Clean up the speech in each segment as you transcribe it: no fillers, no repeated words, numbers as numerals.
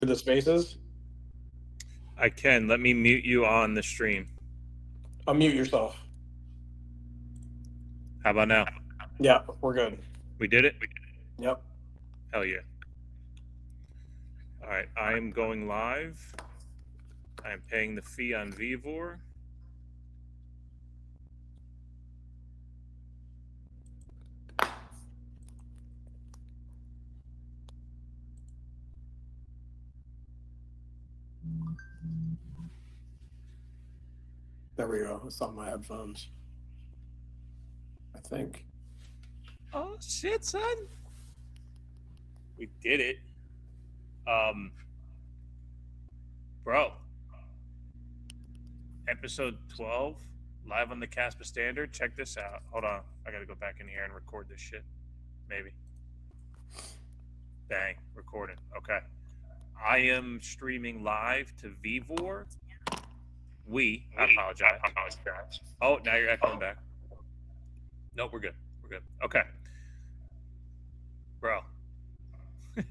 the spaces? I can. Let me mute you on the stream. Unmute yourself. How about now? Yeah, we're good. We did it? Yep. Hell yeah. All right, I am going live. I am paying the fee on Vivor. There we go. It's on my headphones, I think. Oh shit, son. We did it. Bro. Episode 12, live on the Kaspa Standard. Check this out. Hold on. I gotta go back in here and record this shit. Maybe. Bang. Recording. Okay. I am streaming live to Vivor. I apologize. Oh, now you're echoing back. Nope, we're good. We're good. Okay. Bro. Let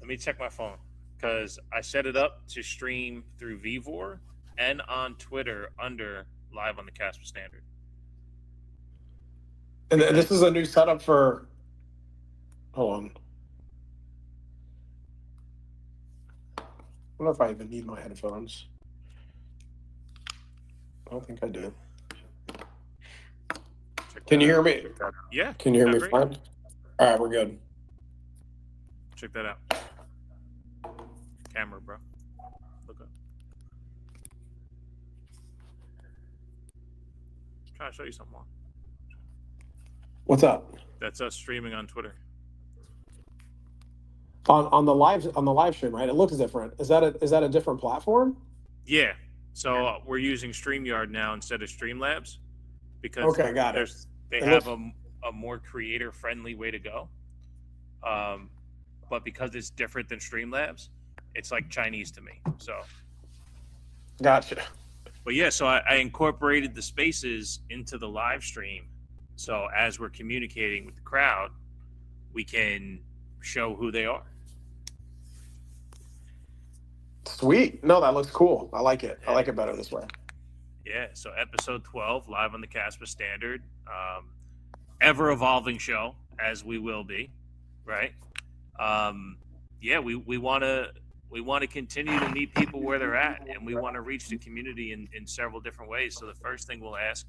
me check my phone. Because I set it up to stream through Vivor and on Twitter under live on the Kaspa Standard. And this is a new setup for... Hold on. I don't know if I even need my headphones. I don't think I do. Can you hear me? Yeah. Can you hear me fine? All right, we're good. Check that out. Camera, bro. Look up. I'm trying to show you something more. What's up? That's us streaming on Twitter. On the live stream, right? It looks different. Is that a different platform? Yeah. So we're using StreamYard now instead of Streamlabs because okay, got it. They have a more creator friendly way to go. But because it's different than Streamlabs, it's like Chinese to me. So gotcha. But yeah, so I incorporated the spaces into the live stream. So as we're communicating with the crowd, we can show who they are. Sweet. No, that looks cool. I like it. Yeah. I like it better this way. Yeah. So episode 12, live on the Kaspa Standard. Ever evolving show, as we will be, right? Yeah, we want to continue to meet people where they're at, and we want to reach the community in several different ways. So the first thing we'll ask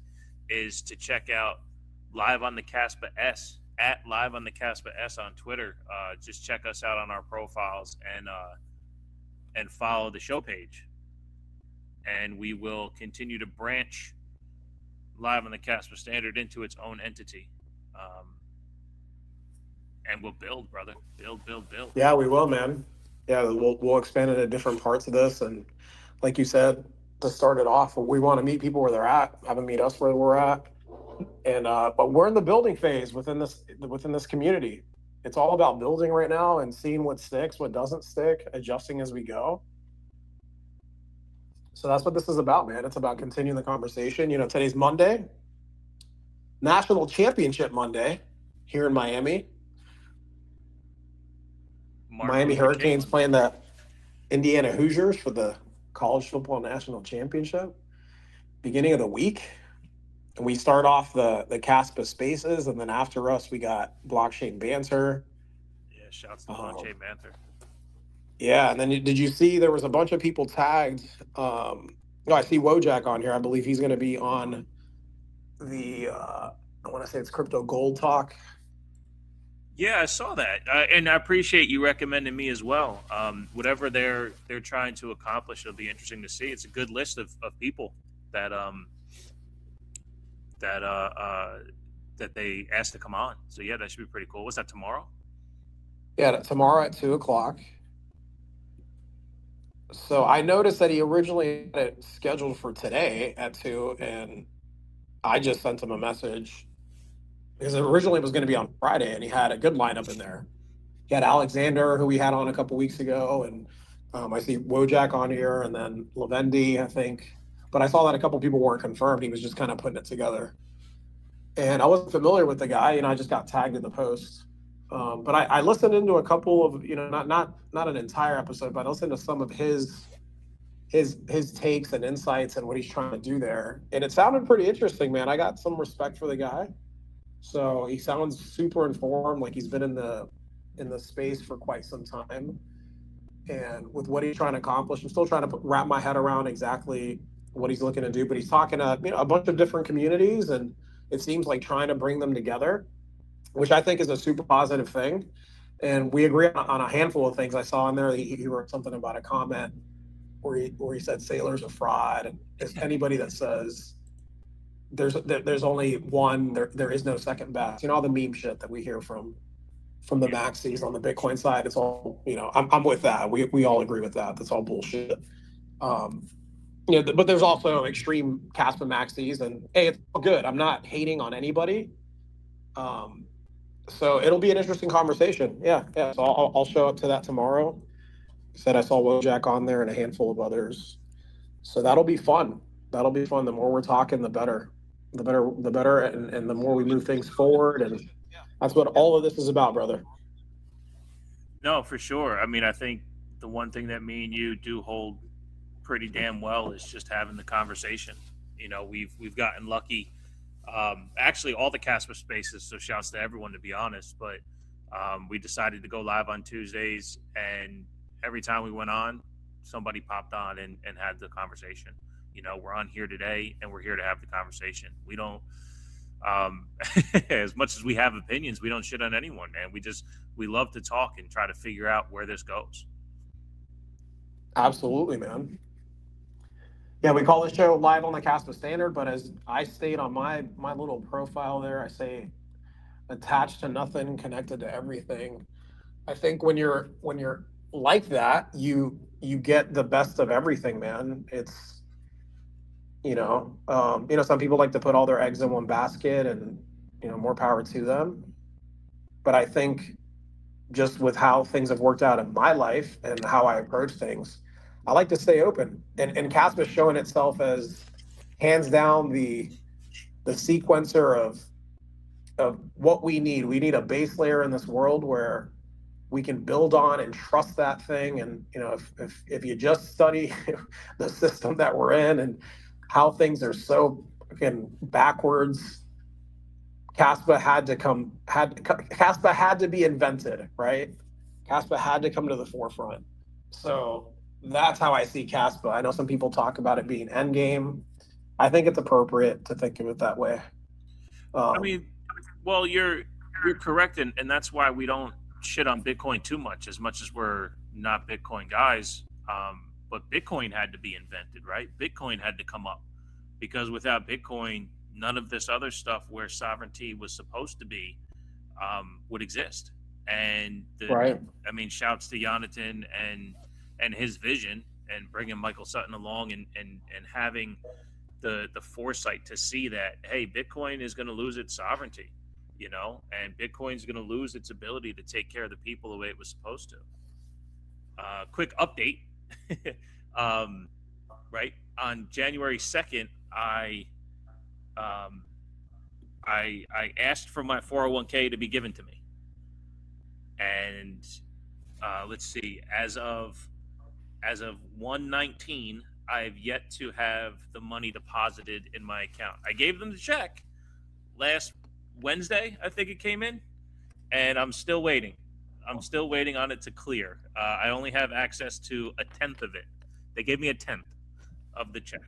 is to check out Live on the Kaspa S at Live on the Kaspa S on Twitter. Just check us out on our profiles and follow the show page. And we will continue to branch Live on the Kaspa Standard into its own entity. And we'll build, brother. Build. Yeah, we will, man. Yeah, we'll expand into different parts of this. And like you said, to start it off, we want to meet people where they're at, have them meet us where we're at. And but we're in the building phase within this community. It's all about building right now and seeing what sticks, what doesn't stick, adjusting as we go. So that's what this is about, man. It's about continuing the conversation. You know, today's Monday, National Championship Monday here in Miami. Miami Hurricanes playing the Indiana Hoosiers for the College Football National Championship. Beginning of the week. And we start off the Kaspa Spaces, and then after us, we got Blockchain Banter. Yeah, shouts to Blockchain Banter. Yeah, and then did you see there was a bunch of people tagged? I see Wojak on here. I believe he's going to be on the, I want to say it's Crypto Gold Talk. Yeah, I saw that, and I appreciate you recommending me as well. Whatever they're trying to accomplish, it'll be interesting to see. It's a good list of people that they asked to come on. So yeah, that should be pretty cool. What's that, tomorrow? Yeah, tomorrow at 2:00. So I noticed that he originally had it scheduled for today at 2, and I just sent him a message because originally it was going to be on Friday, and he had a good lineup in there. He had Alexander, who we had on a couple weeks ago, and I see Wojak on here, and then Lavendi, I think. But I saw that a couple people weren't confirmed. He was just kind of putting it together. And I wasn't familiar with the guy, I just got tagged in the post. But I listened into a couple of, not an entire episode, but I listened to some of his takes and insights and what he's trying to do there, and it sounded pretty interesting, man. I got some respect for the guy. So he sounds super informed, like he's been in the space for quite some time, and with what he's trying to accomplish, I'm still trying to wrap my head around exactly what he's looking to do. But he's talking to a bunch of different communities, and it seems like trying to bring them together, which I think is a super positive thing. And we agree on a handful of things. I saw in there he wrote something about a comment where he said sailors are fraud, and anybody that says there's only one, there is no second best. All the meme shit that we hear from the Yeah. maxis on the Bitcoin side. It's all, I'm with that. We all agree with that. That's all bullshit. Um, but there's also extreme Kaspa maxis, and hey, it's all good. I'm not hating on anybody. Um, so it'll be an interesting conversation. Yeah, yeah. So I'll show up to that tomorrow. Said I saw Wojak on there and a handful of others. So that'll be fun. That'll be fun. The more we're talking, the better. The better, and the more we move things forward. And that's what all of this is about, brother. No, for sure. I mean, I think the one thing that me and you do hold pretty damn well is just having the conversation. We've gotten lucky. Actually, all the Casper spaces. So shouts to everyone, to be honest. But we decided to go live on Tuesdays, and every time we went on, somebody popped on and had the conversation. We're on here today, and we're here to have the conversation. We don't, um, as much as we have opinions, we don't shit on anyone, man. We love to talk and try to figure out where this goes. Absolutely, man. Yeah, we call this show live on the Caspa Standard, but as I state on my little profile there, I say attached to nothing, connected to everything. I think when you're like that, you get the best of everything, man. It's some people like to put all their eggs in one basket, and more power to them. But I think just with how things have worked out in my life and how I approach things, I like to stay open. And Casp is showing itself as hands down the sequencer of what we need. We need a base layer in this world where we can build on and trust that thing. And if you just study the system that we're in and how things are so fucking backwards, Caspa had to be invented, right? Caspa had to come to the forefront. So that's how I see Caspa. I know some people talk about it being endgame. I think it's appropriate to think of it that way. I Um, mean, well, you're correct, and that's why we don't shit on Bitcoin too much, as we're not Bitcoin guys. But Bitcoin had to be invented, right? Bitcoin had to come up because without Bitcoin, none of this other stuff where sovereignty was supposed to be would exist. And right. I mean, shouts to Jonathan and his vision and bringing Michael Sutton along and having the foresight to see that, hey, Bitcoin is going to lose its sovereignty, and Bitcoin's going to lose its ability to take care of the people the way it was supposed to. Quick update. um, right on January 2nd, um, I asked for my 401k to be given to me, and let's see, as of 119, I have yet to have the money deposited in my account. I gave them the check last Wednesday, I think it came in, and I'm still waiting. I'm still waiting on it to clear. I only have access to a tenth of it. They gave me a tenth of the check.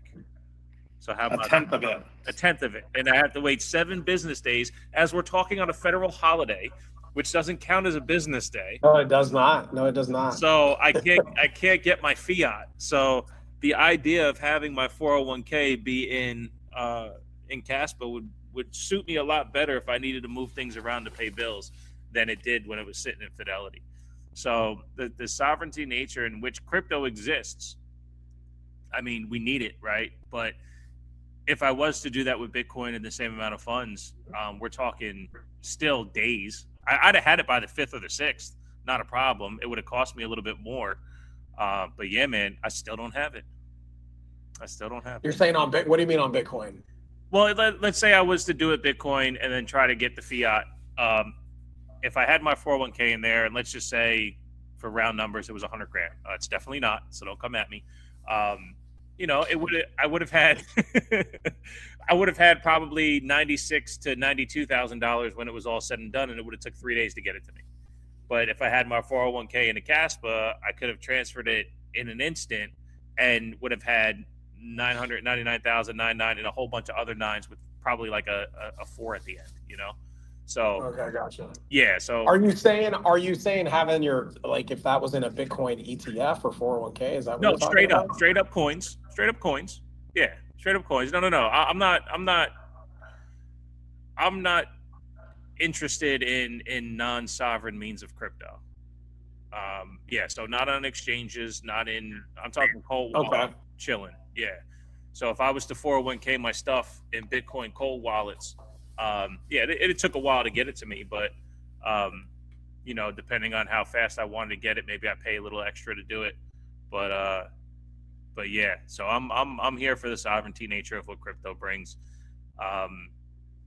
So how A about tenth of it. a tenth of it? And I have to wait 7 business days as we're talking on a federal holiday, which doesn't count as a business day. No, it does not. No, it does not. So I can't get my fiat. So the idea of having my 401k be in Caspa would suit me a lot better if I needed to move things around to pay bills than it did when it was sitting in Fidelity. So the sovereignty nature in which crypto exists, I mean, we need it, right? But if I was to do that with Bitcoin in the same amount of funds, we're talking still days. I'd have had it by the 5th or the 6th, not a problem. It would have cost me a little bit more. But yeah, man, I still don't have it. I still don't have You're it. saying on Bit? What do you mean on Bitcoin? Well, let's say I was to do it Bitcoin and then try to get the fiat. Um, if I had my 401k in there, and let's just say for round numbers, it was 100 grand. It's definitely not, so don't come at me. Um, it would I would have had I would have had probably 96 to $92,000 when it was all said and done, and it would have took 3 days to get it to me. But if I had my 401k in a Kaspa, I could have transferred it in an instant and would have had 999,099 and a whole bunch of other nines with probably like a four at the end. So Okay, gotcha. yeah, so Are you saying having your, like, if that was in a Bitcoin ETF or 401k, is that what no, you're talking about? straight up coins. Yeah, straight up coins. No, no, no. I'm not interested in non-sovereign means of crypto. Yeah, so not on exchanges, not in. I'm talking cold wallet, Okay. chilling. Yeah. So if I was to 401k my stuff in Bitcoin cold wallets, yeah, it took a while to get it to me, but depending on how fast I wanted to get it, maybe I pay a little extra to do it. But yeah, so I'm here for the sovereignty nature of what crypto brings. Um,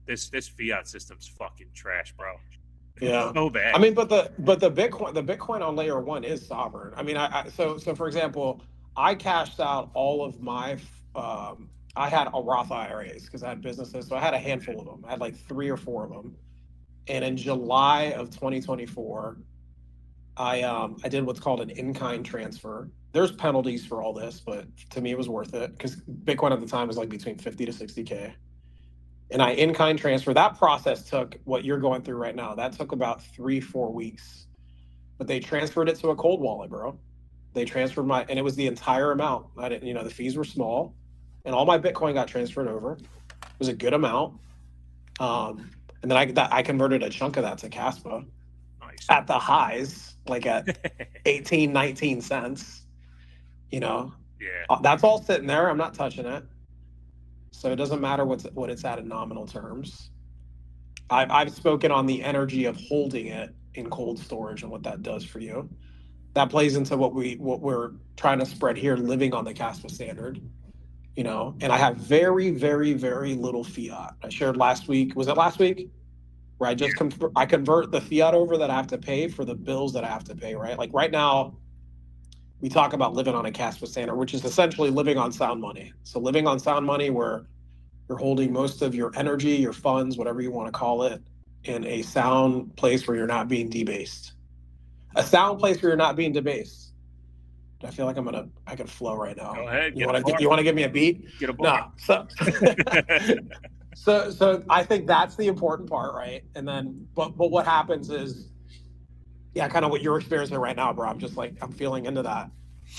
this fiat system's fucking trash, bro. Yeah. So bad. I mean, but the Bitcoin on layer one is sovereign. I mean, so for example, I cashed out all of my I had a Roth IRAs because I had businesses, so I had a handful of them. I had like three or four of them. And in July of 2024, I did what's called an in-kind transfer. There's penalties for all this, but to me it was worth it because Bitcoin at the time was like between 50 to 60K. And I in-kind transfer. That process took what you're going through right now. That took about 3-4 weeks. But they transferred it to a cold wallet, bro. They transferred and it was the entire amount. I didn't, the fees were small, and all my Bitcoin got transferred over. It was a good amount. And then I converted a chunk of that to Kaspa Nice. at the highs, like at 18, 19 cents. Yeah. That's all sitting there. I'm not touching it. So it doesn't matter what it's at in nominal terms. I've spoken on the energy of holding it in cold storage and what that does for you. That plays into what we're trying to spread here, living on the Kaspa standard. And I have very, very, very little fiat. I shared last week. Was it last week? Where I convert the fiat over that I have to pay for the bills that I have to pay. Right. Like right now, we talk about living on a Kaspa standard, which is essentially living on sound money. So living on sound money, where you're holding most of your energy, your funds, whatever you want to call it, in a sound place where you're not being debased. A sound place where you're not being debased. I feel like I can flow right now. Go ahead. You want to give me a beat? Get a bar. No. So I think that's the important part, right? And then, but what happens is, yeah, kind of what you're experiencing right now, bro. I'm just like, I'm feeling into that.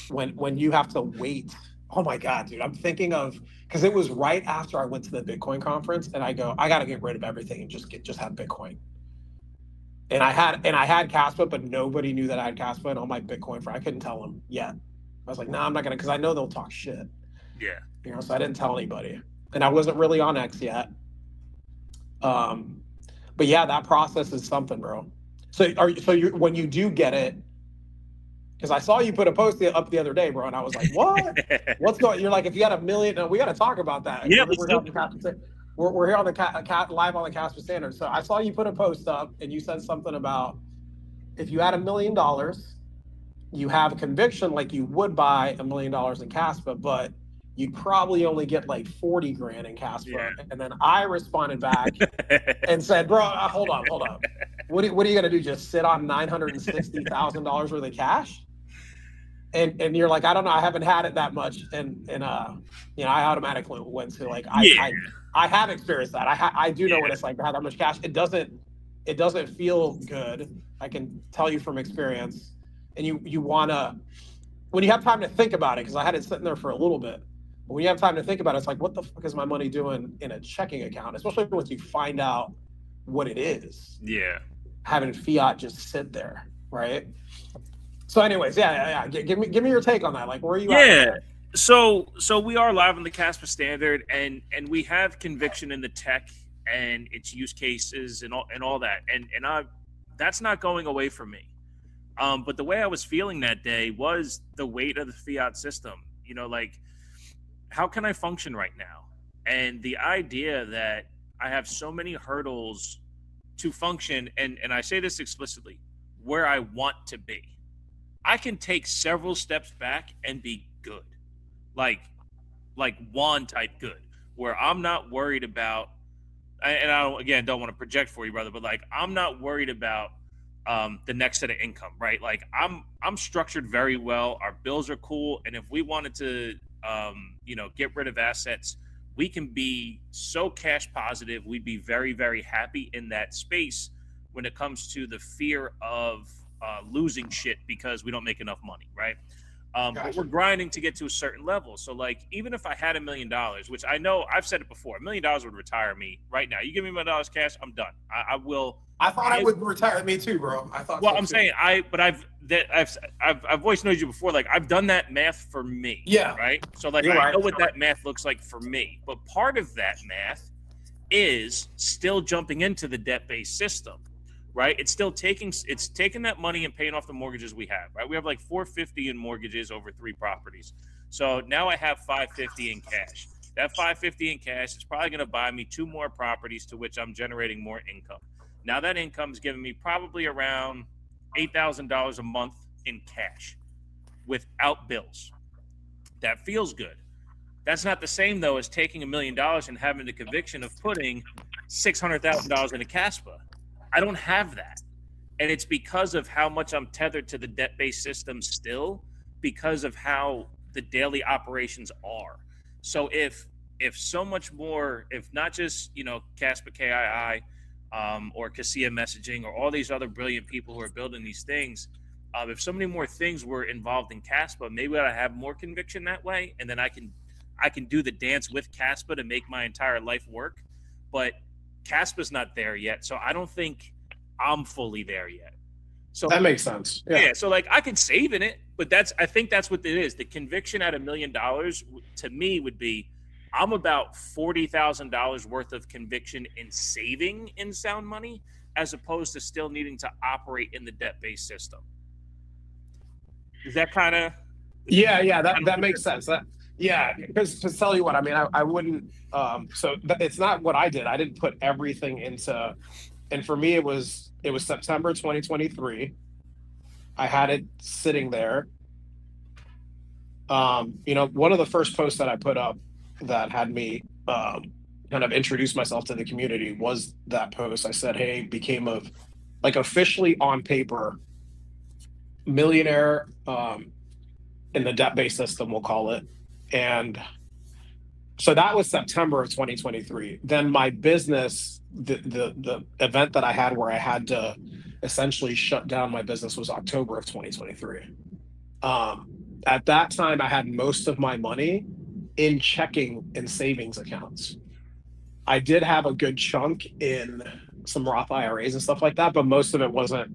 When you have to wait. Oh my God, dude. I'm thinking of, because it was right after I went to the Bitcoin conference, and I go, I got to get rid of everything and just have Bitcoin. And I had Kaspa, but nobody knew that I had Kaspa, and all my Bitcoin I couldn't tell them yet. I was like, nah, I'm not gonna, because I know they'll talk shit. Yeah. So I didn't tell anybody, and I wasn't really on X yet. But yeah, that process is something, bro. So when you do get it, because I saw you put a post up the other day, bro, and I was like, what? What's going? You're like, if you had $1 million, we got to talk about that. Yeah, we're here on the live on the Kaspa Standard. So I saw you put a post up, and you said something about if you had $1 million, you have a conviction like you would buy $1 million in Kaspa, but you'd probably only get like 40 grand in Kaspa. Yeah. And then I responded back and said, bro, hold on. What are you gonna do? Just sit on $960,000 worth of cash? And you're like, I don't know, I haven't had it that much, and I automatically went to like, I have experienced that. I do know what it's like to have that much cash. It doesn't feel good. I can tell you from experience. And you wanna, when you have time to think about it, because I had it sitting there for a little bit. But when you have time to think about it, it's like, what the fuck is my money doing in a checking account? Especially once you find out what it is. Yeah. Having fiat just sit there, right? So, anyways, yeah. Give me your take on that. Like, where are you at? Yeah. So we are live on the Kaspa Standard, and we have conviction in the tech and its use cases and all that, and that's not going away from me. But the way I was feeling that day was the weight of the fiat system. Like, how can I function right now? And the idea that I have so many hurdles to function, and I say this explicitly, where I want to be. I can take several steps back and be good. Like like Juan type good, where I'm not worried about, and I don't, again, don't want to project for you, brother, but like I'm not worried about the next set of income, right? Like I'm structured very well. Our bills are cool, and if we wanted to, get rid of assets, we can be so cash positive. We'd be very very happy in that space when it comes to the fear of losing shit because we don't make enough money, right? But we're Gotcha. grinding to get to a certain level. So, like, even if I had $1 million, which I know I've said it before, $1 million would retire me right now. You give me $1 million cash, I'm done. I will. I thought I I, would retire me too, bro. I thought well, so I'm too. saying but I've voice noted you before. Like, I've done that math for me, Yeah, right? So, like, you're I right. know what that math looks like for me. But part of that math is still jumping into the debt-based system, right? It's taking that money and paying off the mortgages we have, right? We have like 450 in mortgages over 3 properties. So now I have 550 in cash. That 550 in cash is probably going to buy me 2 more properties to which I'm generating more income. Now that income is giving me probably around $8,000 a month in cash without bills. That feels good. That's not the same though as taking $1 million and having the conviction of putting $600,000 in a Caspa. I don't have that, and it's because of how much I'm tethered to the debt-based system still, because of how the daily operations are. So if so much more, if not just Caspa KII, or Casilla messaging, or all these other brilliant people who are building these things, if so many more things were involved in Caspa, maybe I have more conviction that way, and then I can do the dance with Caspa to make my entire life work. But Caspa's not there yet, so I don't think I'm fully there yet. So That makes sense. Yeah. yeah, so like I can save in it, but I think that's what it is. The conviction at $1 million to me would be I'm about $40,000 worth of conviction in saving in sound money, as opposed to still needing to operate in the debt based system. Is that kind of Yeah, yeah, that makes sense. That yeah, because to tell you what, I mean, I wouldn't. It's not what I did. I didn't put everything into, and for me, it was September 2023. I had it sitting there. One of the first posts that I put up that had me kind of introduce myself to the community was that post. I said, "Hey, became of like officially on paper millionaire in the debt-based system, we'll call it." And so that was September of 2023. Then my business, the event that I had where I had to essentially shut down my business was October of 2023. At that time, I had most of my money in checking and savings accounts. I did have a good chunk in some Roth IRAs and stuff like that, but most of it wasn't.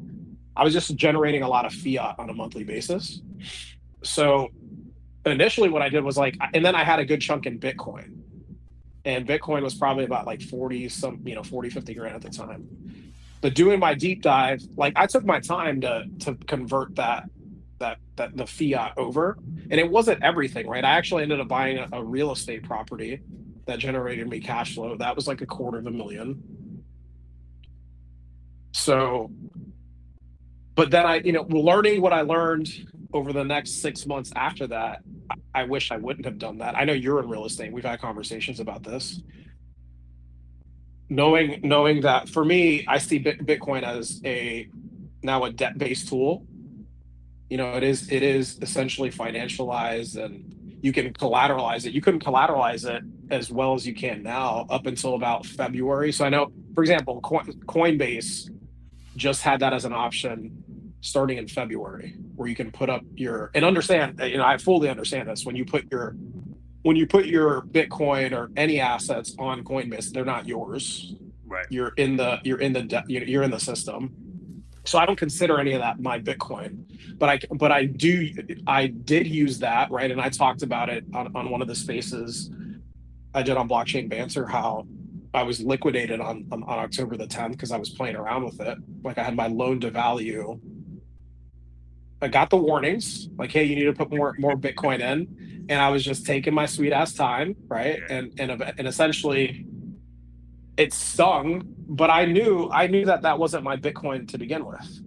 I was just generating a lot of fiat on a monthly basis. So initially, what I did was like, and then I had a good chunk in Bitcoin, and Bitcoin was probably about like 40 some, 40, 50 grand at the time. But doing my deep dive, like I took my time to convert that the fiat over, and it wasn't everything, right? I actually ended up buying a real estate property that generated me cash flow. That was like $250,000. So, but then learning what I learned over the next 6 months after that, I wish I wouldn't have done that. I know you're in real estate. We've had conversations about this. Knowing that for me, I see Bitcoin as now a debt-based tool. It is essentially financialized, and you can collateralize it. You couldn't collateralize it as well as you can now up until about February. So I know, for example, Coinbase just had that as an option starting in February, where you can put up and understand, I fully understand this. When you put your Bitcoin or any assets on Coinbase, they're not yours. right? You're in the system. So I don't consider any of that my Bitcoin, I did use that, right? And I talked about it on one of the spaces I did on Blockchain Banter, how I was liquidated on October the 10th because I was playing around with it. Like I had my loan to value. I got the warnings, like, hey, you need to put more Bitcoin in, and I was just taking my sweet ass time, right? Yeah. And essentially it stung, but I knew that that wasn't my Bitcoin to begin with.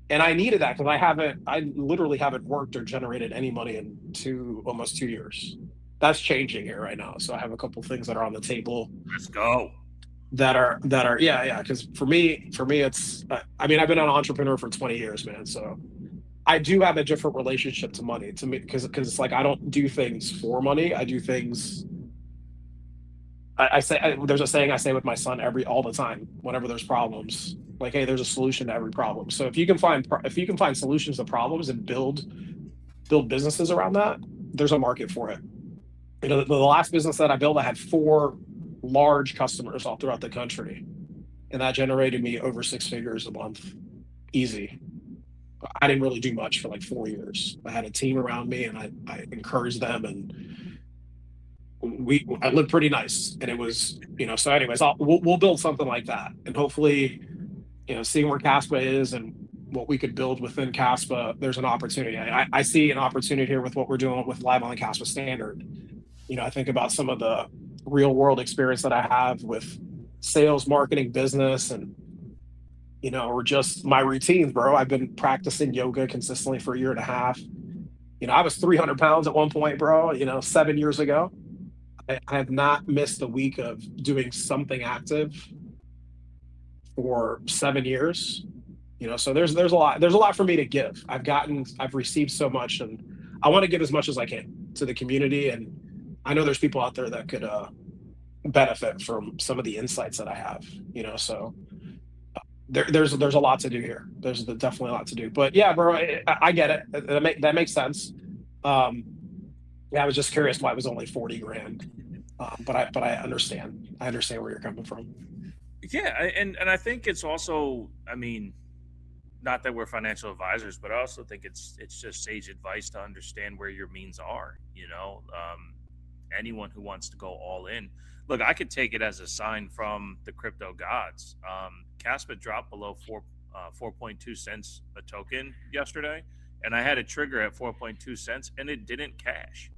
And I needed that because I literally haven't worked or generated any money in almost 2 years. That's changing here right now. So I have a couple things that are on the table Let's go. that are yeah. Because for me, it's I mean I've been an entrepreneur for 20 years, man. So I do have a different relationship to money to me because it's like I don't do things for money. I do things. There's a saying I say with my son all the time whenever there's problems. Like, hey, there's a solution to every problem. So if you can find solutions to problems and build businesses around that, there's a market for it. The last business that I built, I had four large customers all throughout the country, and that generated me over six figures a month, easy. I didn't really do much for like 4 years. I had a team around me, and I encouraged them, and I lived pretty nice. And it was, so anyways, we'll build something like that, and hopefully, seeing where Caspa is and what we could build within Caspa, there's an opportunity. I see an opportunity here with what we're doing with live on the Caspa standard. I think about some of the real world experience that I have with sales, marketing, business, and or just my routines, bro. I've been practicing yoga consistently for a year and a half. I was 300 pounds at one point, bro. 7 years ago. I have not missed a week of doing something active for 7 years. So there's a lot for me to give. I've received so much, and I want to give as much as I can to the community. And I know there's people out there that could benefit from some of the insights that I have. So there's a lot to do here. There's definitely a lot to do. But yeah, bro, I get it. That makes sense. Yeah, I was just curious why it was only 40 grand. But I understand. I understand where you're coming from. Yeah, and I think it's also, I mean, not that we're financial advisors, but I also think it's just sage advice to understand where your means are. Anyone who wants to go all in, look, I could take it as a sign from the crypto gods. Caspa dropped below 4.2 cents a token yesterday, and I had a trigger at 4.2 cents, and it didn't cash.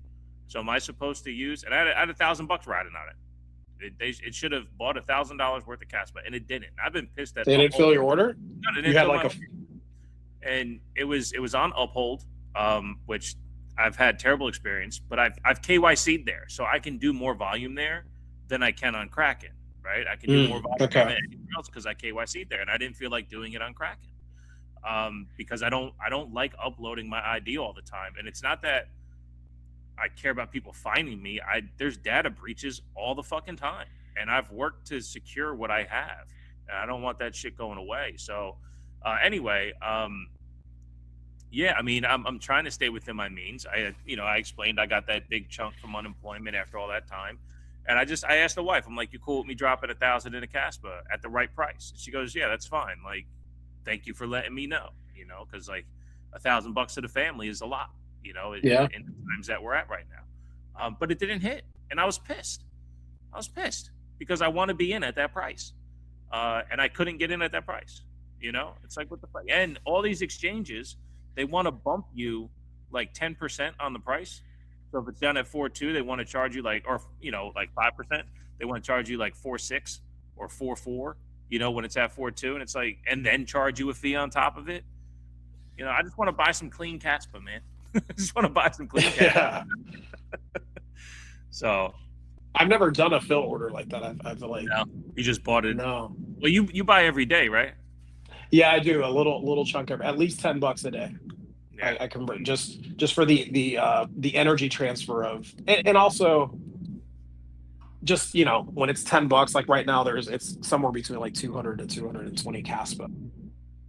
So am I supposed to use? And I had $1,000 riding on it. It should have bought $1,000 worth of Caspa, and it didn't. I've been pissed at. They didn't fill your order. No, they didn't You had fill like my and it was on Uphold, which I've had terrible experience, but I've KYC'd there, so I can do more volume there than I can on Kraken, right? I can do more volume okay. than anything else because I KYC'd there, and I didn't feel like doing it on Kraken because I don't like uploading my ID all the time, and it's not that I care about people finding me. There's data breaches all the fucking time, and I've worked to secure what I have, and I don't want that shit going away. So anyway, yeah, I mean, I'm trying to stay within my means. I explained I got that big chunk from unemployment after all that time, and I asked the wife, I'm like, you cool with me dropping 1,000 in a Caspa at the right price? And she goes, yeah, that's fine. Like, thank you for letting me know, because like $1,000 to the family is a lot. In the times that we're at right now. But it didn't hit, and I was pissed. Because I want to be in at that price, and I couldn't get in at that price. It's like, what the fuck? And all these exchanges, they want to bump you like 10% on the price. So if it's down at 4.2, they want to charge you like 5%. They want to charge you like 4.6 or 4.4. When it's at 4.2, and it's like, and then charge you a fee on top of it. I just want to buy some clean Caspa, man. I just want to buy some clean cash. Yeah. So I've never done a fill order like that. I've like, no, you just bought it. No. Well, you buy every day, right? Yeah, I do a little chunk of at least $10 a day. Yeah. I convert just for the energy transfer of, and also just when it's $10, like right now it's somewhere between like 200 to 220 Caspa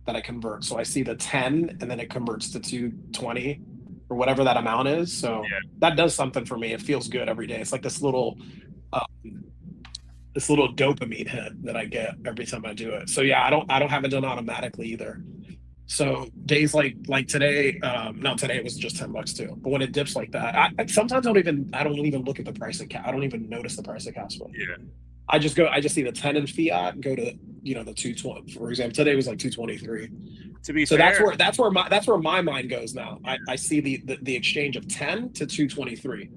that I convert. So I see the 10, and then it converts to 220 or whatever that amount is. So that does something for me. It feels good every day. It's like this little dopamine hit that I get every time I do it. So yeah, I don't have it done automatically either. So days like today, no, today it was just $10 too. But when it dips like that, I sometimes I don't even look at the price of I don't even notice the price of Caspa. Yeah. I just see the 10 in fiat and go to the 220. For example, today was like 223. To be so fair, that's where my mind goes now. I see the exchange of 10 to 223.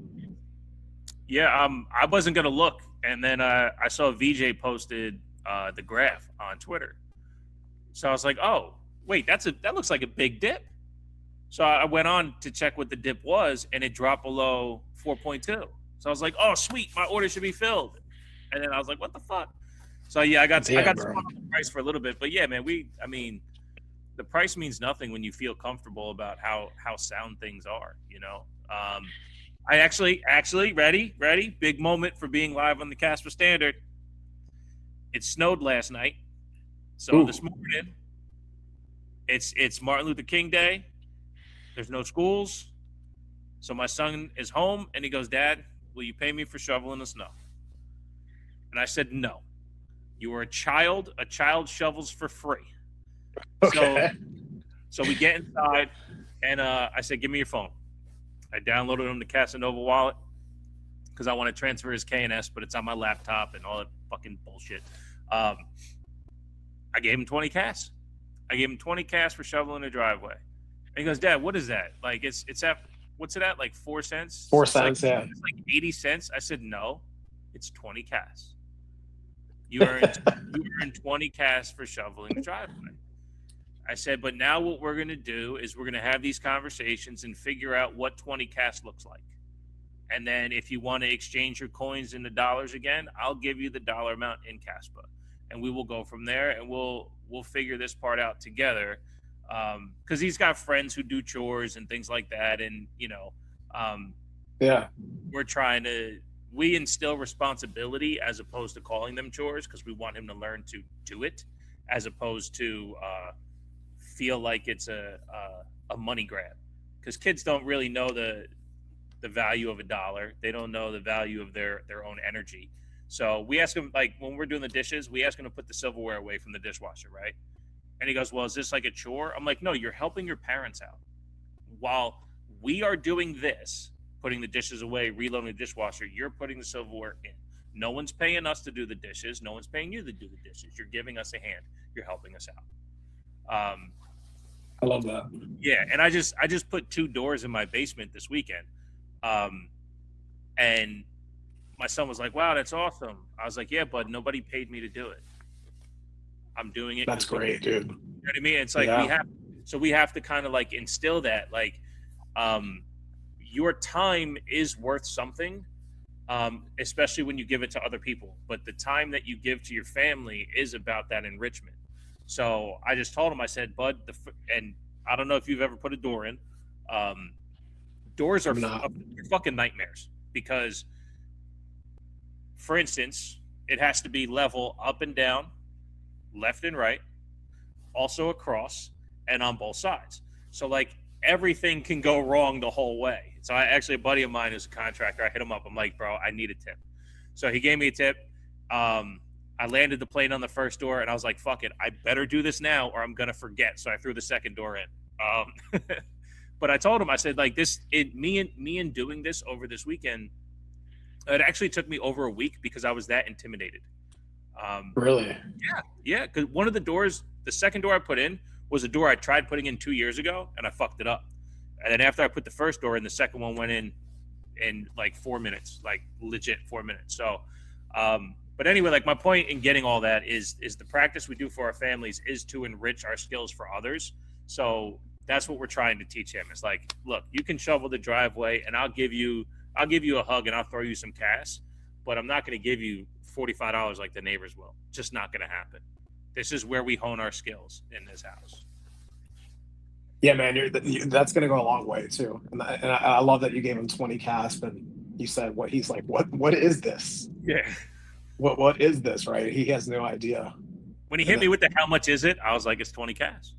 Yeah, I wasn't gonna look And then I saw VJ posted the graph on Twitter. So I was like, oh, wait, that looks like a big dip. So I went on to check what the dip was, and it dropped below 4.2. So I was like, oh, sweet, my order should be filled. And then I was like, what the fuck? So yeah, I Damn, got bro. spun on the price for a little bit, but yeah, man, I mean, the price means nothing when you feel comfortable about how sound things are. I actually ready, big moment for being live on the Casper Standard. It snowed last night, so this Ooh. morning it's Martin Luther King Day. There's no schools, so my son is home, and he goes, "Dad, will you pay me for shoveling the snow?" And I said, "No. You are a child. A child shovels for free." So Okay. so we get inside, and I said, "Give me your phone." I downloaded him the Casanova wallet because I want to transfer his KNS, but it's on my laptop and all that fucking bullshit. Um, I gave him 20 cash. I gave him 20 cash for shoveling the driveway. And he goes, "Dad, what is that? Like it's at what's it at? Like 4 cents? Four It's like cents, yeah. 80 cents." I said, "No, it's 20 cash. You earned 20 cash for shoveling the driveway." I said, "But now what we're gonna do is we're gonna have these conversations and figure out what 20 cash looks like. And then if you want to exchange your coins into dollars again, I'll give you the dollar amount in Kaspa, and we will go from there, and we'll figure this part out together." Because he's got friends who do chores and things like that, and um, Yeah. we're trying to we instill responsibility as opposed to calling them chores because we want him to learn to do it as opposed to feel like it's a money grab, because kids don't really know the value of a dollar. They don't know the value of their own energy. So we ask them, like when we're doing the dishes, we ask them to put the silverware away from the dishwasher, right? And he goes, "Well, is this like a chore?" I'm like, "No, you're helping your parents out. While we are doing this, putting the dishes away, reloading the dishwasher, you're putting the silverware in. No one's paying us to do the dishes. No one's paying you to do the dishes. You're giving us a hand. You're helping us out." I love that. Yeah, and I just put 2 doors in my basement this weekend, and my son was like, "Wow, that's awesome." I was like, "Yeah, bud, nobody paid me to do it. I'm doing it That's because great, dude. you know what I mean." It's like Yeah. we have to kind of like instill that, like, um, your time is worth something, especially when you give it to other people. But the time that you give to your family is about that enrichment. So I just told him, I said, "Bud, and I don't know if you've ever put a door in. Um, doors are I'm not. fucking nightmares because, for instance, it has to be level up and down, left and right, also across, and on both sides. So like everything can go wrong the whole way." So a buddy of mine is a contractor. I hit him up. I'm like, "Bro, I need a tip." So he gave me a tip. I landed the plane on the first door, and I was like, "Fuck it, I better do this now, or I'm gonna forget." So I threw the second door in. But I told him, I said, like me and doing this over this weekend, it actually took me over a week because I was that intimidated. Um, Really? yeah, because one of the doors, the second door I put in was a door I tried putting in 2 years ago, and I fucked it up. And then after I put the first door in, the second one went in like 4 minutes, like legit 4 minutes. So, but anyway, like my point in getting all that is the practice we do for our families is to enrich our skills for others. So that's what we're trying to teach him. It's like, look, you can shovel the driveway, and I'll give you a hug, and I'll throw you some cash, but I'm not going to give you $45 like the neighbors will. Just not going to happen. This is where we hone our skills in this house. Yeah, man. That's gonna go a long way too. And I love that you gave him 20 casp, and you said what he's like. What is this? Yeah. What is this? Right? He has no idea. When he And hit me with the "how much is it?" I was like, "It's 20 cash."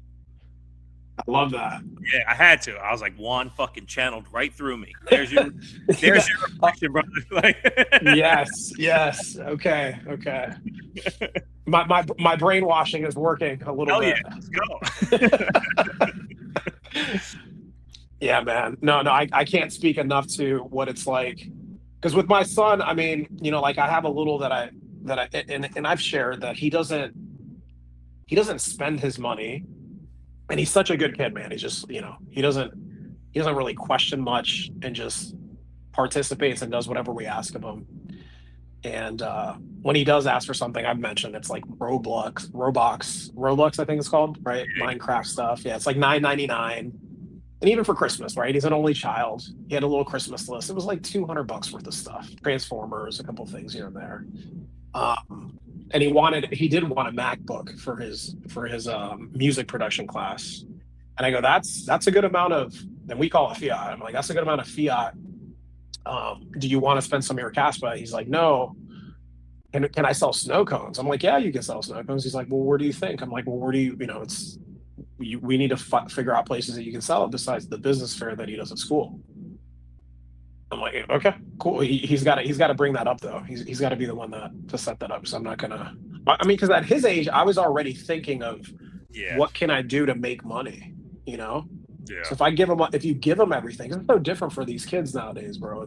I love that. Yeah, I had to. I was like, Juan fucking channeled right through me. There's your reflection, brother. Like, Yes. Okay. My brainwashing is working a little hell bit. yeah, let's go. Yeah, man. No, I can't speak enough to what it's like. Because with my son, I mean, like I have a little and I've shared that he doesn't spend his money, and he's such a good kid, man. He's just, he doesn't really question much and just participates and does whatever we ask of him. And when he does ask for something, I've mentioned it's like Roblox, I think it's called, right? Minecraft stuff. Yeah, it's like 9.99. And even for Christmas, right? He's an only child. He had a little Christmas list. It was like $200 worth of stuff, Transformers, a couple things here and there. Um, and he did want a MacBook for his music production class. And I go, that's a good amount of, and we call it fiat. I'm like, that's a good amount of fiat. Do you want to spend some of your Kaspa? He's like, no. Can I sell snow cones? I'm like, yeah, you can sell snow cones. He's like, well, where do you think? I'm like, well, where do it's we need to figure out places that you can sell it besides the business fair that he does at school. I'm like, okay, cool. He's got to bring that up though. He's got to be the one to set that up. So I'm not gonna. I mean, because at his age, I was already thinking of Yeah. what can I do to make money. Yeah. So if you give them everything, it's so different for these kids nowadays, bro.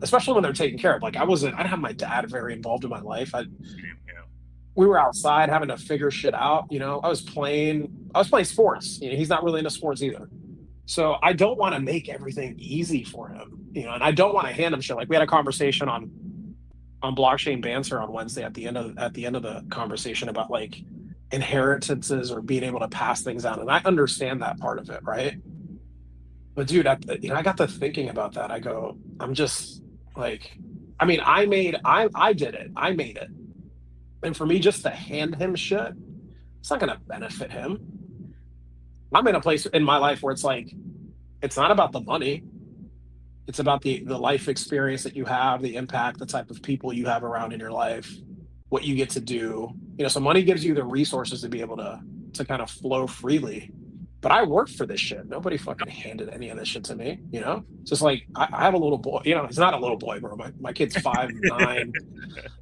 Especially when they're taken care of. Like I didn't have my dad very involved in my life. Yeah. We were outside having to figure shit out. I was playing sports. He's not really into sports either. So I don't want to make everything easy for him, and I don't want to hand him shit. Like we had a conversation on blockchain banter on Wednesday at the end of the conversation about like inheritances or being able to pass things out. And I understand that part of it, right? But dude, I got to thinking about that. I go, I'm just like, I mean, I did it. I made it. And for me just to hand him shit, it's not going to benefit him. I'm in a place in my life where it's like, it's not about the money. It's about the life experience that you have, the impact, the type of people you have around in your life, what you get to do. So money gives you the resources to be able to kind of flow freely. But I worked for this shit. Nobody fucking handed any of this shit to me. It's just like I have a little boy. He's not a little boy, bro. My kid's 5'9".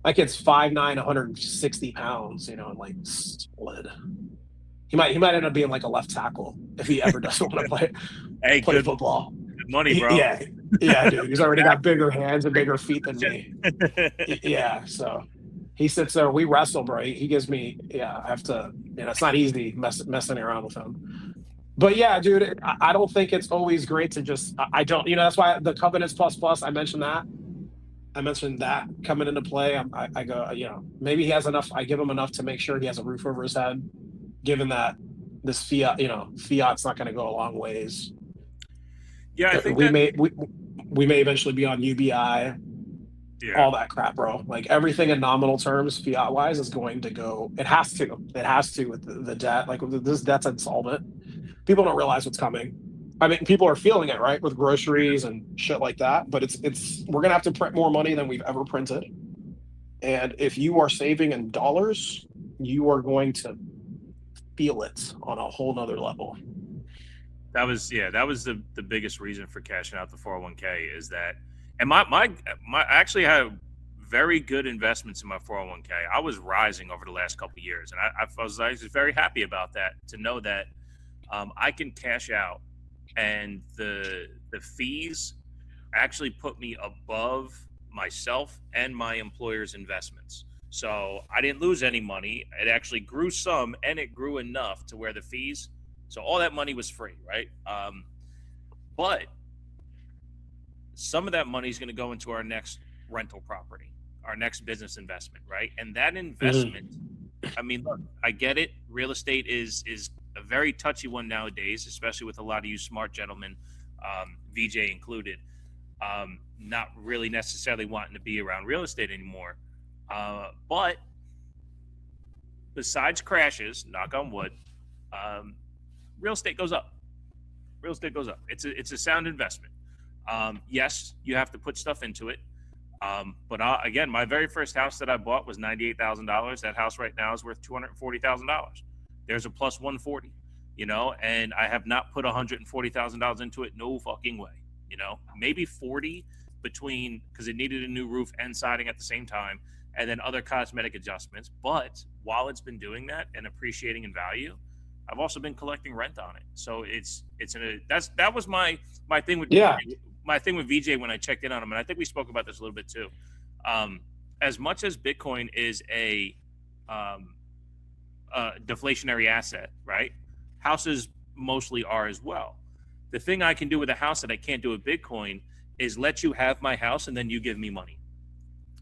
My kid's 5'9", 160 pounds. And like solid. He might end up being like a left tackle if he ever doesn't want to Hey, play good football. money, bro. Yeah, dude. He's already got bigger hands and bigger feet than me. Yeah, so he sits there. We wrestle, bro. He gives me. Yeah, I have to. It's not easy messing around with him. But yeah, dude, I don't think it's always great to just. I don't. That's why the covenants plus. I mentioned that. Coming into play. I go. Maybe he has enough. I give him enough to make sure he has a roof over his head. Given that this fiat's not going to go a long ways. Yeah, I think we may eventually be on UBI. Yeah. All that crap, bro. Like everything in nominal terms, fiat wise, is going to go. It has to with the debt. Like this debt's insolvent. People don't realize what's coming. I mean, people are feeling it, right, with groceries and shit like that. But we're gonna have to print more money than we've ever printed. And if you are saving in dollars, you are going to feel it on a whole nother level. That was the biggest reason for cashing out the 401k is that, and my I actually had very good investments in my 401k. I was rising over the last couple of years, and I was very happy about that, to know that I can cash out, and the fees actually put me above myself and my employer's investments. So I didn't lose any money. It actually grew some, and it grew enough to where the fees. So all that money was free, right? But some of that money is going to go into our next rental property, our next business investment, right? And that investment, I mean, look, I get it. Real estate is a very touchy one nowadays, especially with a lot of you smart gentlemen, VJ included, not really necessarily wanting to be around real estate anymore. But besides crashes, knock on wood, real estate goes up. Real estate goes up. It's a sound investment. Yes, you have to put stuff into it. But again, my very first house that I bought was $98,000. That house right now is worth $240,000. There's a plus 140, and I have not put $140,000 into it. No fucking way. Maybe 40 between, because it needed a new roof and siding at the same time, and then other cosmetic adjustments. But while it's been doing that and appreciating in value, I've also been collecting rent on it. So that was my thing with my thing with VJ when I checked in on him, and I think we spoke about this a little bit too. As much as Bitcoin is a deflationary asset, right? Houses mostly are as well. The thing I can do with a house that I can't do with Bitcoin is let you have my house and then you give me money.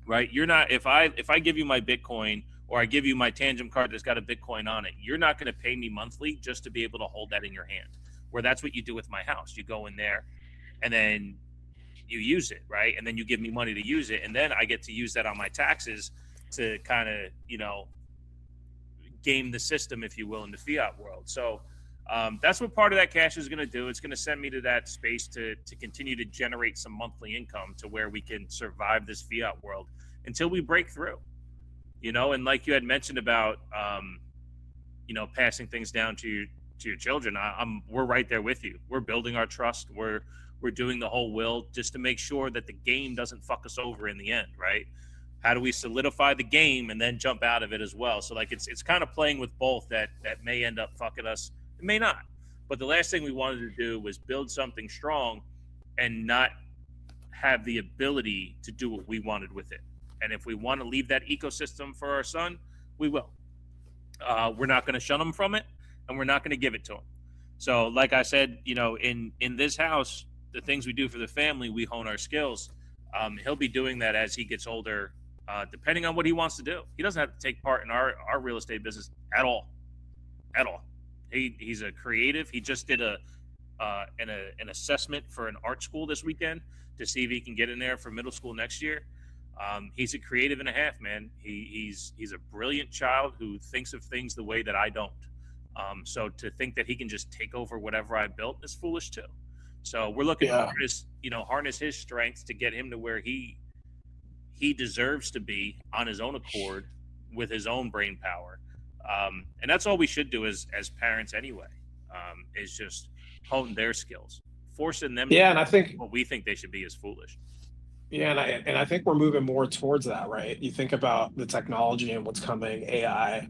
right? You're not, if I give you my Bitcoin or I give you my Tangent card that's got a Bitcoin on it, you're not going to pay me monthly just to be able to hold that in your hand. Where that's what you do with my house. You go in there and then you use it, right? And then you give me money to use it, and then I get to use that on my taxes to kind of, game the system, if you will, in the fiat world. So that's what part of that cash is going to do. It's going to send me to that space to continue to generate some monthly income to where we can survive this fiat world until we break through. And like you had mentioned about, passing things down to your children, we're right there with you. We're building our trust. We're doing the whole will just to make sure that the game doesn't fuck us over in the end, right? How do we solidify the game and then jump out of it as well? So like it's kind of playing with both that may end up fucking us, it may not. But the last thing we wanted to do was build something strong and not have the ability to do what we wanted with it. And if we want to leave that ecosystem for our son, we will. We're not going to shun him from it, and we're not going to give it to him. So, like I said, in this house, the things we do for the family, we hone our skills. He'll be doing that as he gets older, depending on what he wants to do. He doesn't have to take part in our real estate business at all, at all. He's a creative. He just did an assessment for an art school this weekend to see if he can get in there for middle school next year. He's a creative and a half, man. He's a brilliant child who thinks of things the way that I don't. So to think that he can just take over whatever I built is foolish too. So we're looking to harness his strengths to get him to where he deserves to be on his own accord with his own brain power. And that's all we should do as parents anyway, is just hone their skills. Forcing them to Yeah, and I think what we think they should be is foolish. yeah, and I think we're moving more towards that, right? You think about the technology and what's coming, AI,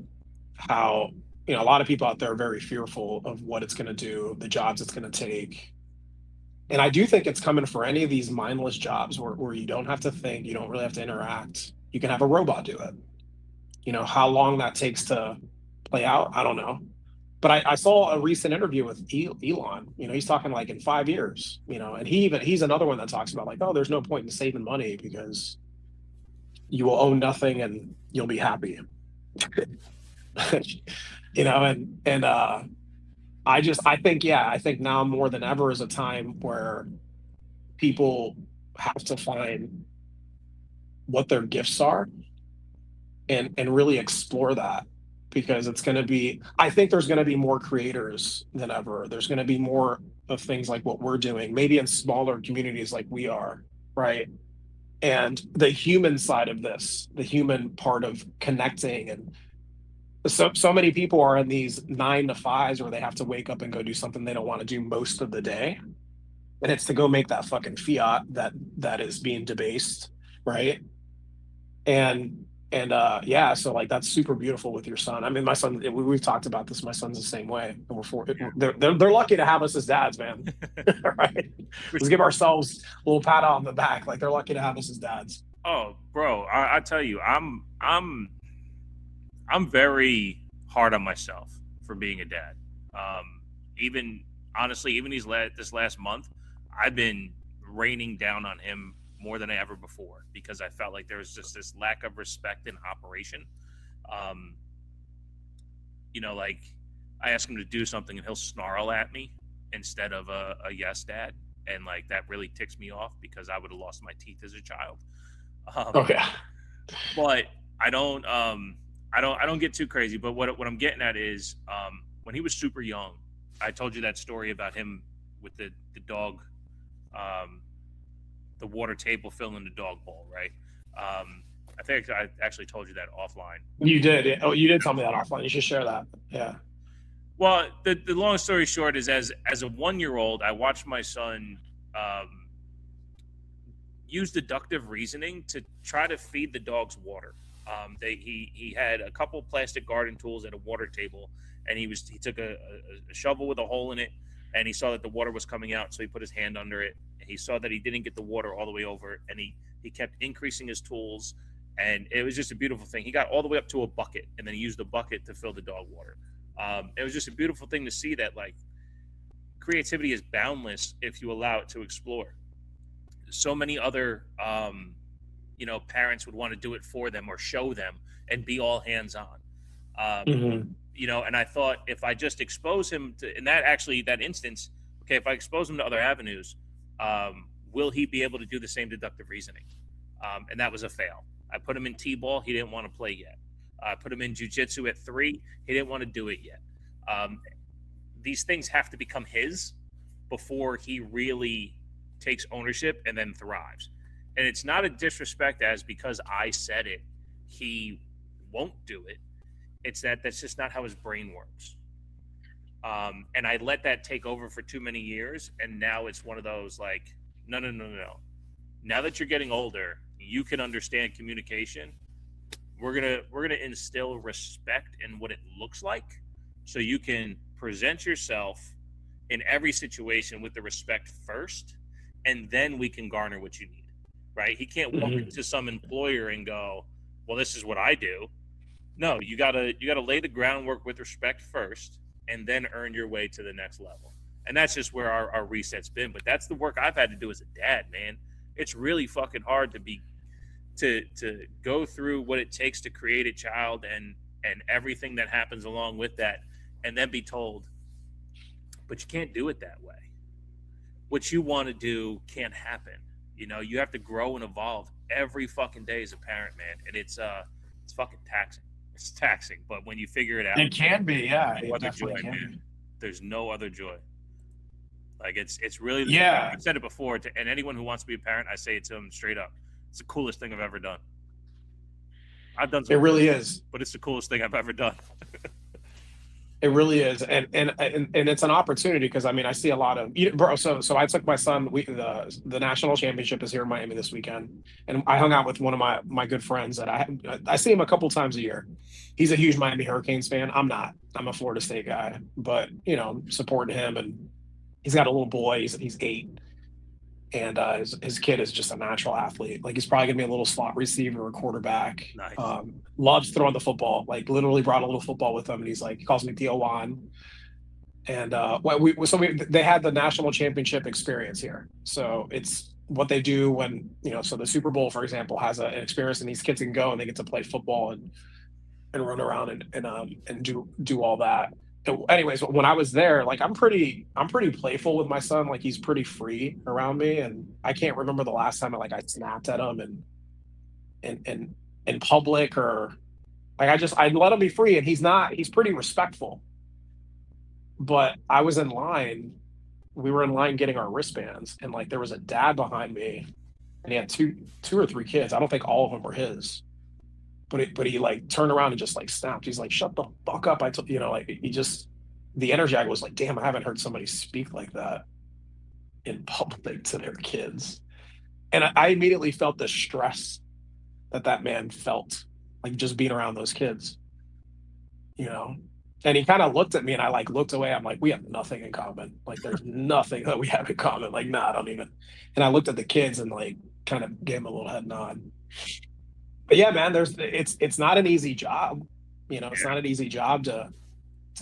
how a lot of people out there are very fearful of what it's going to do, the jobs it's going to take. And I do think it's coming for any of these mindless jobs where you don't have to think, you don't really have to interact. You can have a robot do it. How long that takes to play out, I don't know. But I saw a recent interview with Elon. He's talking like in 5 years. And he's another one that talks about like, oh, there's no point in saving money because you will own nothing and you'll be happy. And I think now more than ever is a time where people have to find what their gifts are and really explore that, because I think there's going to be more creators than ever. There's going to be more of things like what we're doing, maybe in smaller communities like we are, right? And the human side of this, the human part of connecting, and so many people are in these 9 to 5s where they have to wake up and go do something they don't want to do most of the day, and it's to go make that fucking fiat that is being debased, right? And yeah, so like that's super beautiful with your son. I mean, my son, we've talked about this. My son's the same way, and Yeah. they're lucky to have us as dads, man. Right? Let's give ourselves a little pat on the back, like they're lucky to have us as dads. Oh, bro, I tell you, I'm very hard on myself for being a dad. Even honestly, even this last month, I've been raining down on him more than ever before because I felt like there was just this lack of respect in operation. Um, like I ask him to do something and he'll snarl at me instead of a yes, dad, and like that really ticks me off because I would have lost my teeth as a child. Oh yeah. But I don't. I don't get too crazy, but what I'm getting at is when he was super young, I told you that story about him with the dog, the water table filling the dog bowl, right? I think I actually told you that offline. You did. Oh, you did tell me that offline. You should share that. Yeah. Well, the long story short is as a 1-year-old, I watched my son use deductive reasoning to try to feed the dogs water. He had a couple plastic garden tools at a water table, and he took a shovel with a hole in it, and he saw that the water was coming out, so he put his hand under it. And he saw that he didn't get the water all the way over, and he kept increasing his tools, and it was just a beautiful thing. He got all the way up to a bucket, and then he used the bucket to fill the dog water. It was just a beautiful thing to see that like creativity is boundless if you allow it to explore. So many other parents would want to do it for them or show them and be all hands on. Um, Hmm. and I thought if I just expose him to, in that instance, okay, if I expose him to other avenues, will he be able to do the same deductive reasoning? And that was a fail. I put him in t-ball. He didn't want to play yet. I put him in jujitsu at 3. He didn't want to do it yet. Um, these things have to become his before he really takes ownership and then thrives. And it's not a disrespect as because I said it, he won't do it. It's that's just not how his brain works. And I let that take over for too many years, and now it's one of those like, no, no, no, no. Now that you're getting older, you can understand communication. We're gonna instill respect in what it looks like, so you can present yourself in every situation with the respect first, and then we can garner what you need. Right? He can't walk Hmm. into some employer and go, "Well, this is what I do." No, you gotta lay the groundwork with respect first, and then earn your way to the next level. And that's just where our reset's been. But that's the work I've had to do as a dad, man. It's really fucking hard to go through what it takes to create a child and everything that happens along with that, and then be told, but you can't do it that way. What you want to do can't happen. You have to grow and evolve every fucking day as a parent, man. And it's fucking taxing. It's taxing, but when you figure it out, It can be, yeah. no It other joy, definitely can man. be. There's no other joy. Like it's really, Yeah, I've said it before, and anyone who wants to be a parent, I say it to them straight up. It's the coolest thing I've ever done. I've done it some, really is. but it's the coolest thing I've ever done. It really is, and it's an opportunity because I mean I see a lot of bro. So I took my son. The national championship is here in Miami this weekend, and I hung out with one of my good friends that I see him a couple times a year. He's a huge Miami Hurricanes fan. I'm not. I'm a Florida State guy, but supporting him, and he's got a little boy. He's 8, and his kid is just a natural athlete. Like he's probably gonna be a little slot receiver or quarterback. Nice. Loves throwing the football. Like literally brought a little football with him, and he calls me Theo Juan. And they had the national championship experience here. So it's what they do when So the Super Bowl, for example, has an experience, and these kids can go and they get to play football and run around and do all that. Anyways, when I was there, like I'm pretty playful with my son. Like he's pretty free around me, and I can't remember the last time I snapped at him and in public, or like I let him be free, and he's pretty respectful. But I was in line. We were in line getting our wristbands, and like there was a dad behind me, and he had two or three kids. I don't think all of them were his, but he like turned around and just like snapped. He's like, "Shut the fuck up!" I told like he just the energy. I was like, "Damn, I haven't heard somebody speak like that in public to their kids." And I immediately felt the stress that man felt, like just being around those kids, you know. And he kind of looked at me, and I like looked away. I'm like, "We have nothing in common. Like, there's nothing that we have in common. Like, nah, I don't even." And I looked at the kids and like kind of gave him a little head nod. But yeah, man, it's not an easy job. It's Yeah. not an easy job to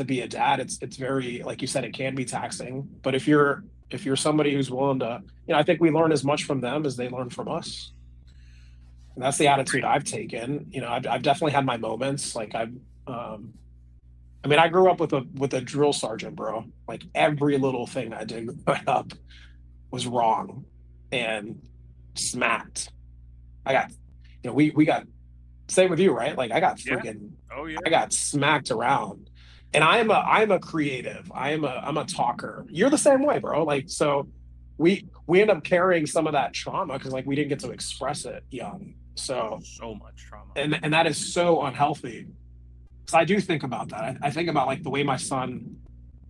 be a dad. It's very, like you said, it can be taxing. But if you're somebody who's willing to, I think we learn as much from them as they learn from us. And that's the attitude I've taken. I've definitely had my moments. Like um, I mean, I grew up with a drill sergeant, bro. Like every little thing I did growing up was wrong and smacked. I got, we got, same with you, right? Like Yeah. Oh yeah. I got smacked around. And I'm a creative. I'm a talker. You're the same way, bro. Like so we end up carrying some of that trauma because like we didn't get to express it young. So So much trauma. and that is so unhealthy. So I do think about that. I think about like the way my son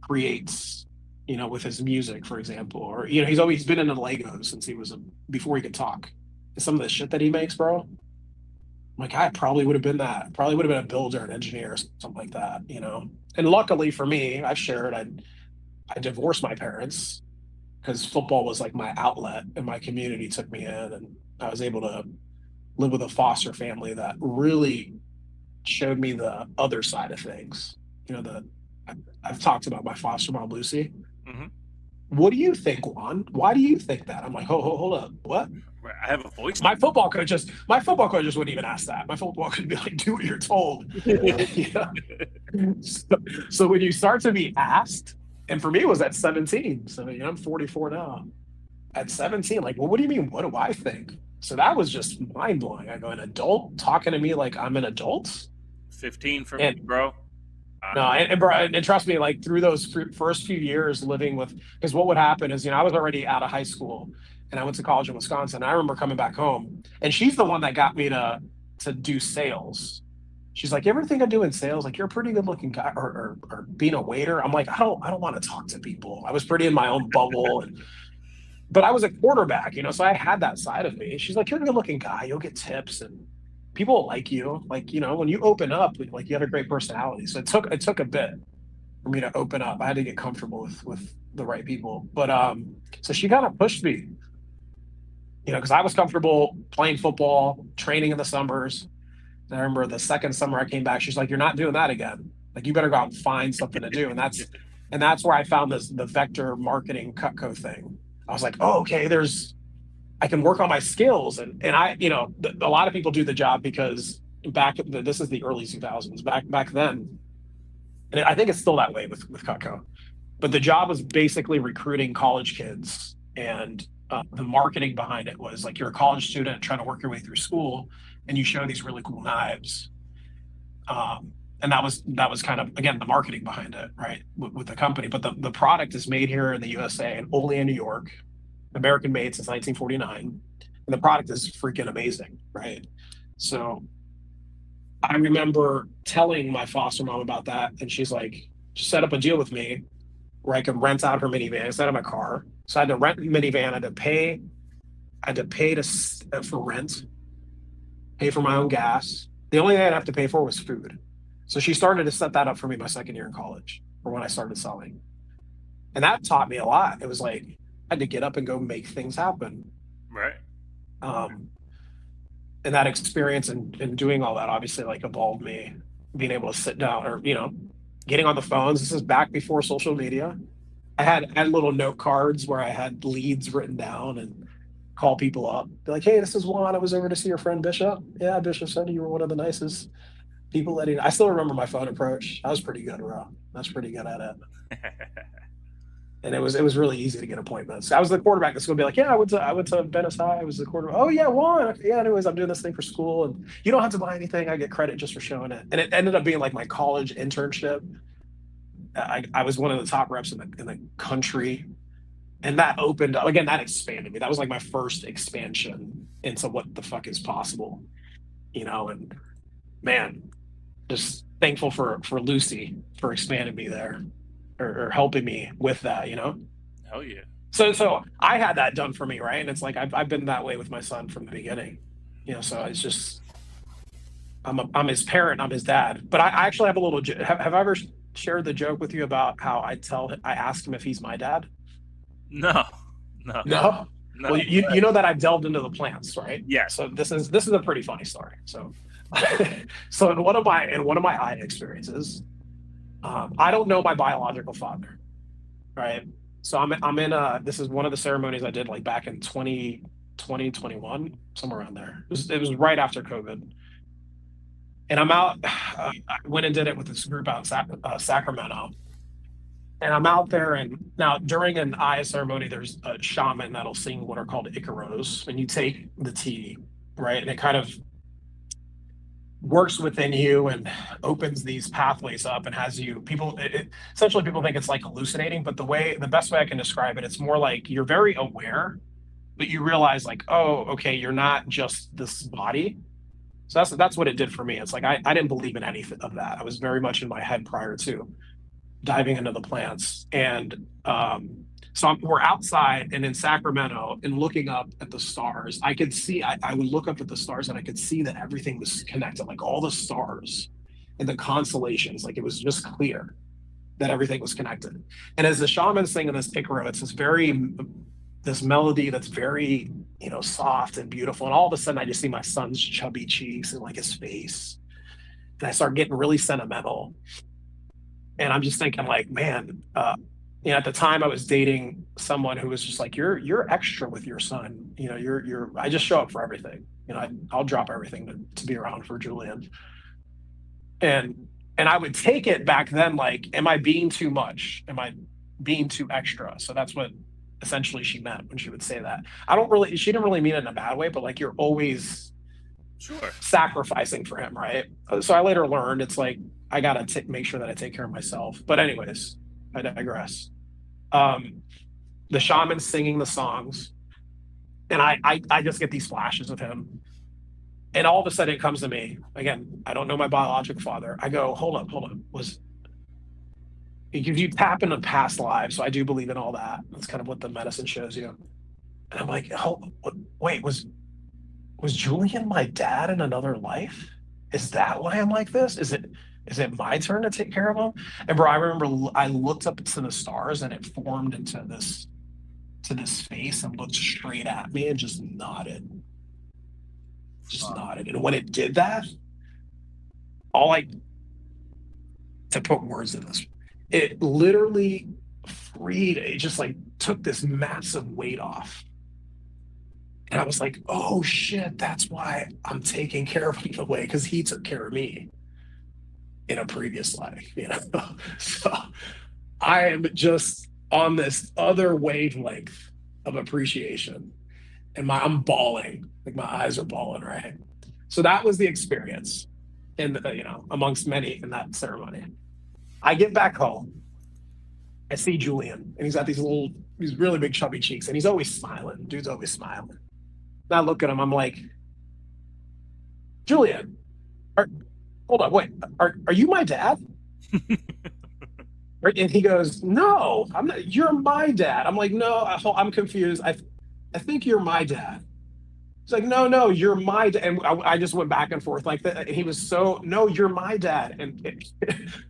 creates, with his music, for example, or he's been into Legos since before he could talk. Some of the shit that he makes, bro. I'm like, I probably would have been that. Probably would have been a builder, an engineer, or something like that. And luckily for me, I've shared. I divorced my parents because football was like my outlet, and my community took me in, and I was able to live with a foster family that really showed me the other side of things. You know, the I've talked about my foster mom, Lucy. Hmm. What do you think, Juan? Why do you think that? I'm like, hold up, what? I have a voice My memo. football coach just wouldn't even ask that. My football coach would be like, "Do what you're told." Yeah. So, so when you start to be asked, and for me it was at 17. So I'm 44 now. At 17, like, well, what do you mean? What do I think? So that was just mind blowing. I go, an adult talking to me like I'm an adult, 15 for me, and bro. no, and trust me, like through those first few years living with, because what would happen is, I was already out of high school and I went to college in Wisconsin. I remember coming back home, and she's the one that got me to do sales. She's like, "You ever think of doing sales? Like, you're a pretty good looking guy, or being a waiter." I'm like, I don't want to talk to people. I was pretty in my own bubble, but I was a quarterback, so I had that side of me. She's like, "You're a good looking guy. You'll get tips and people will like you. Like, when you open up, like you have a great personality." So it took a bit for me to open up. I had to get comfortable with the right people. But so she kind of pushed me, because I was comfortable playing football, training in the summers. And I remember the second summer I came back, she's like, "You're not doing that again. Like, you better go out and find something to do." And that's where I found the vector marketing Cutco thing. I was like, "Oh, okay, I can work on my skills." And a lot of people do the job because this is the early 2000s. Back then, and I think it's still that way with Cutco. But the job was basically recruiting college kids, and the marketing behind it was like, you're a college student trying to work your way through school, and you show these really cool knives. And that was kind of, again, the marketing behind it, right, with the company. But the product is made here in the USA and only in New York, American made since 1949, and the product is freaking amazing, right? So I remember telling my foster mom about that, and she's like, "Set up a deal with me where I could rent out her minivan instead of my car." So I had to rent a minivan. I had to pay for rent, pay for my own gas. The only thing I'd have to pay for was food. So she started to set that up for me my second year in college, or when I started selling, and that taught me a lot. It was like I had to get up and go make things happen. Right. Um, and that experience and doing all that obviously like evolved me, being able to sit down, or getting on the phones. This is back before social media. I had little note cards where I had leads written down and call people up, be like, "Hey, this is Juan. I was over to see your friend Bishop. Yeah, Bishop said you were one of the nicest people that I still remember my phone approach. I was pretty good, bro. I was pretty good at it. And it was really easy to get appointments. I was the quarterback that's going to be like, "Yeah, I went to Venice High. I was the quarterback. Oh yeah, Juan. Okay, yeah. Anyways, I'm doing this thing for school, and you don't have to buy anything. I get credit just for showing it." And it ended up being like my college internship. I was one of the top reps in the country, and that opened up again. That expanded me. That was like my first expansion into what the fuck is possible, And man, just thankful for Lucy for expanding me there, or helping me with that. Hell yeah. So I had that done for me, right? And it's like I've been that way with my son from the beginning. So it's just I'm his parent, I'm his dad. But I actually have a little. Have I ever shared the joke with you about how I asked him if he's my dad? No, no, No. no. Well, you know that I've delved into the plants, right? Yes. So this is a pretty funny story. So so in one of my eye experiences, I don't know my biological father, right? So I'm in this is one of the ceremonies I did like back in 2021, somewhere around there. It was right after COVID. And I'm out. I went and did it with this group out in Sacramento. And I'm out there, and now during an Aya ceremony, there's a shaman that'll sing what are called Icaros, and you take the tea, right? And it kind of works within you and opens these pathways up and has you essentially people think it's like hallucinating, but the best way I can describe it, it's more like you're very aware, but you realize like, oh, okay, you're not just this body. So that's what it did for me. It's like I didn't believe in anything of that. I was very much in my head prior to diving into the plants. And so we're outside and in Sacramento and looking up at the stars. I could see, I would look up at the stars and I could see that everything was connected, like all the stars and the constellations, like it was just clear that everything was connected. And as the shaman's singing this Icaro, it's this melody that's very, soft and beautiful. And all of a sudden I just see my son's chubby cheeks and like his face. And I start getting really sentimental. And I'm just thinking like, man, At the time I was dating someone who was just like, you're extra with your son. I just show up for everything. I'll drop everything to be around for Julian. And I would take it back then like, am I being too much? Am I being too extra? So that's what essentially she meant when she would say that. She didn't really mean it in a bad way, but like, you're always Sure. sacrificing for him, right? So I later learned it's like, I gotta make sure that I take care of myself. But anyways, I digress. um, the shaman singing the songs, and I just get these flashes of him, and all of a sudden it comes to me again. I don't know my biological father. I go, hold up, was because you tap into past lives, so I do believe in all that. That's kind of what the medicine shows you. And I'm like, wait, was Julian my dad in another life? Is that why I'm like this? Is it my turn to take care of him? And bro, I remember I looked up to the stars and it formed into this face and looked straight at me and just nodded. Just nodded. And when it did that, all I to put words in this, it literally it just like took this massive weight off. And I was like, oh shit, that's why I'm taking care of him in a way, because he took care of me in a previous life. So I am just on this other wavelength of appreciation. And I'm bawling, like my eyes are bawling, right? So that was the experience, and amongst many in that ceremony. I get back home, I see Julian, and he's got these really big chubby cheeks, and he's always smiling. Dude's always smiling. And I look at him, I'm like, Julian, are, hold on, wait, are you my dad? Right? And he goes, no, I'm not. You're my dad. I'm like, no, I'm confused. I think you're my dad. It's like, no, you're my dad. And I just went back and forth like that. And he was so, no, you're my dad. And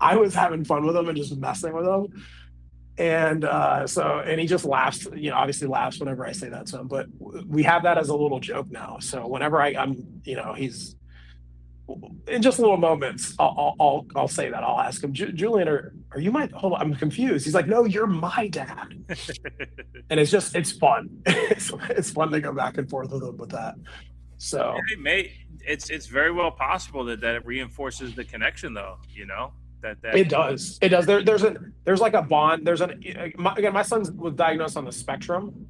I was having fun with him and just messing with him. And he just laughs, obviously laughs whenever I say that to him. But we have that as a little joke now. So whenever he's in just little moments, I'll say that. I'll ask him, Julian, are you my? Hold on, I'm confused. He's like, no, you're my dad. And it's fun. It's fun to go back and forth with him with that. So it's very well possible that it reinforces the connection, though. That it does. It does. There's like a bond. Again, my son was diagnosed on the spectrum,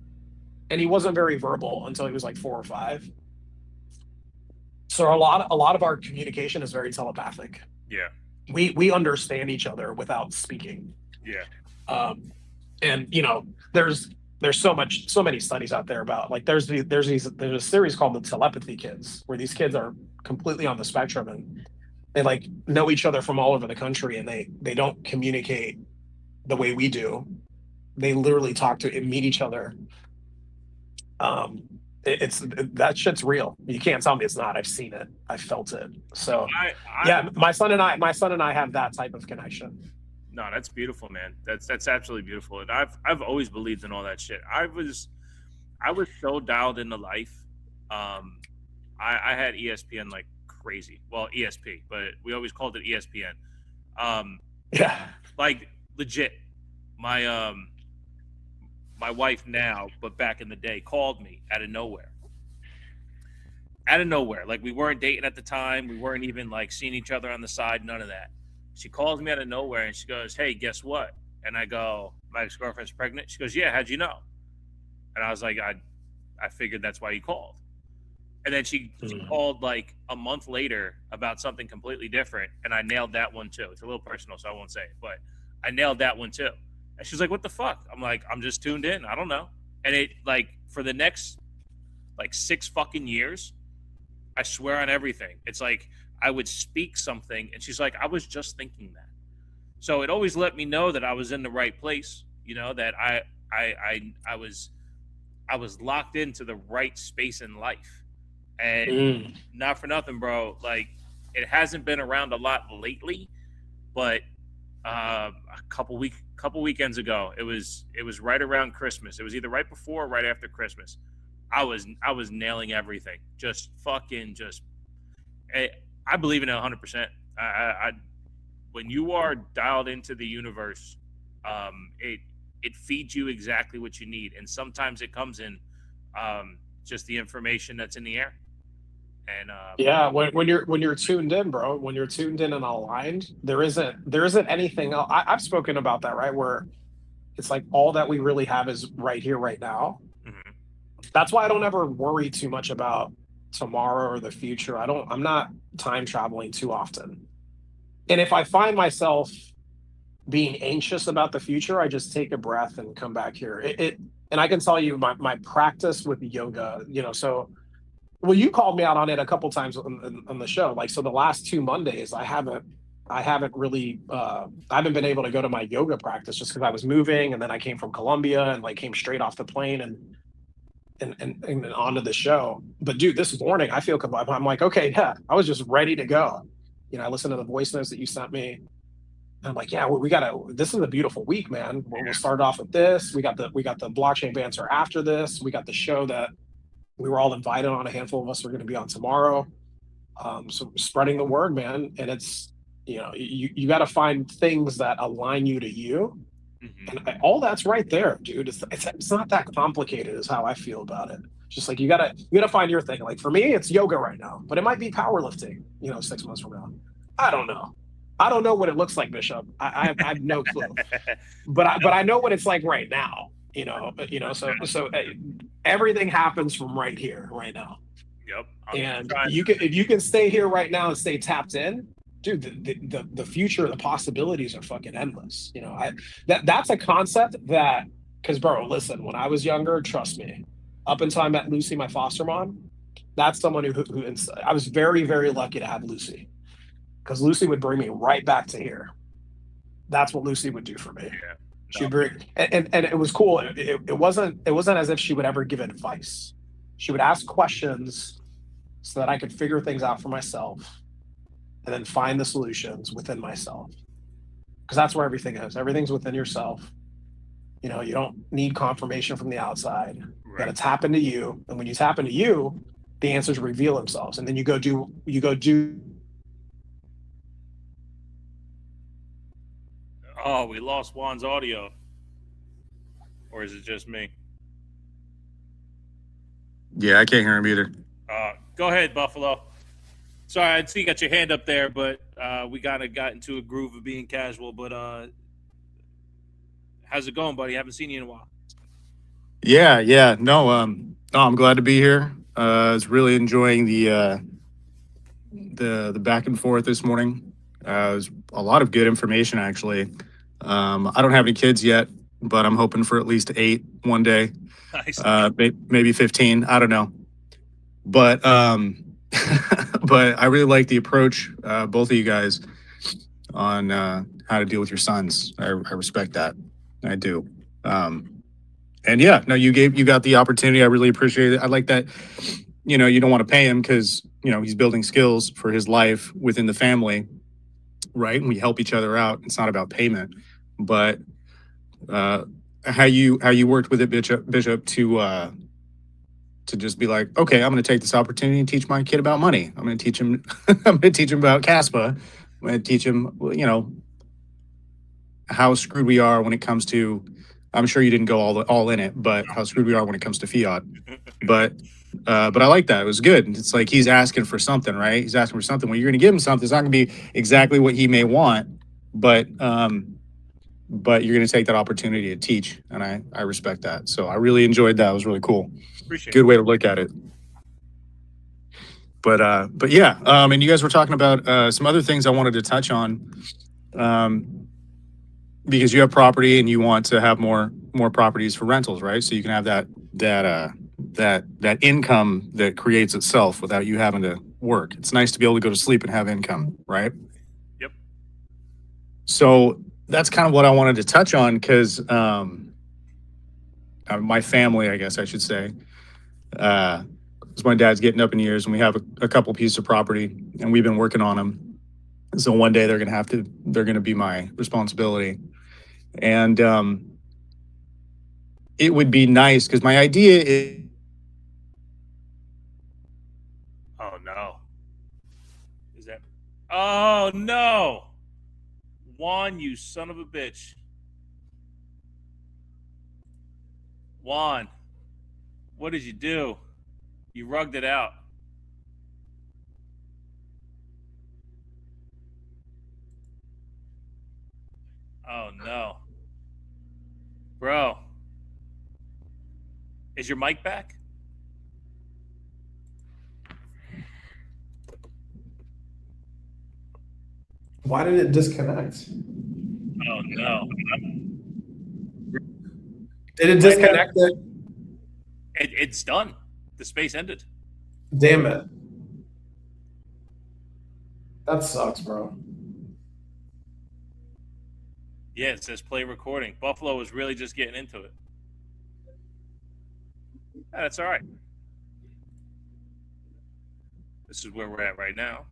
and he wasn't very verbal until he was like 4 or 5. So a lot of our communication is very telepathic. Yeah. We understand each other without speaking. Yeah. And there's so many studies out there about, like, there's a series called the telepathy kids, where these kids are completely on the spectrum, and they like know each other from all over the country, and they don't communicate the way we do. They literally talk to and meet each other. It's that shit's real. You can't tell me it's not. I've seen it. I've felt it. So yeah, my son and I have that type of connection. No, that's beautiful, man. That's absolutely beautiful. And I've always believed in all that shit. I was so dialed into life. I had ESPN like crazy. Well, ESP, but we always called it ESPN. Yeah. Like legit. My wife now, but back in the day, called me out of nowhere. Out of nowhere. Like, we weren't dating at the time. We weren't even like seeing each other on the side. None of that. She calls me out of nowhere and she goes, "Hey, guess what?" And I go, "My ex-girlfriend's pregnant." She goes, "Yeah, how'd you know?" And I was like, I figured that's why you called. And then she called like a month later about something completely different, and I nailed that one too. It's a little personal, so I won't say it, but I nailed that one too. And she's like, "What the fuck?" I'm like, "I'm just tuned in. I don't know." And it, like, for the next like 6 fucking years, I swear on everything, it's like I would speak something and she's like, "I was just thinking that." So it always let me know that I was in the right place, that I was locked into the right space in life. And not for nothing, bro, like, it hasn't been around a lot lately, but a couple weekends ago, it was right around Christmas. It was either right before or right after Christmas. I was nailing everything. Just fucking just. I believe in it 100%. When you are dialed into the universe, it feeds you exactly what you need. And sometimes it comes in just the information that's in the air. And Yeah, when you're tuned in, bro, when you're tuned in and aligned, there isn't anything else. I've spoken about that, right? Where it's like all that we really have is right here, right now. mhm, That's why I don't ever worry too much about tomorrow or the future. I'm not time traveling too often. And if I find myself being anxious about the future, I just take a breath and come back here. And I can tell you my practice with yoga, so well, you called me out on it a couple times on the show. Like, so the last 2 Mondays, I haven't really, I haven't been able to go to my yoga practice just because I was moving, and then I came from Colombia and like came straight off the plane and onto the show. But dude, this morning I feel I'm like, okay, yeah, I was just ready to go. I listened to the voice notes that you sent me. I'm like, yeah, we gotta. This is a beautiful week, man. We'll start off with this. We got the blockchain banter after this. We got the show that we were all invited on. A handful of us are going to be on tomorrow. So spreading the word, man. And it's you got to find things that align you to you, and mhm. all that's right there, dude. It's not that complicated, is how I feel about it. Just like you gotta find your thing. Like for me, it's yoga right now, but it might be powerlifting. 6 months from now, I don't know. I don't know what it looks like, Bishop. I have no clue, but I know what it's like right now. So everything happens from right here, right now. Yep. I'm And trying. if you can stay here right now and stay tapped in, dude, the future, the possibilities are fucking endless. That's a concept that, because bro, listen, when I was younger, trust me, up until I met Lucy, my foster mom, that's someone who I was very, very lucky to have Lucy, because Lucy would bring me right back to here. That's what Lucy would do for me. Yeah. No. She'd bring, and it was cool. It wasn't as if she would ever give advice. She would ask questions so that I could figure things out for myself and then find the solutions within myself. Because that's where everything is. Everything's within yourself. You don't need confirmation from the outside. You got Right. to tap into you. And when you tap into you, the answers reveal themselves. And then you go do. Oh, we lost Juan's audio, or is it just me? Yeah, I can't hear him either. Go ahead, Buffalo. Sorry, I see you got your hand up there, but we kind of got into a groove of being casual. But how's it going, buddy? Haven't seen you in a while. Yeah, yeah. No, I'm glad to be here. I was really enjoying the back and forth this morning. It was a lot of good information actually. I don't have any kids yet, but I'm hoping for at least 8 one day. Nice. Maybe 15. I don't know, but but I really like the approach, both of you guys, on how to deal with your sons. I respect that. I do. And yeah, no, you got the opportunity. I really appreciate it. I like that. You don't want to pay him because he's building skills for his life within the family, right? And we help each other out. It's not about payment, but uh, how you worked with it, Bishop, to just be like, okay, I'm going to take this opportunity and teach my kid about money. I'm going to teach him. I'm going to teach him about Kaspa. I'm going to teach him, how screwed we are when it comes to. I'm sure you didn't go all in it, but how screwed we are when it comes to fiat. But but I like that. It was good. It's like he's asking for something, right? He's asking for something. When you're going to give him something, it's not going to be exactly what he may want, but you're going to take that opportunity to teach, and I respect that. So I really enjoyed that. It was really cool. Appreciate Good it. way to look at it. But yeah, and you guys were talking about some other things I wanted to touch on. Because you have property and you want to have more properties for rentals, right? So you can have that income that creates itself without you having to work. It's nice to be able to go to sleep and have income, right? Yep. So that's kind of what I wanted to touch on because my family, I guess I should say, because my dad's getting up in years and we have a couple pieces of property and we've been working on them. So one day they're gonna be my responsibility. And it would be nice because my idea is Oh no. Is that? Oh no. Juan, you son of a bitch. Juan, what did you do? You rugged it out. Oh no. Bro, is your mic back? Why did it disconnect? Oh no. Did it disconnect it? It's done. The space ended. Damn it. That sucks, bro. Yeah, it says play recording. Buffalo was really just getting into it. Yeah, that's all right. This is where we're at right now.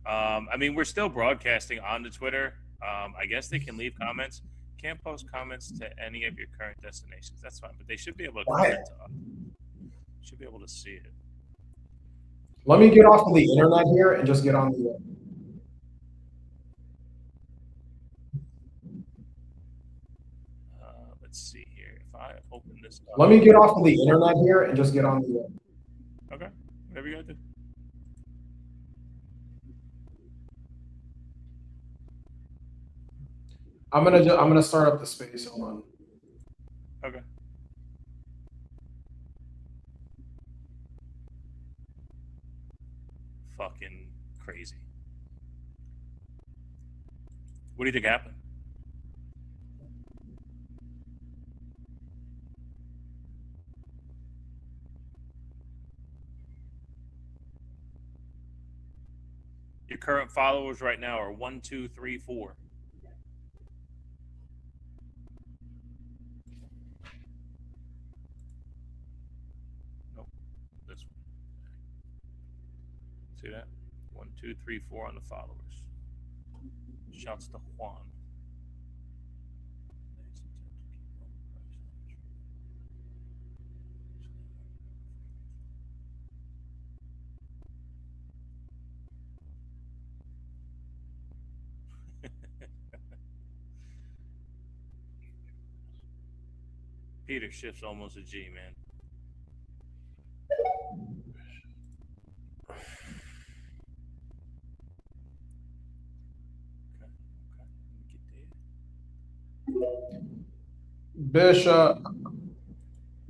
I mean, we're still broadcasting on the Twitter. I guess they can leave comments. Can't post comments to any of your current destinations. That's fine, but they should be able to comment to us. Should be able to see it. Let me get off of the internet here and just get on the. Let's see here. If I open this up. Let me get off of the internet here and just get on the. Okay, whatever you gotta do. I'm gonna start up the space. Hold on. Okay. Fucking crazy. What do you think happened? Your current followers right now are 1, 2, 3, 4. Nope. This one. See that? 1, 2, 3, 4 on the followers. Shouts to Juan. Peter Schiff's almost a G, man. Bishop,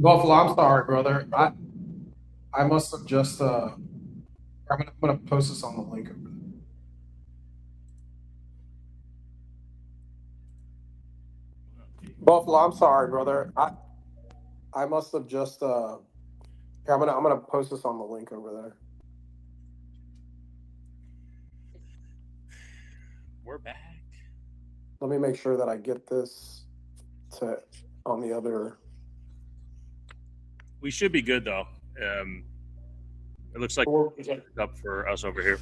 Buffalo. I'm sorry, brother. I must have just. I'm gonna post this on the link over there. Buffalo. I'm sorry, brother. I must have just. I'm gonna post this on the link over there. We're back. Let me make sure that I get this to on the other. We should be good though. It looks like it's up for us over here.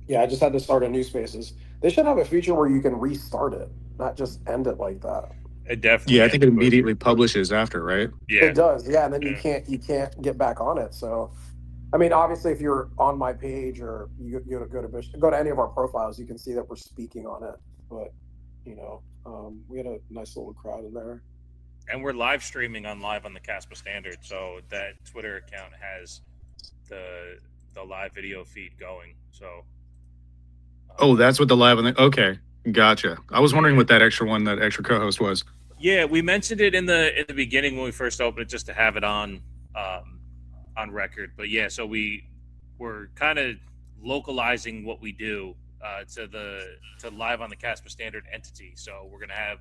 Yeah, I just had to start a new spaces. They should have a feature where you can restart it, not just end it like that. It definitely. Yeah, I think it immediately publishes after, right? Yeah, it does. Yeah, and then you can't get back on it. So, I mean, obviously, if you're on my page or you go to any of our profiles, you can see that we're speaking on it. But we had a nice little crowd in there. And we're live streaming on Live on the Kaspa Standard, so that Twitter account has the live video feed going. So. Oh, that's what the live on the. Okay, gotcha. I was wondering what that extra co-host was. Yeah, we mentioned it in the beginning when we first opened it, just to have it on record. But yeah, so we're kind of localizing what we do to Live on the Kaspa Standard entity. So we're gonna have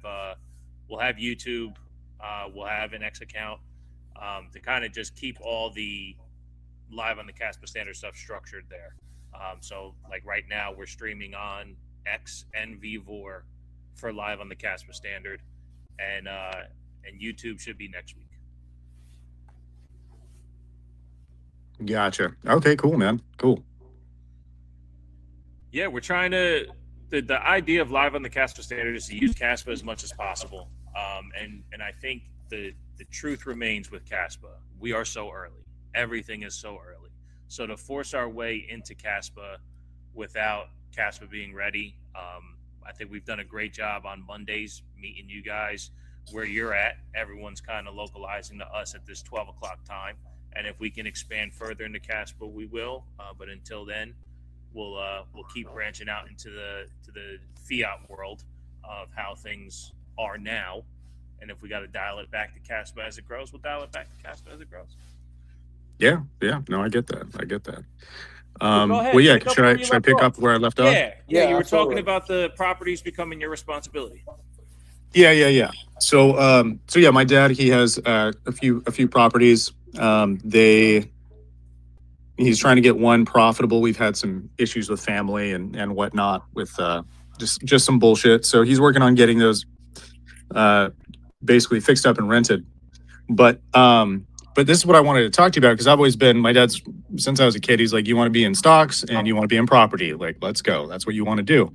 we'll have YouTube, we'll have an X account to kind of just keep all the Live on the Kaspa Standard stuff structured there. So like right now we're streaming on X and VVOR for Live on the Kaspa Standard, and YouTube should be next week. Gotcha. Okay, cool, man. Cool. Yeah, we're trying to. The idea of Live on the Kaspa Standard is to use Kaspa as much as possible, and I think the truth remains with Kaspa. We are so early. Everything is so early. So to force our way into Kaspa without Kaspa being ready, I think we've done a great job on Mondays meeting you guys. where you're at, everyone's kind of localizing to us at this 12 o'clock time. And if we can expand further into Casper, we will. But until then, we'll keep branching out into the fiat world of how things are now. And if we got to dial it back to Casper as it grows, we'll dial it back to Casper as it grows. Yeah, yeah. No, I get that. I get that. Well, go ahead. Well, yeah. Pick up where you Should I left pick off. up where I left off? Yeah. You were absolutely. talking about the properties becoming your responsibility. Yeah. So yeah, my dad, he has a few properties. He's trying to get one profitable. We've had some issues with family and whatnot with just some bullshit. So he's working on getting those basically fixed up and rented. But this is what I wanted to talk to you about, because I've always been, my dad's, since I was a kid, he's like, you want to be in stocks and you want to be in property. Like, let's go. That's what you want to do.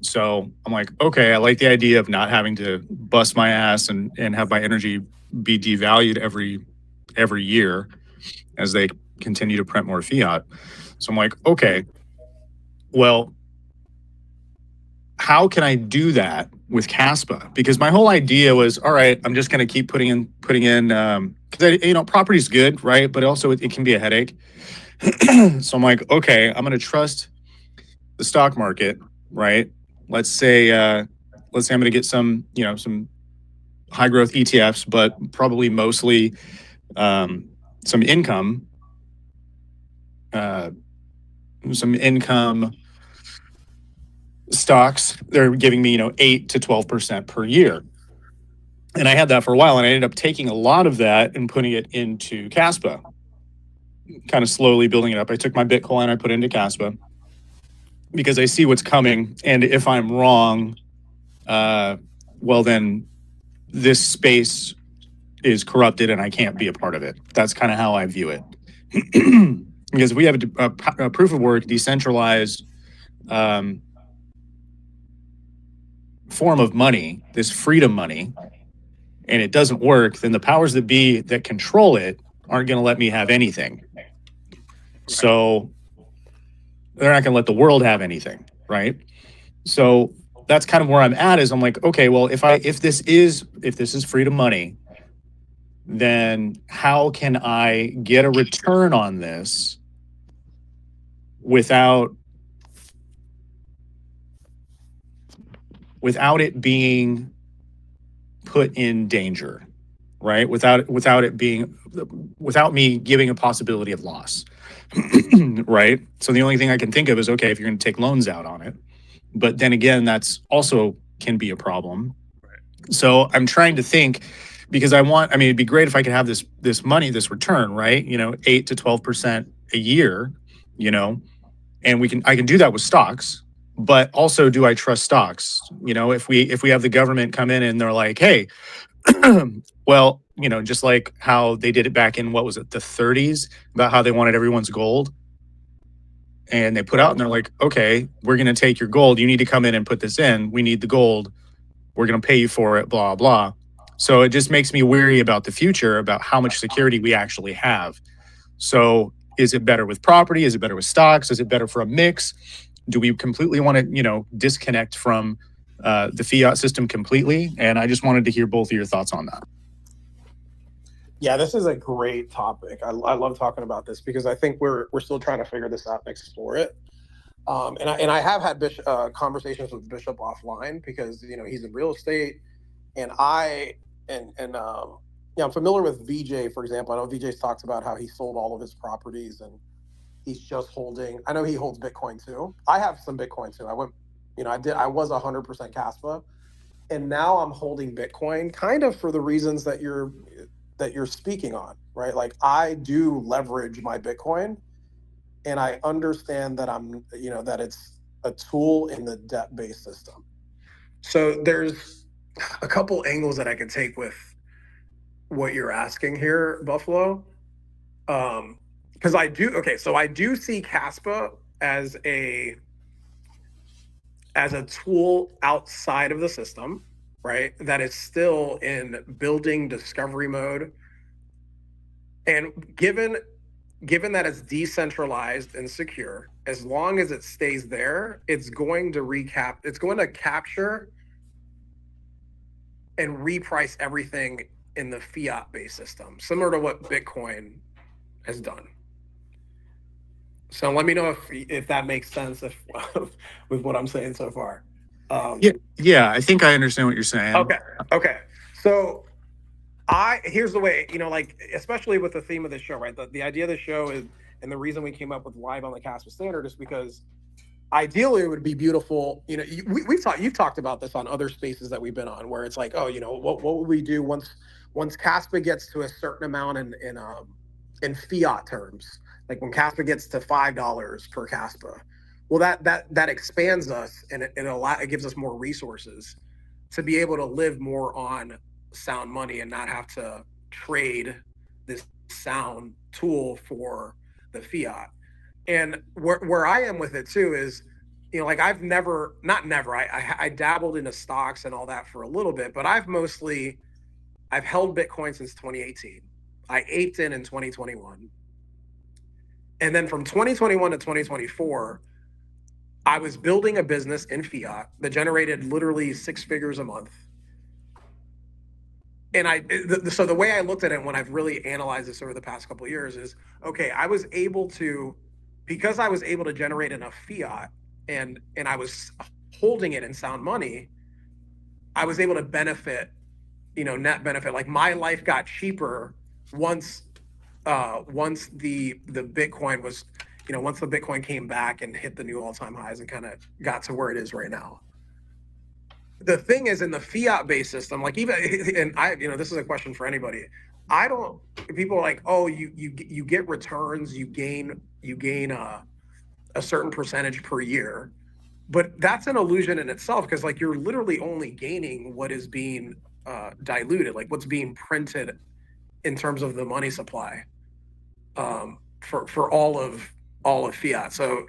So I'm like, okay, I like the idea of not having to bust my ass and have my energy be devalued every year as they continue to print more fiat. So I'm like, okay, well, how can I do that with Kaspa? Because my whole idea was, all right, I'm just going to keep putting in, because property's good, right? But also it can be a headache. So I'm like, okay, I'm going to trust the stock market, right? Let's say I'm going to get some high growth ETFs, but probably mostly some income stocks. They're giving me 8 to 12% per year, and I had that for a while, and I ended up taking a lot of that and putting it into Kaspa, kind of slowly building it up. I took my Bitcoin, I put it into Kaspa because I see what's coming, and if I'm wrong, well then this space is corrupted and I can't be a part of it. That's kind of how I view it. Because we have a proof of work, decentralized form of money, this freedom money, and it doesn't work, then the powers that be that control it aren't going to let me have anything. So they're not going to let the world have anything, right? So that's kind of where I'm at. Is I'm like, okay, well, if this is freedom money, then how can I get a return on this without it being put in danger, right? Without me giving a possibility of loss, right? So the only thing I can think of is, okay, if you're going to take loans out on it, but then again, that's also can be a problem. So I'm trying to think, because it'd be great if I could have this money, this return, right? 8 to 12% a year, and I can do that with stocks. But also, do I trust stocks? If we have the government come in and they're like, hey, well, just like how they did it back in, what was it, the 30s, about how they wanted everyone's gold. And they put out and they're like, okay, we're going to take your gold. You need to come in and put this in. We need the gold. We're going to pay you for it, blah, blah. So it just makes me weary about the future, about how much security we actually have. So is it better with property? Is it better with stocks? Is it better for a mix? Do we completely want to, disconnect from the fiat system completely? And I just wanted to hear both of your thoughts on that. Yeah, this is a great topic. I love talking about this because I think we're still trying to figure this out and explore it. And I have had conversations with Bishop offline because he's in real estate, and I'm familiar with VJ, for example. I know VJ talks about how he sold all of his properties and he's just holding. I know he holds Bitcoin too. I have some Bitcoin too. I was 100% Kaspa, and now I'm holding Bitcoin kind of for the reasons that you're speaking on, right? Like, I do leverage my Bitcoin, and I understand that that it's a tool in the debt-based system. So there's a couple angles that I could take with what you're asking here, Buffalo. Because I do see Kaspa as a tool outside of the system, right? That is still in building discovery mode. And given that it's decentralized and secure, as long as it stays there, it's going to capture and reprice everything in the fiat based system, similar to what Bitcoin has done. So let me know if that makes sense if with what I'm saying so far. Yeah, Um, yeah. I think I understand what you're saying. okay, okay. So I here's the way, like especially with the theme of the show, right? The idea of the show is, and the reason we came up with live on the Caspa Standard is because ideally it would be beautiful. You've talked about this on other spaces that we've been on, where it's like, oh, what would we do once Caspa gets to a certain amount in fiat terms, like when Caspa gets to $5 per Caspa. Well, that expands us, and it gives us more resources to be able to live more on sound money and not have to trade this sound tool for the fiat. And where I am with it too is, like I've never, not never, I dabbled into stocks and all that for a little bit, but I've held Bitcoin since 2018. I aped in 2021. And then from 2021 to 2024, I was building a business in fiat that generated literally six figures a month. And so the way I looked at it when I've really analyzed this over the past couple of years is, okay, because I was able to generate enough fiat and I was holding it in sound money, I was able to benefit, net benefit. Like my life got cheaper once once the Bitcoin was, once the Bitcoin came back and hit the new all-time highs and kind of got to where it is right now. The thing is, in the fiat based system, like even, and this is a question for anybody. I don't, people are like, oh, you get returns, you gain a certain percentage per year, but that's an illusion in itself, because like you're literally only gaining what is being diluted, like what's being printed in terms of the money supply, for all of fiat. So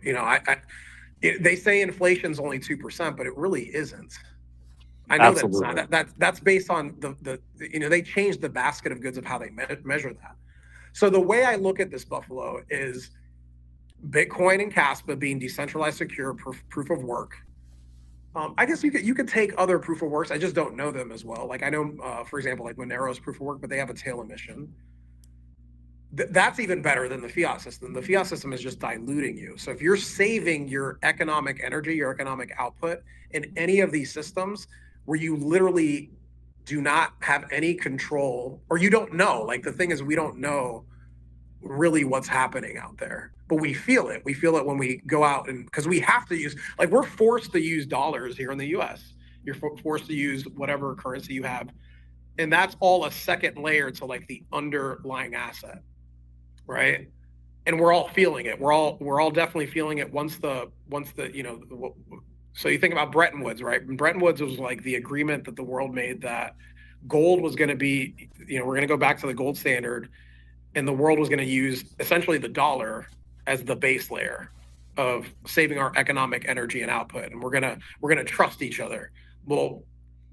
they say inflation's only 2%, but it really isn't. I know that it's not. Absolutely. That's based on they changed the basket of goods of how they measure that. So the way I look at this, Buffalo, is Bitcoin and Kaspa being decentralized, secure, proof of work. I guess you could take other proof of works. I just don't know them as well. Like I know, for example, like Monero's proof of work, but they have a tail emission. That's even better than the fiat system. The fiat system is just diluting you. So if you're saving your economic energy, your economic output in any of these systems where you literally do not have any control, or you don't know, like the thing is, we don't know really what's happening out there, but we feel it. We feel it when we go out, and because we have to use, like we're forced to use dollars here in the US. You're forced to use whatever currency you have. And that's all a second layer to like the underlying asset, right? And we're all feeling it. We're all definitely feeling it so you think about Bretton Woods, right? Bretton Woods was like the agreement that the world made that gold was going to be, we're going to go back to the gold standard, and the world was going to use essentially the dollar as the base layer of saving our economic energy and output, and we're gonna trust each other. Well,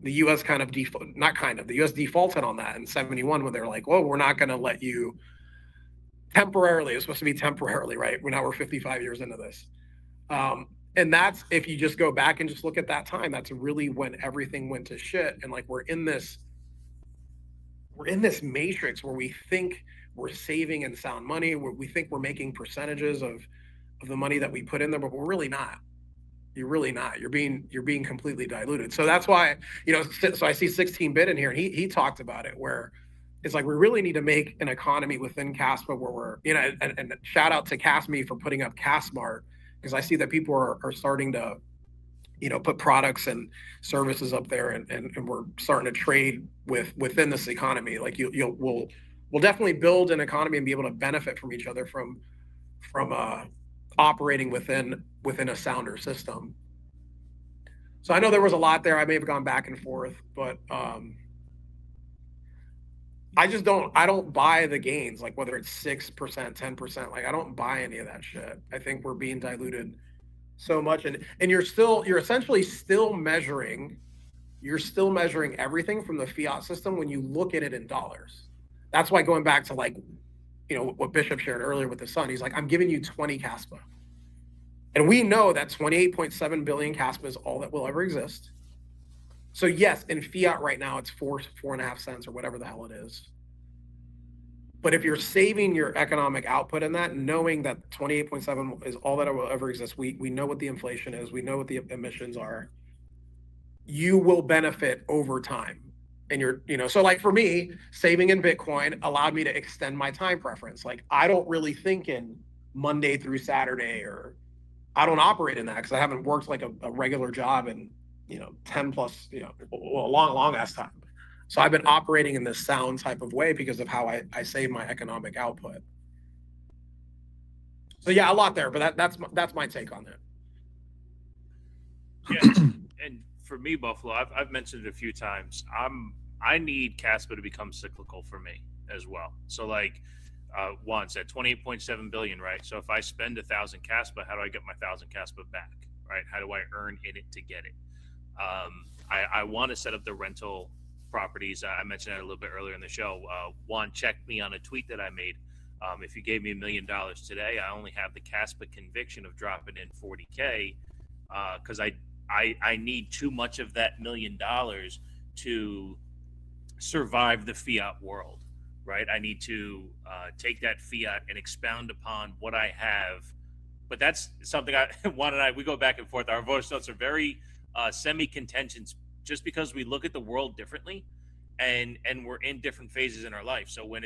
the U.S. the U.S. defaulted on that in '71 when they're like, "Well, we're not going to let you temporarily." It's supposed to be temporarily, right? Now we're 55 years into this, and that's, if you just go back and just look at that time, that's really when everything went to shit, and like we're in this matrix where we think we're saving and sound money, where we think we're making percentages of the money that we put in there, but we're really not. You're really not. You're being completely diluted. So that's why, so I see 16-bit in here, and he talked about it, where it's like we really need to make an economy within Kaspa where we're, and shout out to Kasme for putting up Kasmart, because I see that people are starting to, put products and services up there, and we're starting to trade within this economy. Like we'll definitely build an economy and be able to benefit from each other from operating within a sounder system. So I know there was a lot there. I may have gone back and forth, but I don't buy the gains, like whether it's 6%, 10%. Like I don't buy any of that shit. I think we're being diluted so much, and you're essentially still measuring everything from the fiat system when you look at it in dollars. That's why, going back to like, what Bishop shared earlier with his son, he's like, I'm giving you 20 Kaspa. And we know that 28.7 billion Kaspa is all that will ever exist. So yes, in fiat right now, it's 4.5 cents or whatever the hell it is. But if you're saving your economic output in that, knowing that 28.7 is all that will ever exist, we know what the inflation is, we know what the emissions are, you will benefit over time. And so like for me, saving in Bitcoin allowed me to extend my time preference. Like I don't really think in Monday through Saturday, or I don't operate in that because I haven't worked like a regular job in 10 plus a long ass time. So I've been operating in this sound type of way because of how I save my economic output. So yeah, a lot there, but that's my take on that. Yeah, and for me, Buffalo, I've mentioned it a few times. I need Kaspa to become cyclical for me as well. So like once at 28.7 billion, right? So if I spend 1,000 Kaspa, how do I get my 1,000 Kaspa back, right? How do I earn in it to get it? I want to set up the rental properties. I mentioned that a little bit earlier in the show. Juan checked me on a tweet that I made. If you gave me $1 million today, I only have the Kaspa conviction of dropping in 40K because I need too much of that $1 million to survive the fiat world, right? I need to take that fiat and expound upon what I have. But that's something Juan and I, we go back and forth. Our voice notes are very semi-contentious just because we look at the world differently and we're in different phases in our life. So when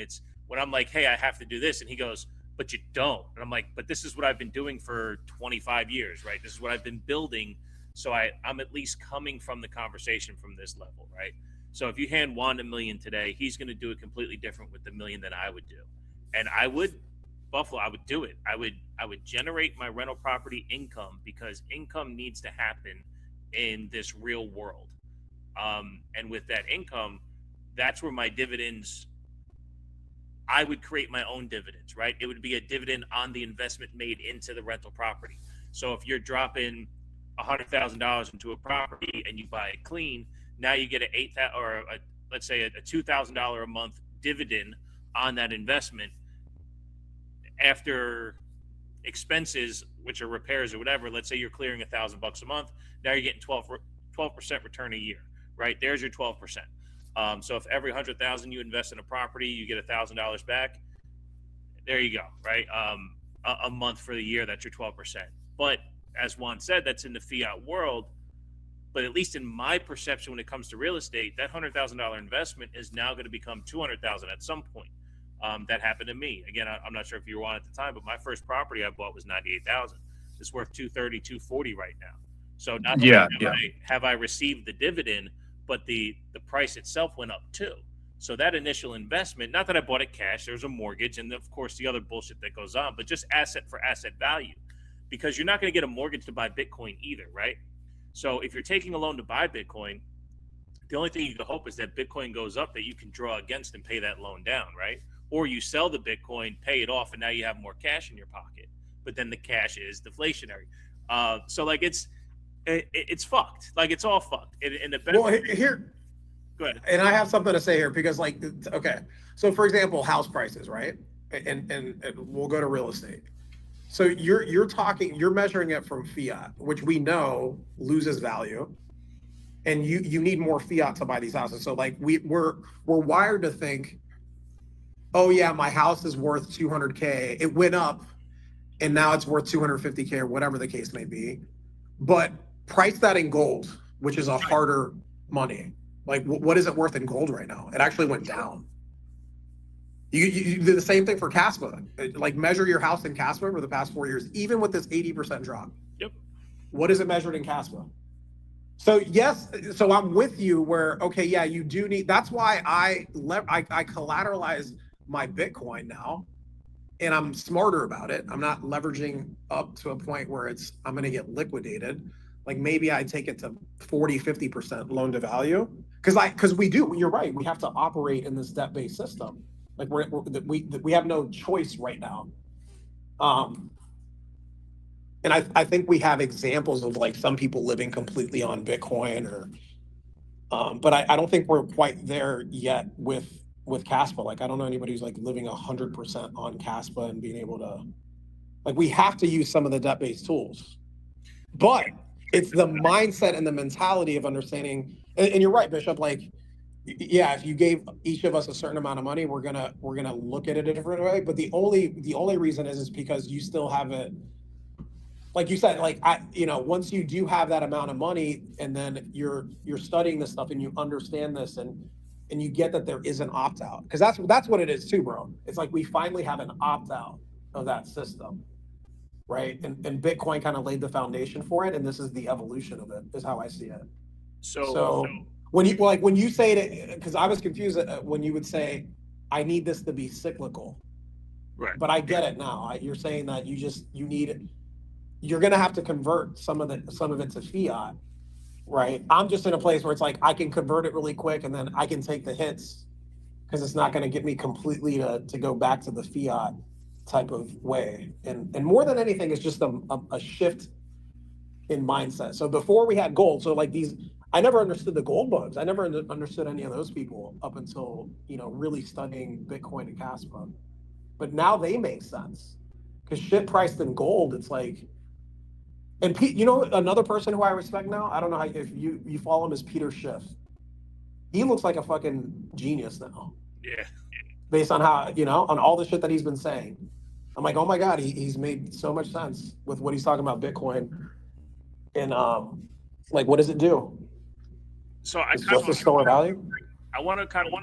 I'm like, hey, I have to do this, and he goes, but you don't. And I'm like, but this is what I've been doing for 25 years, right? This is what I've been building. So I'm at least coming from the conversation from this level, right? So if you hand Juan $1 million today, he's going to do it completely different with the $1 million than I would do. And I would do it. I would generate my rental property income because income needs to happen in this real world. And with that income, that's where my dividends, I would create my own dividends, right? It would be a dividend on the investment made into the rental property. So if you're dropping $100,000 into a property and you buy it clean, now you get let's say a $2,000 a month dividend on that investment after expenses, which are repairs or whatever. Let's say you're clearing $1,000 a month. Now you're getting 12% return a year, right? There's your 12%. So if every 100,000 you invest in a property, you get $1,000 back. There you go, right? A month for the year, that's your 12%. But as Juan said, that's in the fiat world. But at least in my perception, when it comes to real estate, that $100,000 investment is now going to become $200,000 at some point. That happened to me. Again, I'm not sure if you were on at the time, but my first property I bought was $98,000. It's worth $230,000, $240,000 right now. So not only have I received the dividend, but the price itself went up too. So that initial investment, not that I bought it cash, there's a mortgage and of course the other bullshit that goes on, but just asset for asset value, because you're not going to get a mortgage to buy Bitcoin either, right? So if you're taking a loan to buy Bitcoin, the only thing you can hope is that Bitcoin goes up that you can draw against and pay that loan down, right? Or you sell the Bitcoin, pay it off, and now you have more cash in your pocket. But then the cash is deflationary. So like it's fucked. Like it's all fucked. Well, here, go ahead. And I have something to say here because, like, okay, so for example, house prices, right? And we'll go to real estate. So you're measuring it from fiat, which we know loses value, and you need more fiat to buy these houses. So like we're wired to think, oh yeah, my house is worth 200K. It went up, and now it's worth 250K or whatever the case may be. But price that in gold, which is a harder money. Like what is it worth in gold right now? It actually went down. You do the same thing for Kaspa. Like measure your house in Kaspa for the past 4 years, even with this 80% drop. Yep. What is it measured in Kaspa? So yes, so I'm with you where, okay, yeah, you do need, that's why I collateralize my Bitcoin now, and I'm smarter about it. I'm not leveraging up to a point where I'm going to get liquidated. Like maybe I take it to 40, 50% loan to value. Because we do, you're right. We have to operate in this debt-based system. Like we have no choice right now. And I think we have examples of like some people living completely on Bitcoin but I don't think we're quite there yet with Kaspa. Like I don't know anybody who's like living 100% on Kaspa and being able to, like, we have to use some of the debt-based tools. But it's the mindset and the mentality of understanding. And you're right, Bishop. Like, yeah, if you gave each of us a certain amount of money, we're gonna look at it a different way. But the only reason is because you still have it, like you said, like once you do have that amount of money, and then you're studying this stuff and you understand this, and you get that there is an opt out, because that's what it is too, bro. It's like we finally have an opt out of that system, right? And Bitcoin kind of laid the foundation for it, and this is the evolution of it, is how I see it. So So when you say it, because I was confused when you would say, I need this to be cyclical, right. but I get it now. You're saying that you need it. You're going to have to convert some of it to fiat, right? I'm just in a place where it's like I can convert it really quick, and then I can take the hits, because it's not going to get me completely to go back to the fiat type of way. And more than anything, it's just a shift in mindset. So before we had gold, so like these, I never understood the gold bugs. I never understood any of those people up until really studying Bitcoin and Kaspa. But now they make sense, because shit priced in gold, it's like. And another person who I respect now, I don't know if you follow him, is Peter Schiff. He looks like a fucking genius now, Yeah. based on how, on all the shit that he's been saying. I'm like, oh my God, he's made so much sense with what he's talking about Bitcoin. And like, what does it do? So I It's kind just a store of value. I want to kind of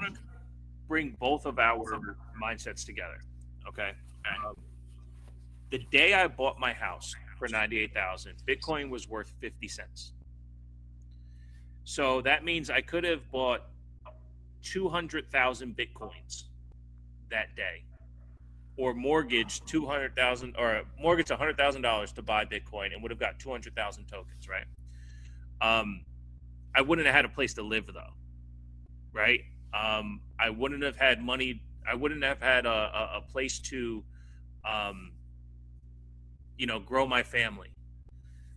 bring both of our mindsets together. Okay. Um, the day I bought my house for 98,000, Bitcoin was worth 50 cents. So that means I could have bought 200,000 Bitcoins that day, or mortgage 200,000, or mortgage $100,000 to buy Bitcoin, and would have got 200,000 tokens, right? I wouldn't have had a place to live though, right? I wouldn't have had money. I wouldn't have had a place to, grow my family.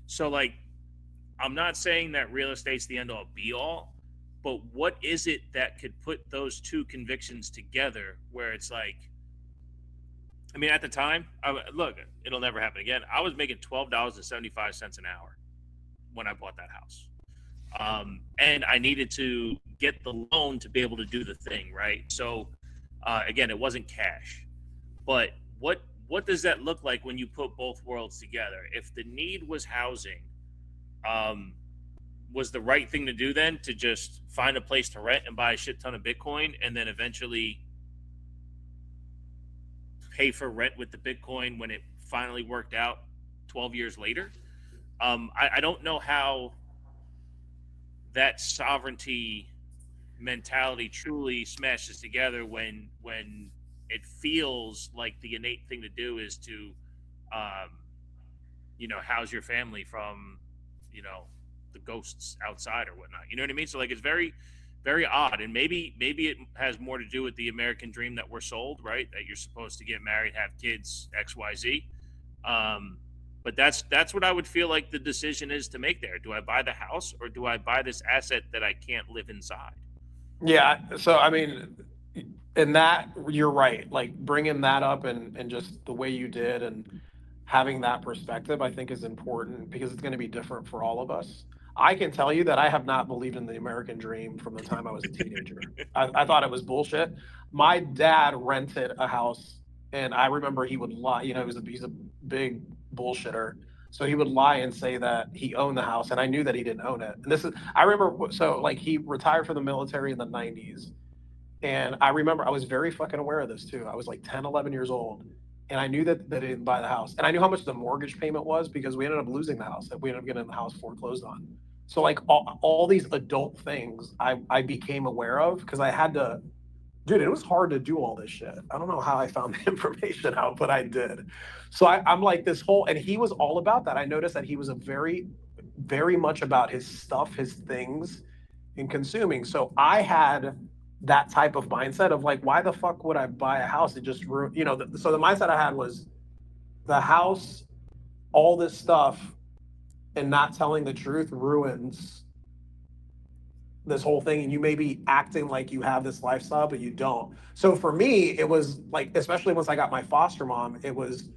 So like, I'm not saying that real estate's the end all be all, but what is it that could put those two convictions together where it's like, I mean, at the time, look, it'll never happen again. I was making $12.75 an hour when I bought that house. And I needed to get the loan to be able to do the thing, right? So, again, it wasn't cash. But what does that look like when you put both worlds together? If the need was housing, was the right thing to do then to just find a place to rent and buy a shit ton of Bitcoin, and then eventually pay for rent with the Bitcoin when it finally worked out 12 years later? I don't know how that sovereignty mentality truly smashes together when it feels like the innate thing to do is to house your family from the ghosts outside or whatnot. You know what I mean? So like, it's very, very odd. And maybe it has more to do with the American dream that we're sold, right? That you're supposed to get married, have kids, XYZ. But that's what I would feel like the decision is to make there. Do I buy the house, or do I buy this asset that I can't live inside? Yeah. So I mean, in that, you're right. Like, bringing that up, and just the way you did, and having that perspective, I think is important, because it's going to be different for all of us. I can tell you that I have not believed in the American dream from the time I was a teenager. I thought it was bullshit. My dad rented a house, and I remember he would lie. He's a big bullshitter. So he would lie and say that he owned the house, and I knew that he didn't own it. And I remember, so like, he retired from the military in the 90s. And I remember I was very fucking aware of this too. I was like 10, 11 years old. And I knew that he didn't buy the house. And I knew how much the mortgage payment was, because we ended up losing the house. We ended up getting the house foreclosed on. So like, all these adult things I became aware of, because I had to, dude, it was hard to do all this shit. I don't know how I found the information out, but I did. So I'm like, this whole, and he was all about that. I noticed that he was a very, very much about his stuff, his things, and consuming. So I had that type of mindset of like, why the fuck would I buy a house? It just so the mindset I had was the house, all this stuff, and not telling the truth ruins this whole thing. And you may be acting like you have this lifestyle, but you don't. So for me, it was like, especially once I got my foster mom, it was,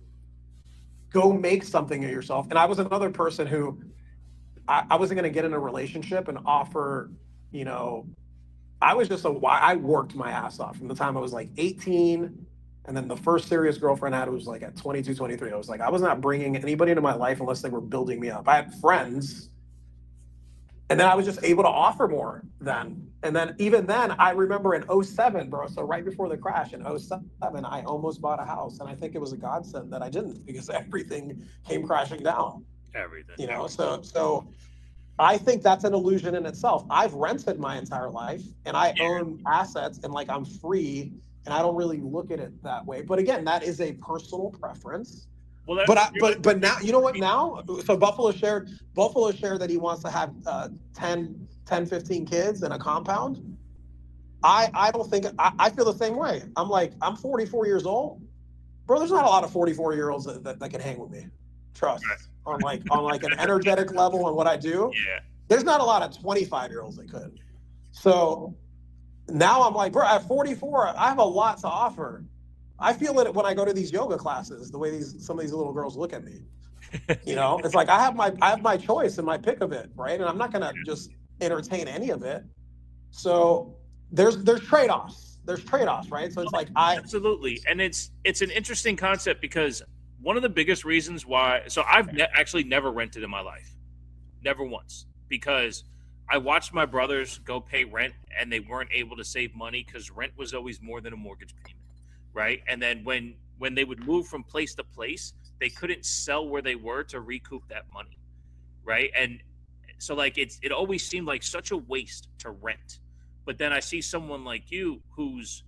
go make something of yourself. And I was another person who, I wasn't going to get in a relationship and offer, you know, I was just I worked my ass off from the time I was like 18. And then the first serious girlfriend I had was like at 22, 23. I was like, I was not bringing anybody into my life unless they were building me up. I had friends. And then I was just able to offer more then. And then even then, I remember in '07, bro. So right before the crash in '07, I almost bought a house. And I think it was a godsend that I didn't because everything came crashing down. Everything. You know, so I think that's an illusion in itself. I've rented my entire life and I own assets and like I'm free and I don't really look at it that way. But again, that is a personal preference. Well, But now, you know what now? So Buffalo shared that he wants to have 10, 15 kids in a compound. I don't think, I feel the same way. I'm like, I'm 44 years old. Bro, there's not a lot of 44-year-olds that can hang with me. Trust. On like an energetic level on what I do. Yeah. There's not a lot of 25-year-olds that could. So now I'm like, bro, at 44, I have a lot to offer. I feel it when I go to these yoga classes, the way some of these little girls look at me. You know, it's like I have my choice and my pick of it, right? And I'm not gonna just entertain any of it. So there's trade-offs. There's trade-offs, right? So it's like absolutely, and it's an interesting concept because one of the biggest reasons why. So I've actually never rented in my life, never once, because I watched my brothers go pay rent and they weren't able to save money because rent was always more than a mortgage payment, right? And then when they would move from place to place, they couldn't sell where they were to recoup that money, right? And so like it always seemed like such a waste to rent. But then I see someone like you who's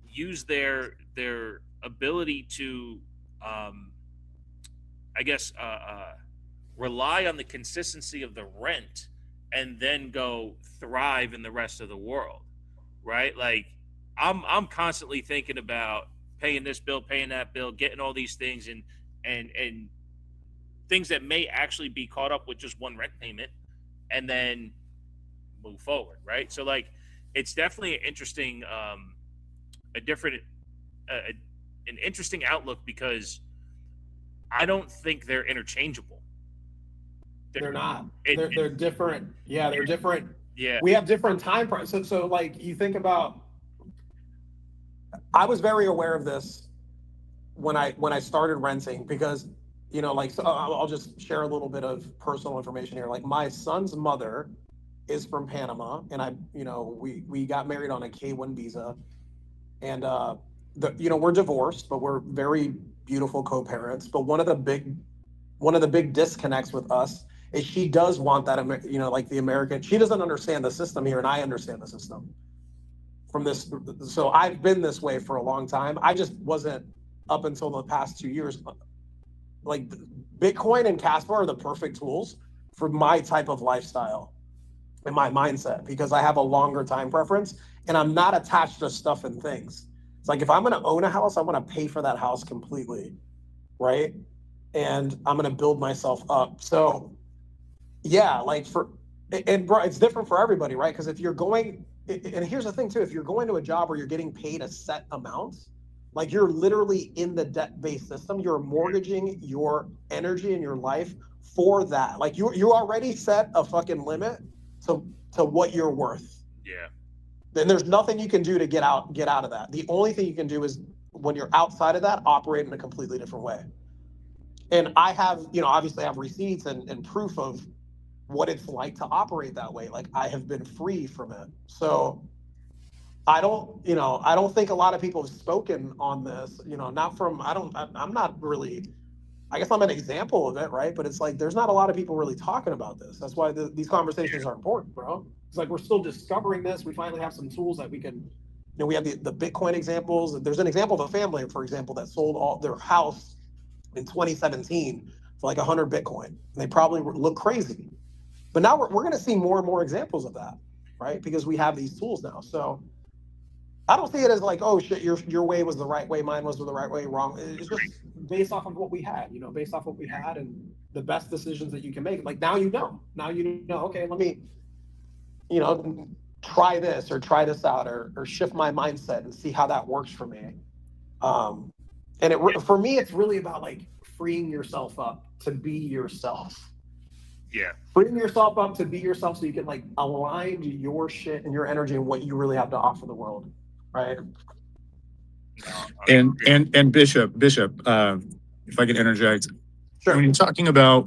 used their ability to I guess rely on the consistency of the rent and then go thrive in the rest of the world, right? Like I'm constantly thinking about paying this bill, paying that bill, getting all these things and things that may actually be caught up with just one rent payment and then move forward, right? So like it's definitely an interesting an interesting outlook because I don't think they're interchangeable. They're not. They're different. Yeah, they're different. Yeah. We have different time frames. So like you think about, I was very aware of this when I started renting because, you know, like, so I'll just share a little bit of personal information here. Like my son's mother is from Panama and we got married on a K-1 visa and, we're divorced, but we're very beautiful co-parents. But one of the big disconnects with us is she does want that, like the American, she doesn't understand the system here and I understand the system from this. So I've been this way for a long time. I just wasn't up until the past 2 years. Like Bitcoin and Kaspa are the perfect tools for my type of lifestyle and my mindset because I have a longer time preference and I'm not attached to stuff and things. It's like if I'm going to own a house, I'm going to pay for that house completely, right? And I'm going to build myself up. So yeah, like bro, it's different for everybody, right? Because if you're going, and here's the thing too, if you're going to a job where you're getting paid a set amount, like you're literally in the debt-based system, you're mortgaging your energy and your life for that. Like you already set a fucking limit to what you're worth. Yeah. Then there's nothing you can do to get out of that. The only thing you can do is when you're outside of that, operate in a completely different way. And I have, obviously have receipts and proof of what it's like to operate that way. Like I have been free from it. So I don't think a lot of people have spoken on this, I'm not really, I guess I'm an example of it, right? But it's like, there's not a lot of people really talking about this. That's why these conversations are important, bro. It's like, we're still discovering this. We finally have some tools that we can, we have the Bitcoin examples. There's an example of a family, for example, that sold all their house in 2017 for like 100 Bitcoin. And they probably look crazy. But now we're going to see more and more examples of that, right? Because we have these tools now. So I don't see it as like, oh shit, your way was the right way, mine was the right way, wrong. It's just based off of what we had, based off what we had and the best decisions that you can make. Like now okay, let me, try this or try this out or shift my mindset and see how that works for me. And for me, it's really about like freeing yourself up to be yourself. Yeah, Bring yourself up to be yourself so you can like align your shit and your energy and what you really have to offer the world, right? no, I And Bishop, if I could interject, Sure. when you're talking about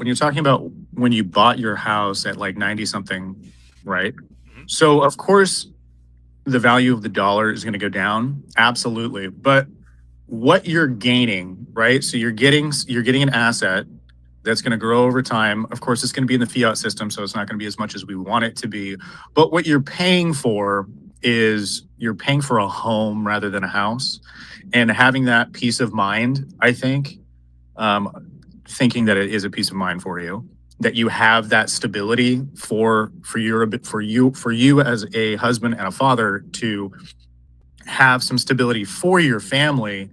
when you bought your house at like 90 something, right? mhm. So of course the value of the dollar is going to go down, absolutely. But what you're gaining, right? So you're getting an asset that's going to grow over time. Of course, it's going to be in the fiat system, so it's not going to be as much as we want it to be. But what you're paying for is you're paying for a home rather than a house, and having that peace of mind, I think, um, thinking that it is a peace of mind for you, that you have that stability for you as a husband and a father to have some stability for your family.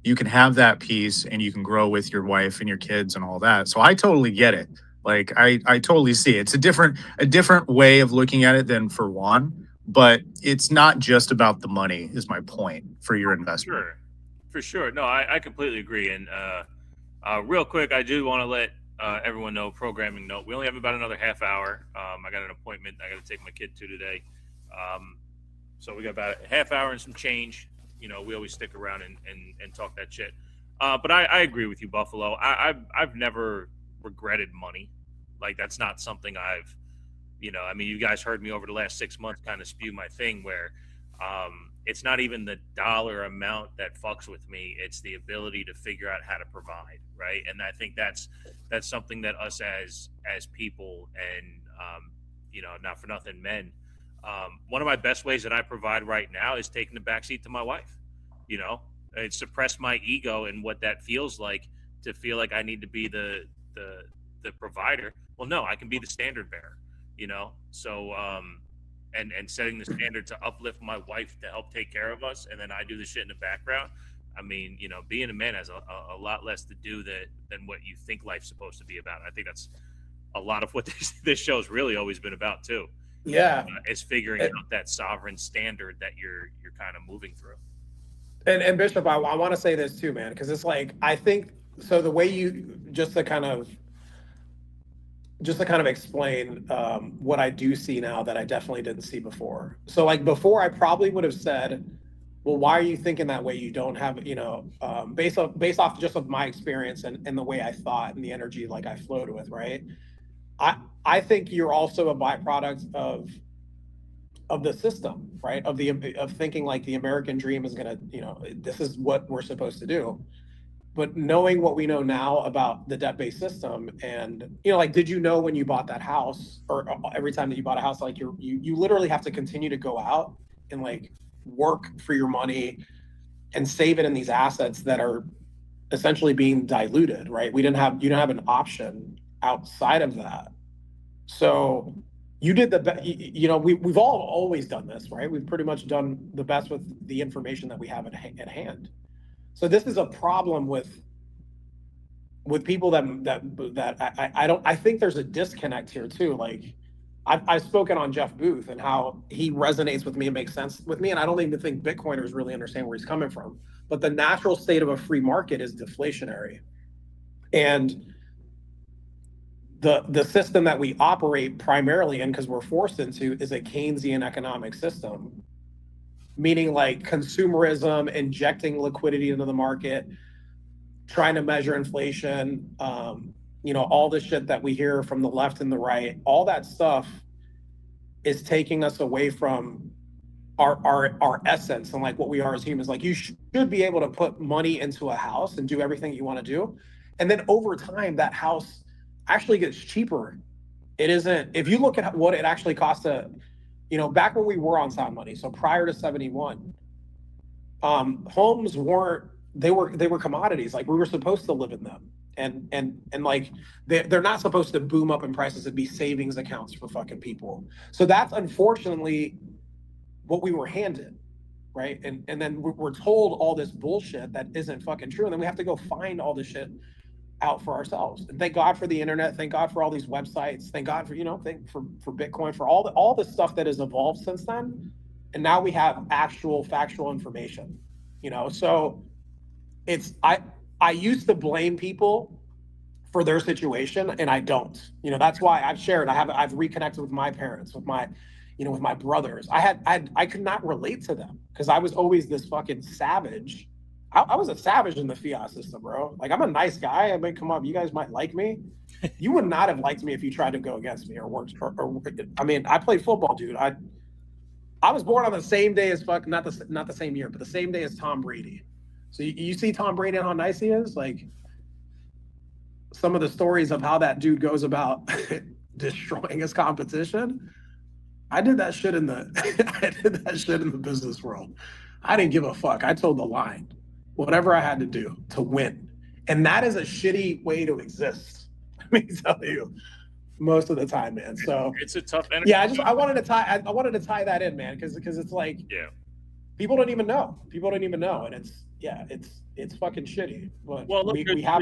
You can have that peace and you can grow with your wife and your kids and all that. So I totally get it. Like I totally see it. It's a different way of looking at it than for Juan, but it's not just about the money is my point for your investment. Sure, for sure. No, I completely agree. And real quick, I do want to let everyone know, programming note, we only have about another half hour. I got an appointment I got to take my kid to today. Um, so we got about a half hour and some change. We always stick around and talk that shit. But I agree with you, Buffalo. I've never regretted money. Like, that's not something I mean, you guys heard me over the last 6 months kind of spew my thing where it's not even the dollar amount that fucks with me. It's the ability to figure out how to provide, right? And I think that's something that us as people and not for nothing, men. One of my best ways that I provide right now is taking the backseat to my wife. You know, it suppressed my ego and what that feels like to feel like I need to be the provider. Well, no, I can be the standard bearer. So and setting the standard to uplift my wife to help take care of us, and then I do the shit in the background. I mean, being a man has a lot less to do than what you think life's supposed to be about. I think that's a lot of what this show's really always been about too. Yeah. Is figuring out that sovereign standard that you're kind of moving through. And Bishop, I want to say this too, man, because it's like I think so. The way you just to kind of explain what I do see now that I definitely didn't see before. So like before, I probably would have said, "Well, why are you thinking that way? You don't have, based off just of my experience and the way I thought and the energy like I flowed with, right? I I think you're also a byproduct of the system, right? Of thinking like the American dream is gonna, this is what we're supposed to do. But knowing what we know now about the debt-based system, and like, did you know when you bought that house, or every time that you bought a house, like you literally have to continue to go out and like work for your money and save it in these assets that are essentially being diluted, right? You don't have an option outside of that. So you did the best. We've all always done this, right? We've pretty much done the best with the information that we have at hand. So this is a problem with people I think there's a disconnect here too. Like I've spoken on Jeff Booth and how he resonates with me and makes sense with me, and I don't even think Bitcoiners really understand where he's coming from. But the natural state of a free market is deflationary, and the system that we operate primarily in, because we're forced into, is a Keynesian economic system, meaning like consumerism, injecting liquidity into the market, trying to measure inflation, all the shit that we hear from the left and the right, all that stuff is taking us away from our essence and like what we are as humans. Like you should be able to put money into a house and do everything you want to do, and then over time that house actually gets cheaper. It isn't, if you look at what it actually costs to, back when we were on sound money, so prior to 71, homes weren't, they were commodities. Like we were supposed to live in them, and like they're not supposed to boom up in prices and be savings accounts for fucking people. So that's unfortunately what we were handed, right? And then we're told all this bullshit that isn't fucking true, and then we have to go find all this shit out for ourselves. And thank God for the internet. Thank God for all these websites. Thank God for for Bitcoin, for all the stuff that has evolved since then. And now we have actual factual information. So it's I used to blame people for their situation, and I don't. You know, that's why I've reconnected with my parents, with my, with my brothers. I could not relate to them because I was always this fucking savage. I was a savage in the fiat system, bro. Like, I'm a nice guy. I mean, come on, you guys might like me. You would not have liked me if you tried to go against me or worked. Or I mean, I played football, dude. I was born on the same day as not the same year, but the same day as Tom Brady. So you see Tom Brady and how nice he is, like some of the stories of how that dude goes about destroying his competition. I did that shit in the I did that shit in the business world. I didn't give a fuck. I told the line, whatever I had to do to win. And that is a shitty way to exist. Let me tell you, most of the time, man. So it's a tough energy. Yeah, I wanted to tie that in, man, because it's like, people don't even know. People don't even know, and it's fucking shitty. But well, look, we have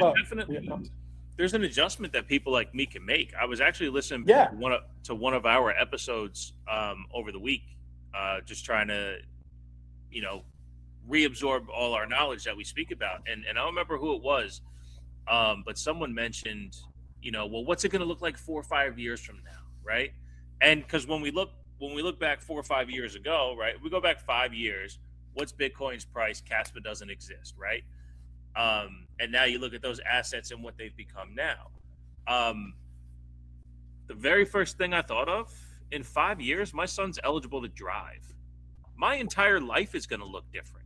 there's an adjustment that people like me can make. I was actually listening to one of our episodes over the week, just trying to, reabsorb all our knowledge that we speak about. And I don't remember who it was, but someone mentioned, well, what's it going to look like 4 or 5 years from now, right? And because when we look back 4 or 5 years ago, right, we go back 5 years, what's Bitcoin's price? Kaspa doesn't exist, right? And now you look at those assets and what they've become now. The very first thing I thought of, in 5 years, my son's eligible to drive. My entire life is going to look different,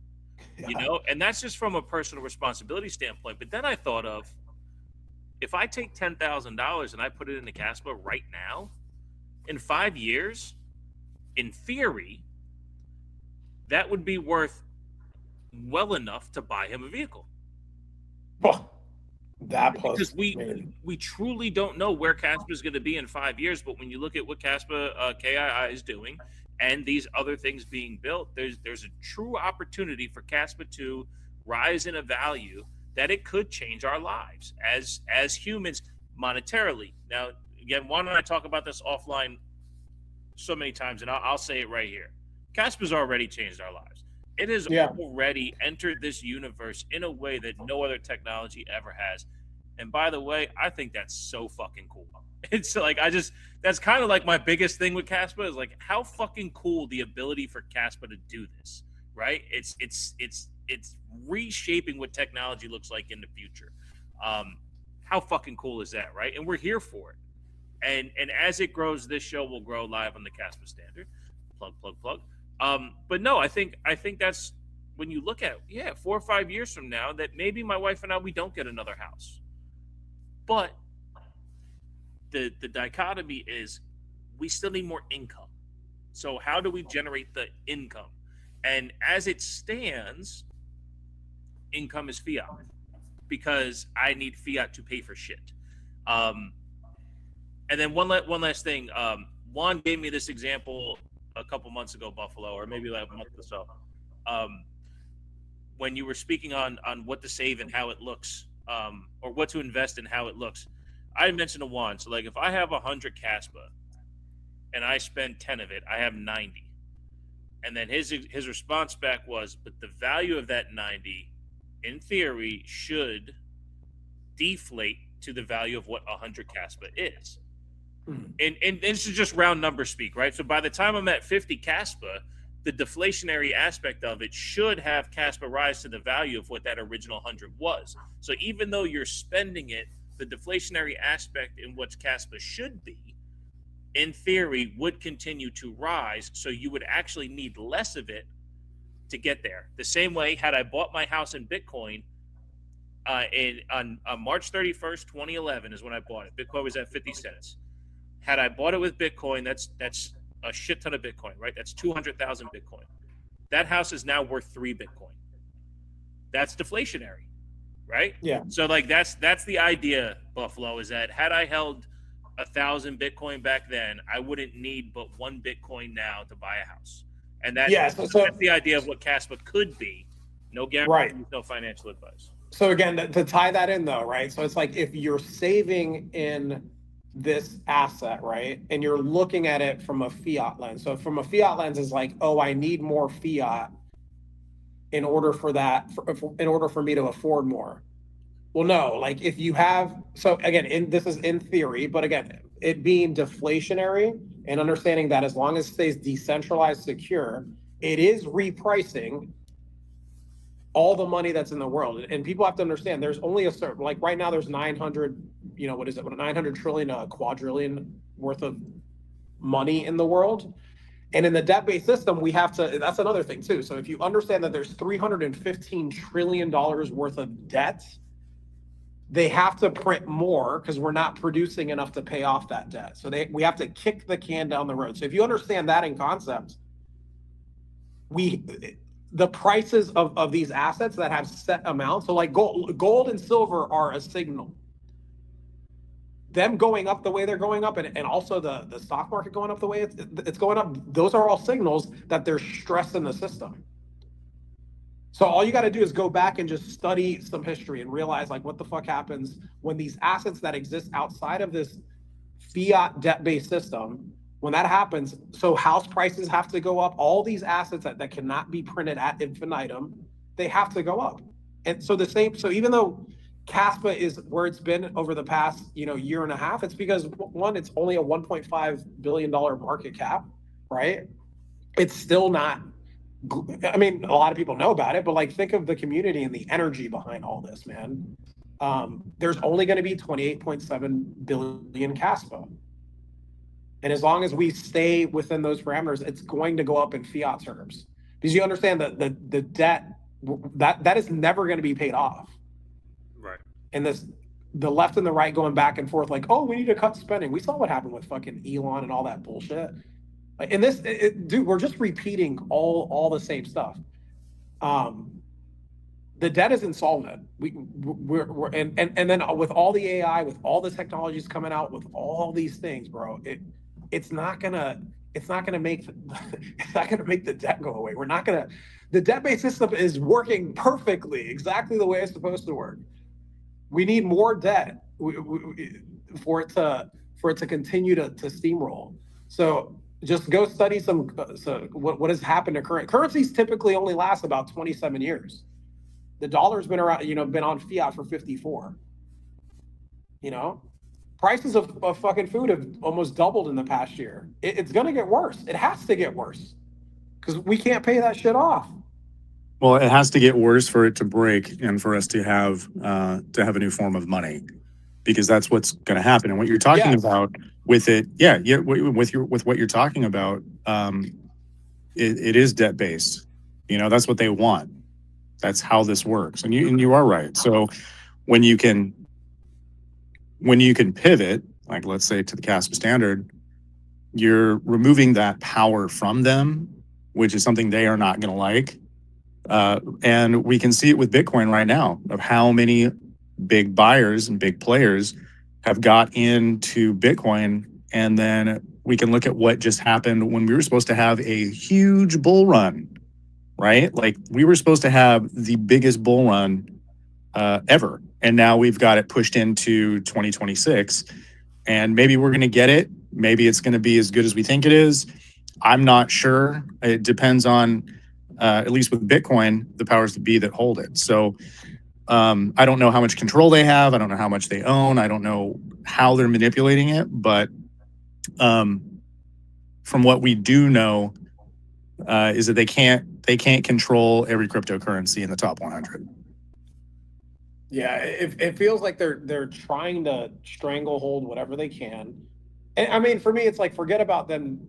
and that's just from a personal responsibility standpoint. But then I thought of, if I take $10,000 and I put it into Kaspa right now, in 5 years, in theory, that would be worth well enough to buy him a vehicle. Oh, that plus, because we truly don't know where Kaspa is going to be in 5 years. But when you look at what Kaspa KII is doing and these other things being built, there's a true opportunity for Kaspa to rise in a value that it could change our lives as humans monetarily. Now, again, why don't I talk about this offline so many times, and I'll say it right here. Kaspa's already changed our lives. It has already entered this universe in a way that no other technology ever has. And by the way, I think that's so fucking cool. It's like, that's kind of like my biggest thing with Kaspa is like, how fucking cool the ability for Kaspa to do this, right? It's reshaping what technology looks like in the future. How fucking cool is that, right? And we're here for it. And as it grows, this show will grow live on the Kaspa Standard. Plug. But no, I think that's when you look at 4 or 5 years from now, that maybe my wife and I, we don't get another house. But the dichotomy is we still need more income. So how do we generate the income? And as it stands, income is fiat because I need fiat to pay for shit. And then one last thing. Juan gave me this example a couple months ago, Buffalo, or maybe like a month or so, when you were speaking on what to save and how it looks, or what to invest in, how it looks. I mentioned to Juan, so like if I have 100 Kaspa and I spend 10 of it, I have 90. And then his response back was, but the value of that 90, in theory, should deflate to the value of what 100 Kaspa is. And this is just round number speak, right? So by the time I'm at 50 Kaspa, the deflationary aspect of it should have Kaspa rise to the value of what that original 100 was. So even though you're spending it, the deflationary aspect in what Kaspa should be, in theory, would continue to rise. So you would actually need less of it to get there. The same way, had I bought my house in Bitcoin on March 31st, 2011 is when I bought it. Bitcoin was at 50 cents. Had I bought it with Bitcoin, that's a shit ton of Bitcoin, right? That's 200,000 Bitcoin. That house is now worth 3 Bitcoin. That's deflationary, right? Yeah. So like that's the idea, Buffalo, is that had I held 1,000 Bitcoin back then, I wouldn't need but 1 Bitcoin now to buy a house. And that's the idea of what Kaspa could be. No guarantee, no financial advice. So again, to tie that in though, right? So it's like if you're saving in this asset, right, and you're looking at it from a fiat lens. So from a fiat lens is like, oh, I need more fiat in order for that, in order for me to afford more. Well, no, like if you have, so again, this is in theory, but again, it being deflationary and understanding that as long as it stays decentralized, secure, it is repricing all the money that's in the world. And people have to understand there's only a certain, like right now, there's 900, what is it, 900 trillion, quadrillion worth of money in the world. And in the debt-based system, we have to, that's another thing too. So if you understand that there's $315 trillion worth of debt, they have to print more because we're not producing enough to pay off that debt. So we have to kick the can down the road. So if you understand that in concept, we the prices of these assets that have set amounts. So like gold and silver are a signal. Them going up the way they're going up, and also the stock market going up the way it's going up, those are all signals that there's stress in the system. So all you got to do is go back and just study some history and realize like what the fuck happens when these assets that exist outside of this fiat debt-based system, when that happens. So house prices have to go up. All these assets that cannot be printed ad infinitum, they have to go up. And so so even though Kaspa is where it's been over the past year and a half, it's because one, it's only a $1.5 billion market cap, right? It's still not, I mean, a lot of people know about it, but like think of the community and the energy behind all this, man. There's only going to be 28.7 billion Kaspa. And as long as we stay within those parameters, it's going to go up in fiat terms. Because you understand that the debt that is never going to be paid off. Right. And the left and the right going back and forth, like, oh, we need to cut spending. We saw what happened with fucking Elon and all that bullshit. And dude, we're just repeating all the same stuff. The debt is insolvent. We're and then with all the AI, with all the technologies coming out, with all these things, bro, it's not gonna make it's not gonna make the debt go away. The debt-based system is working perfectly, exactly the way it's supposed to work. We need more debt for it to continue to steamroll. So just go study what has happened to currencies. Typically only last about 27 years. The dollar's been around, been on fiat for 54. Prices of fucking food have almost doubled in the past year. It's gonna get worse. It has to get worse because we can't pay that shit off. Well, it has to get worse for it to break and for us to have a new form of money, because that's what's going to happen. And what you're talking Yes. about with it, yeah, with what you're talking about, it is debt based. That's what they want. That's how this works, and you are right. So when you can pivot, like let's say to the Kaspa standard, you're removing that power from them, which is something they are not going to like. And we can see it with Bitcoin right now, of how many big buyers and big players have got into Bitcoin. And then we can look at what just happened when we were supposed to have a huge bull run, right? Like we were supposed to have the biggest bull run ever. And now we've got it pushed into 2026. And maybe we're going to get it. Maybe it's going to be as good as we think it is. I'm not sure. It depends on, at least with Bitcoin, the powers that be that hold it. So I don't know how much control they have. I don't know how much they own. I don't know how they're manipulating it. But from what we do know, is that they can't control every cryptocurrency in the top 100. Yeah, it feels like they're trying to stranglehold whatever they can. And I mean, for me, it's like forget about them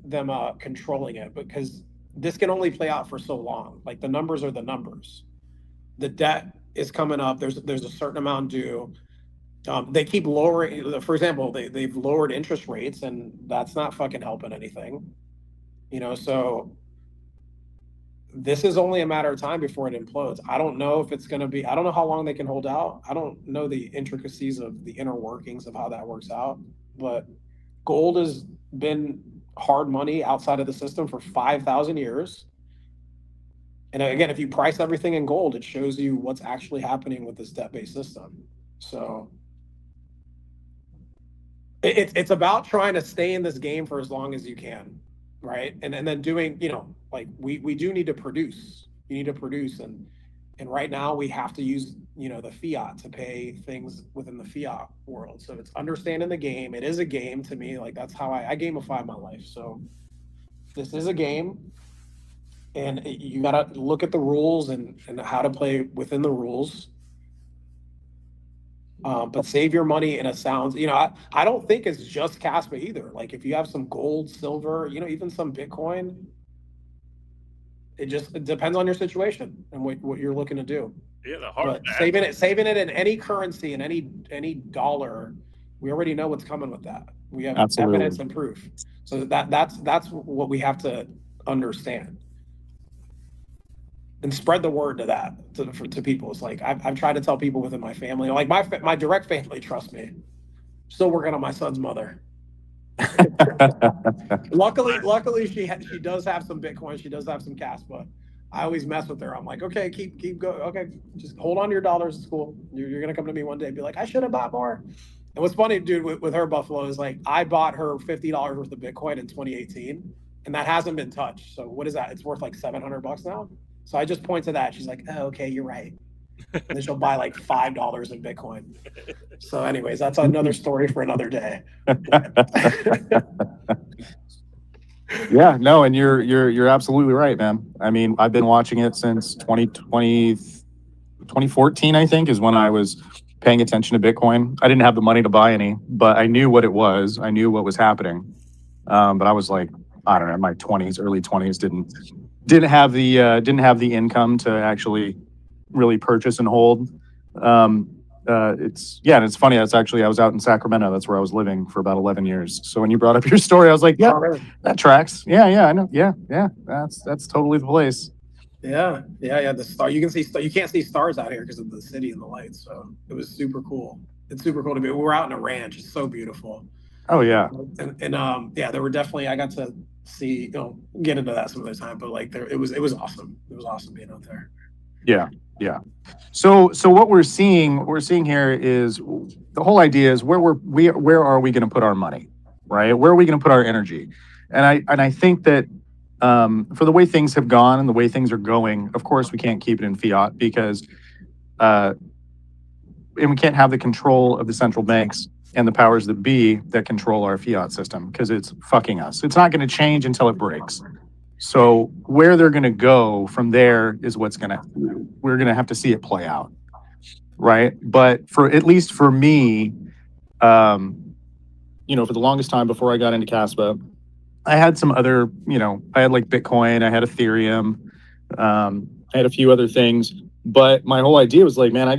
controlling it, because this can only play out for so long. Like the numbers are the numbers. The debt is coming up. There's a certain amount due. They keep lowering. For example, they've lowered interest rates, and that's not fucking helping anything. So this is only a matter of time before it implodes. I don't know if it's going to be, I don't know how long they can hold out. I don't know the intricacies of the inner workings of how that works out, but gold has been hard money outside of the system for 5,000 years. And again, if you price everything in gold, it shows you what's actually happening with this debt-based system. So it's about trying to stay in this game for as long as you can, right? And then doing, like we do need to produce. You need to produce, and right now we have to use the fiat to pay things within the fiat world. So it's understanding the game. It is a game to me. Like that's how I gamify my life. So this is a game, and you got to look at the rules and how to play within the rules. But save your money in a sound. I don't think it's just Caspa either. Like if you have some gold, silver, even some Bitcoin, it depends on your situation and what you're looking to do. Yeah, But saving it in any currency and any dollar, we already know what's coming with that. We have evidence Absolutely. and proof. So that's what we have to understand and spread the word to that to people. It's like I've tried to tell people within my family, like my direct family, trust me. Still working on my son's mother. Luckily, she does have some Bitcoin. She does have some cash, but I always mess with her. I'm like, okay, keep going. Okay, just hold on to your dollars. It's cool. You're gonna come to me one day and be like, I should have bought more. And what's funny, dude, with her Buffalo is like I bought her $50 worth of Bitcoin in 2018, and that hasn't been touched. So what is that? It's worth like $700 now. So I just point to that. She's like, oh, okay, you're right. And then she'll buy like $5 in Bitcoin. So, anyways, that's another story for another day. Yeah, no, and you're absolutely right, man. I mean, I've been watching it since 2020, 2014, I think, is when I was paying attention to Bitcoin. I didn't have the money to buy any, but I knew what it was. I knew what was happening. But I was like, I don't know, in my 20s, early 20s, didn't have the income to actually really purchase and hold. And it's funny. That's actually I was out in Sacramento. That's where I was living for about 11 years. So when you brought up your story, I was like, yeah, that tracks. Yeah, I know. Yeah. That's totally the place. Yeah. The star you can see you can't see stars out here because of the city and the lights. So it was super cool. It's super cool to be. We're out in a ranch. It's so beautiful. Oh yeah. And yeah, there were definitely I got to see get into that some other time, but like it was awesome. It was awesome being out there. Yeah. So what we're seeing here is the whole idea is where are we going to put our money, right? Where are we going to put our energy? And I think that for the way things have gone and the way things are going, of course we can't keep it in fiat because and we can't have the control of the central banks and the powers that be that control our fiat system because it's fucking us. It's not going to change until it breaks. So where they're going to go from there is we're going to have to see it play out. Right. But for at least for me, for the longest time before I got into Kaspa, I had some other, I had like Bitcoin, I had Ethereum, I had a few other things. But my whole idea was like, man,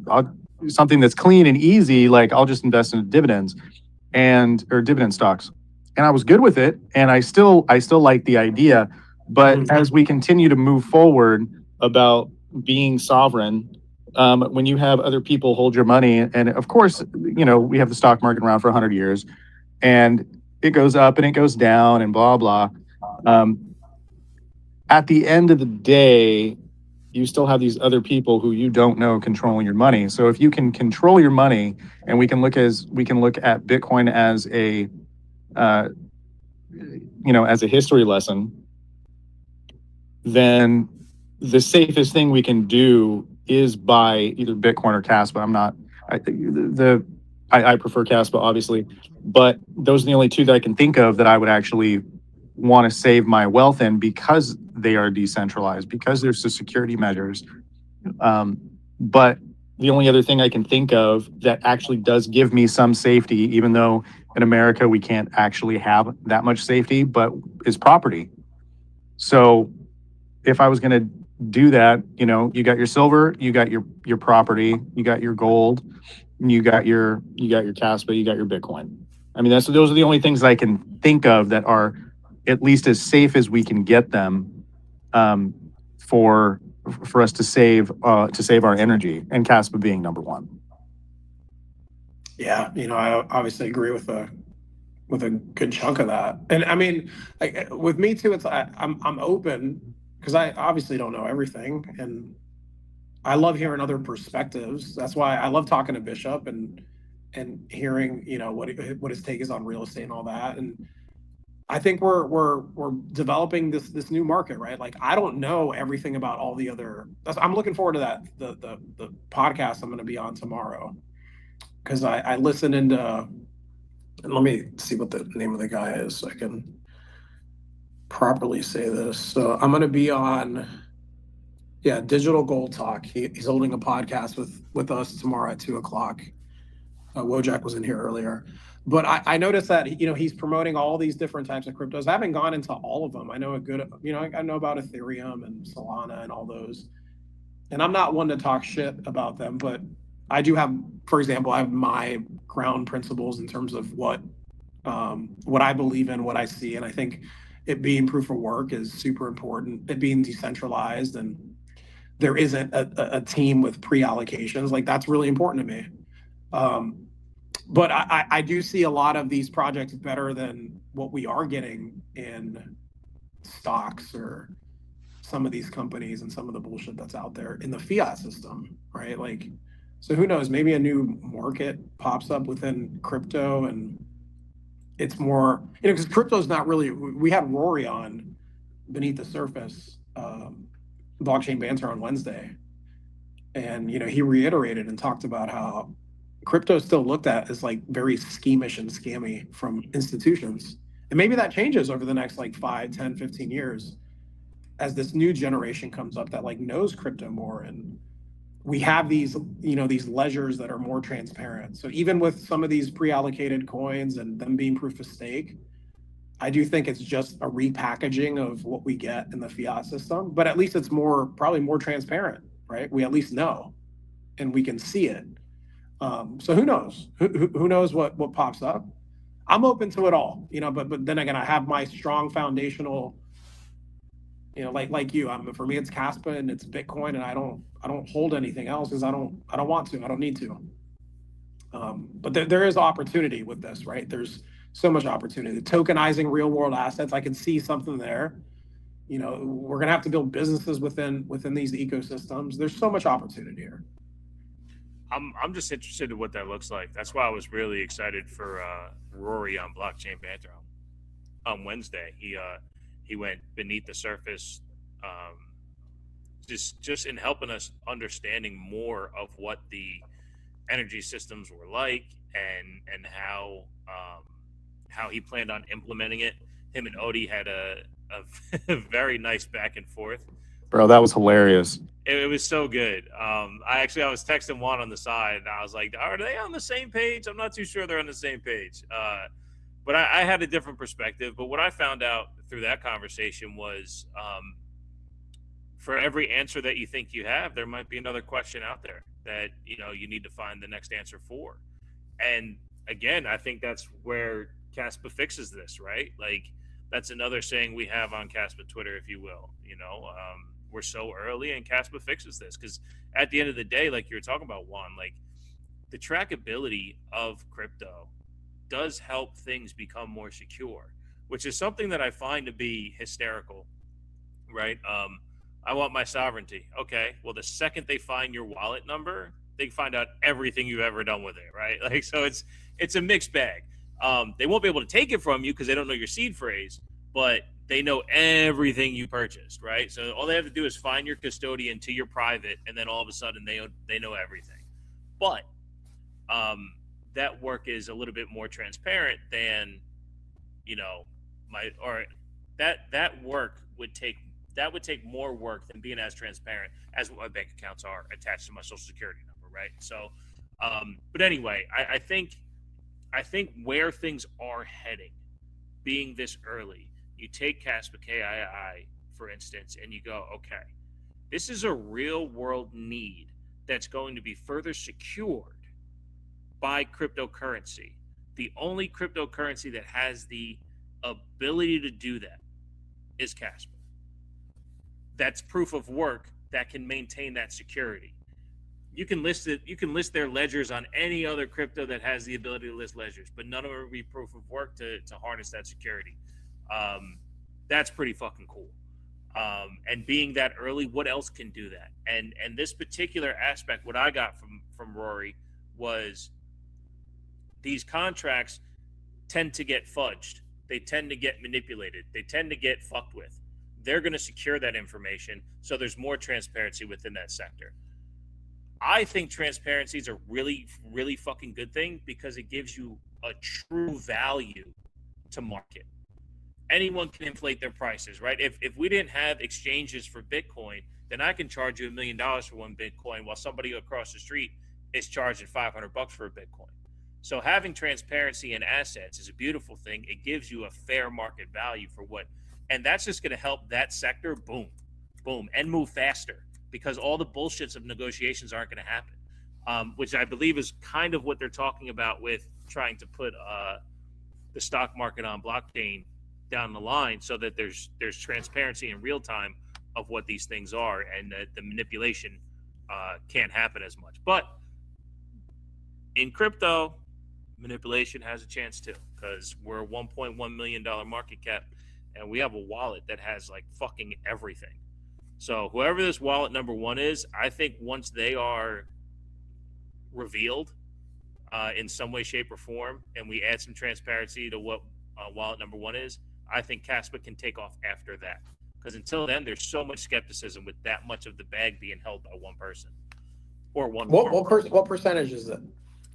I'll do something that's clean and easy. Like I'll just invest in dividends or dividend stocks. And I was good with it. And I still like the idea. But as we continue to move forward about being sovereign, when you have other people hold your money, and of course, we have the stock market around for 100 years and it goes up and it goes down and blah, blah. At the end of the day, you still have these other people who you don't know controlling your money. So if you can control your money, and we can look at Bitcoin as as a history lesson, then the safest thing we can do is buy either Bitcoin or Kaspa. I prefer Kaspa, obviously, but those are the only two that I can think of that I would actually want to save my wealth in because they are decentralized, because there's the security measures. But the only other thing I can think of that actually does give me some safety, even though in America we can't actually have that much safety, but is property. So if I was going to do that, you got your silver, you got your property, you got your gold, you got your Kaspa, you got your Bitcoin. I mean, those are the only things that I can think of that are at least as safe as we can get them, for us to save our energy, and Kaspa being number one. Yeah, I obviously agree with a good chunk of that. And I mean, like with me too, it's I'm open because I obviously don't know everything, and I love hearing other perspectives. That's why I love talking to Bishop and hearing what his take is on real estate and all that. And I think we're developing this new market, right? Like I don't know everything about all the other. I'm looking forward to that the podcast I'm going to be on tomorrow because I listen into. And let me see what the name of the guy is so I can properly say this. So I'm going to be on, yeah, Digital Gold Talk. He's holding a podcast with us tomorrow at 2 o'clock. Wojak was in here earlier, but I noticed that he's promoting all these different types of cryptos. I haven't gone into all of them. I know a good, I know about Ethereum and Solana and all those, and I'm not one to talk shit about them, but I do have, for example, I have my ground principles in terms of what I believe in, what I see, and I think it being proof of work is super important. It being decentralized and there isn't a team with pre-allocations, like that's really important to me. But I do see a lot of these projects better than what we are getting in stocks or some of these companies and some of the bullshit that's out there in the fiat system, right? Like, so who knows? Maybe a new market pops up within crypto and it's more, because crypto's not really. We had Rory on Beneath the Surface, blockchain banter on Wednesday, and he reiterated and talked about how crypto is still looked at as like very schemish and scammy from institutions, and maybe that changes over the next like 5, 10, 15 years as this new generation comes up that like knows crypto more, and we have these ledgers that are more transparent. So even with some of these pre-allocated coins and them being proof of stake, I do think it's just a repackaging of what we get in the fiat system, but at least it's probably more transparent, right? We at least know and we can see it. So who knows? Who knows what pops up? I'm open to it all, but then again, I have my strong foundational, like you. For me, it's Kaspa and it's Bitcoin, and I don't hold anything else because I don't want to. I don't need to. But there is opportunity with this, right? There's so much opportunity. Tokenizing real world assets, I can see something there. We're gonna have to build businesses within these ecosystems. There's so much opportunity here. I'm just interested in what that looks like. That's why I was really excited for Rory on Blockchain Banter on Wednesday. He went beneath the surface, just in helping us understanding more of what the energy systems were like and how he planned on implementing it. Him and Odie had a very nice back and forth. Bro, that was hilarious. It was so good. I was texting Juan on the side, and I was like, "Are they on the same page?" I'm not too sure they're on the same page. But I had a different perspective. But what I found out through that conversation was, for every answer that you think you have, there might be another question out there that you need to find the next answer for. And again, I think that's where Kaspa fixes this, right? Like that's another saying we have on Kaspa Twitter, if you will. We're so early, and Kaspa fixes this because at the end of the day, like you were talking about, Juan, like the trackability of crypto does help things become more secure, which is something that I find to be hysterical, right? I want my sovereignty. Okay, well, the second they find your wallet number, they can find out everything you've ever done with it, right? Like, so it's a mixed bag. They won't be able to take it from you because they don't know your seed phrase, but they know everything you purchased, right? So all they have to do is find your custodian to your private, and then all of a sudden they know everything. But that work is a little bit more transparent than that work would take more work than being as transparent as what my bank accounts are attached to my social security number, right? So, but anyway, I think where things are heading, being this early, you take Kaspa KII, for instance, and you go, okay, this is a real world need that's going to be further secured by cryptocurrency. The only cryptocurrency that has the ability to do that is Kaspa. That's proof of work that can maintain that security. You can list their ledgers on any other crypto that has the ability to list ledgers, but none of them will be proof of work to harness that security. That's pretty fucking cool. And being that early, what else can do that? And this particular aspect, what I got from Rory was these contracts tend to get fudged. they tend to get manipulated. They tend to get fucked with. They're going to secure that information, so there's more transparency within that sector. I think transparency is a really, really fucking good thing because it gives you a true value to market. Anyone can inflate their prices, right? If we didn't have exchanges for Bitcoin, then I can charge you $1 million for one Bitcoin while somebody across the street is charging $500 for a Bitcoin. So having transparency in assets is a beautiful thing. It gives you a fair market value for what, and that's just going to help that sector boom, and move faster because all the bullshits of negotiations aren't going to happen, which I believe is kind of what they're talking about with trying to put the stock market on blockchain down the line so that there's transparency in real time of what these things are and that the manipulation can't happen as much. But in crypto, manipulation has a chance too because we're a $1.1 million market cap and we have a wallet that has like fucking everything. So whoever this wallet number one is, I think once they are revealed in some way, shape, or form, and we add some transparency to what wallet number one is, I think Kaspa can take off after that. Because until then, there's so much skepticism with that much of the bag being held by one person or one. What percentage is it?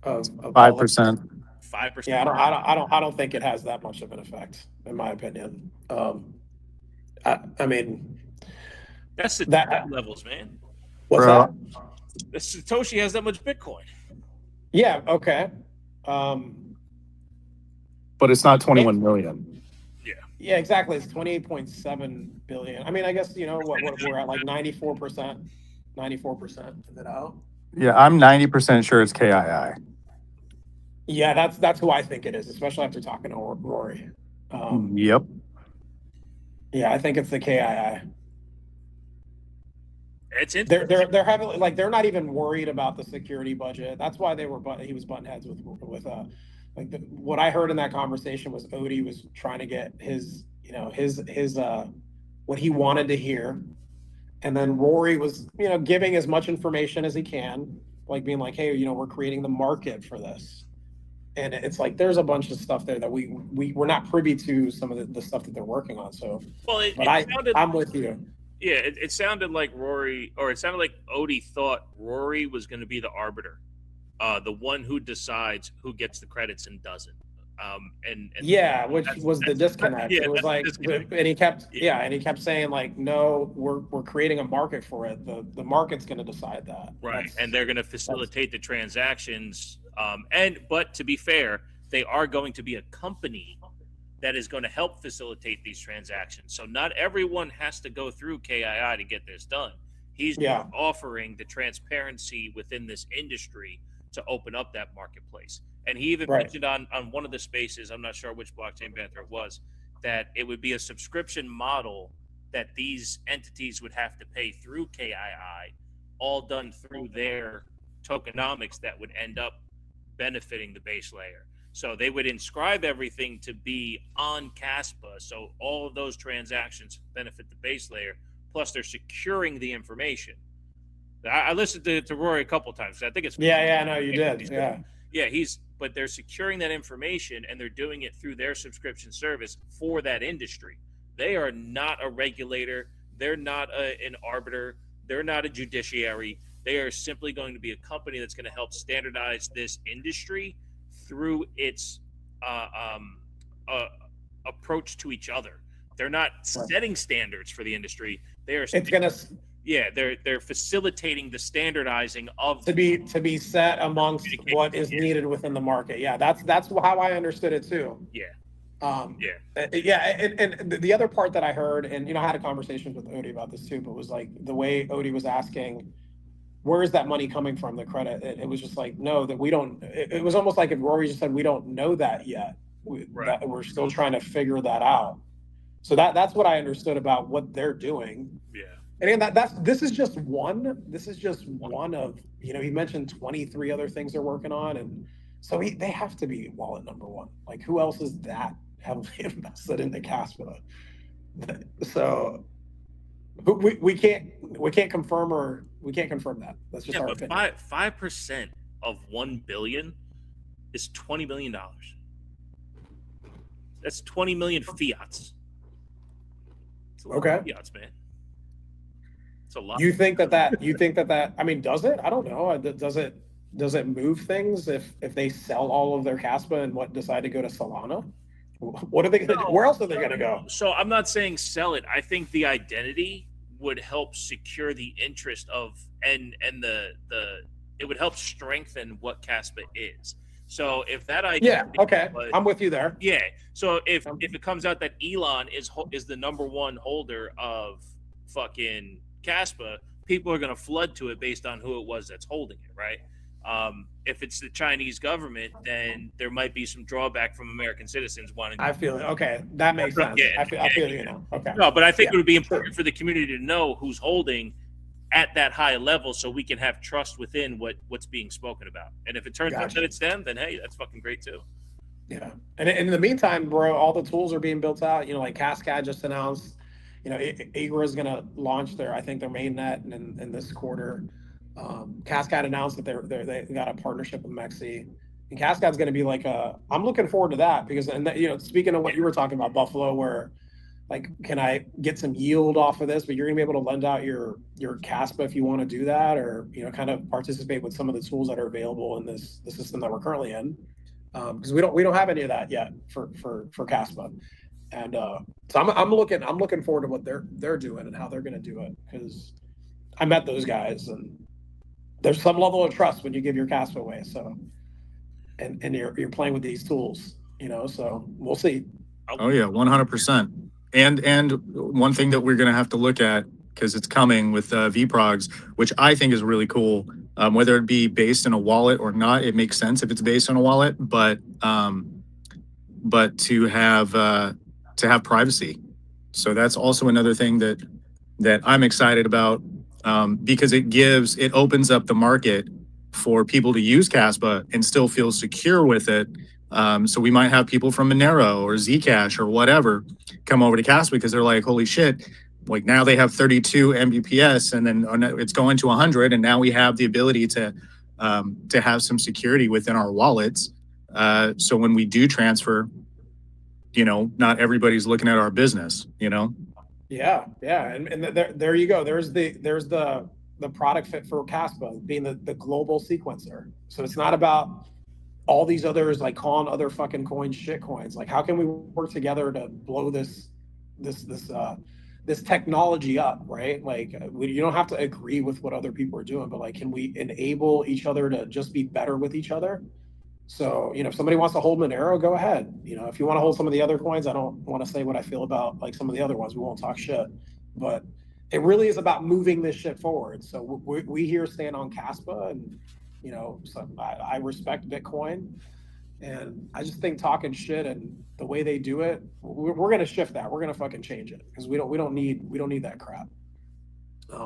Of 5%. 5%. Yeah, I don't think it has that much of an effect, in my opinion. I mean, that's the that levels, man. What's Bro. that? Satoshi has that much Bitcoin. Yeah. Okay. But it's not 21 million. Yeah, exactly. It's 28.7 billion. I mean, I guess what we're at like 94%. 94% of it out. Yeah, I'm 90% sure it's KII. Yeah, that's who I think it is, especially after talking to Rory. Yep. Yeah, I think it's the KII. It's They're having like they're not even worried about the security budget. That's why he was butting heads with what I heard in that conversation was Odie was trying to get his what he wanted to hear, and then Rory was giving as much information as he can, like being like, hey, we're creating the market for this, and it's like there's a bunch of stuff there that we're not privy to some of the stuff that they're working on. So, I'm with you. Yeah, it sounded like Rory, or it sounded like Odie thought Rory was going to be the arbiter, the one who decides who gets the credits and doesn't. Which was the disconnect. It was like, and he kept saying like, no, we're creating a market for it. The market's going to decide that, right? And they're going to facilitate the transactions. But to be fair, they are going to be a company that is going to help facilitate these transactions. So not everyone has to go through KII to get this done. He's offering the transparency within this industry to open up that marketplace. And he even mentioned on one of the spaces, I'm not sure which blockchain banter it was, that it would be a subscription model that these entities would have to pay through KII, all done through their tokenomics that would end up benefiting the base layer. So they would inscribe everything to be on Kaspa. So all of those transactions benefit the base layer. Plus, they're securing the information. I listened to Rory a couple of times. I think it's I know you did. But they're securing that information and they're doing it through their subscription service for that industry. They are not a regulator. They're not an arbiter. They're not a judiciary. They are simply going to be a company that's going to help standardize this industry through its approach to each other. They're not setting standards for the industry. They're facilitating the standardizing of to be set amongst what is needed within the market. Yeah, that's how I understood it too. And the other part that I heard, and I had a conversation with Odie about this too, but was like the way Odie was asking, where is that money coming from, the credit? It was just like, no, that we don't. It was almost like if Rory just said, we don't know that yet. That we're still trying to figure that out. So that's what I understood about what they're doing. Yeah. And this is just one. This is just one of, he mentioned 23 other things they're working on. And so they have to be wallet number one. Like, who else is that heavily invested into Kaspa? So we can't confirm that. That's just our opinion. 5% of $1 billion is $20 million. That's 20 million fiats. It's a lot Okay. of fiats, man. It's a lot. You think that I mean, does it? I don't know. Does it move things if they sell all of their Caspa and decide to go to Solana? What are they going to do? Where else are they going to go? So I'm not saying sell it. I think the identity would help secure the interest of and the it would help strengthen what Caspa is. So if that idea, yeah, okay, I'm with you there. Yeah. So if it comes out that Elon is the number one holder of fucking Caspa, people are going to flood to it based on who it was that's holding it, right? If it's the Chinese government, then there might be some drawback from American citizens wanting. I feel it. Okay, that makes sense. Yeah, I feel you know. Okay. No, but I think it would be important for the community to know who's holding at that high level, so we can have trust within what's being spoken about. And if it turns out that it's them, then hey, that's fucking great too. Yeah, and in the meantime, bro, all the tools are being built out. You know, like Cascade just announced. You know, Agra is going to launch I think their mainnet in this quarter. Cascade announced that they got a partnership with Mexi, and Cascade's going to be like I'm looking forward to that because, and that, you know, speaking of what you were talking about, Buffalo, where like, can I get some yield off of this? But you're going to be able to lend out your Caspa if you want to do that, or you know, kind of participate with some of the tools that are available in the system that we're currently in, because we don't have any of that yet for Caspa. And so I'm looking forward to what they're doing and how they're going to do it, because I met those guys and there's some level of trust when you give your Caspa away. So and you're playing with these tools, you know. So we'll see. Oh yeah, 100%. And one thing that we're going to have to look at, because it's coming with VProgs, which I think is really cool. Whether it be based in a wallet or not, it makes sense if it's based on a wallet, but to have privacy. So that's also another thing that I'm excited about, because it opens up the market for people to use Caspa and still feel secure with it. So we might have people from Monero or Zcash or whatever come over to Caspa because they're like, holy shit, like now they have 32 Mbps and then it's going to 100, and now we have the ability to have some security within our wallets. So when we do transfer, you know, not everybody's looking at our business, you know? Yeah. And there you go. There's the product fit for Caspa being the global sequencer. So it's not about all these others like calling other fucking coins shit coins. Like, how can we work together to blow this technology up, right? Like, you don't have to agree with what other people are doing, but like, can we enable each other to just be better with each other? So, you know, if somebody wants to hold Monero, go ahead. You know, if you want to hold some of the other coins, I don't want to say what I feel about like some of the other ones. We won't talk shit, but it really is about moving this shit forward. So we here stand on Caspa, and you know, so I respect Bitcoin, and I just think talking shit and the way they do it, we're gonna shift that. We're gonna fucking change it, because we don't need that crap.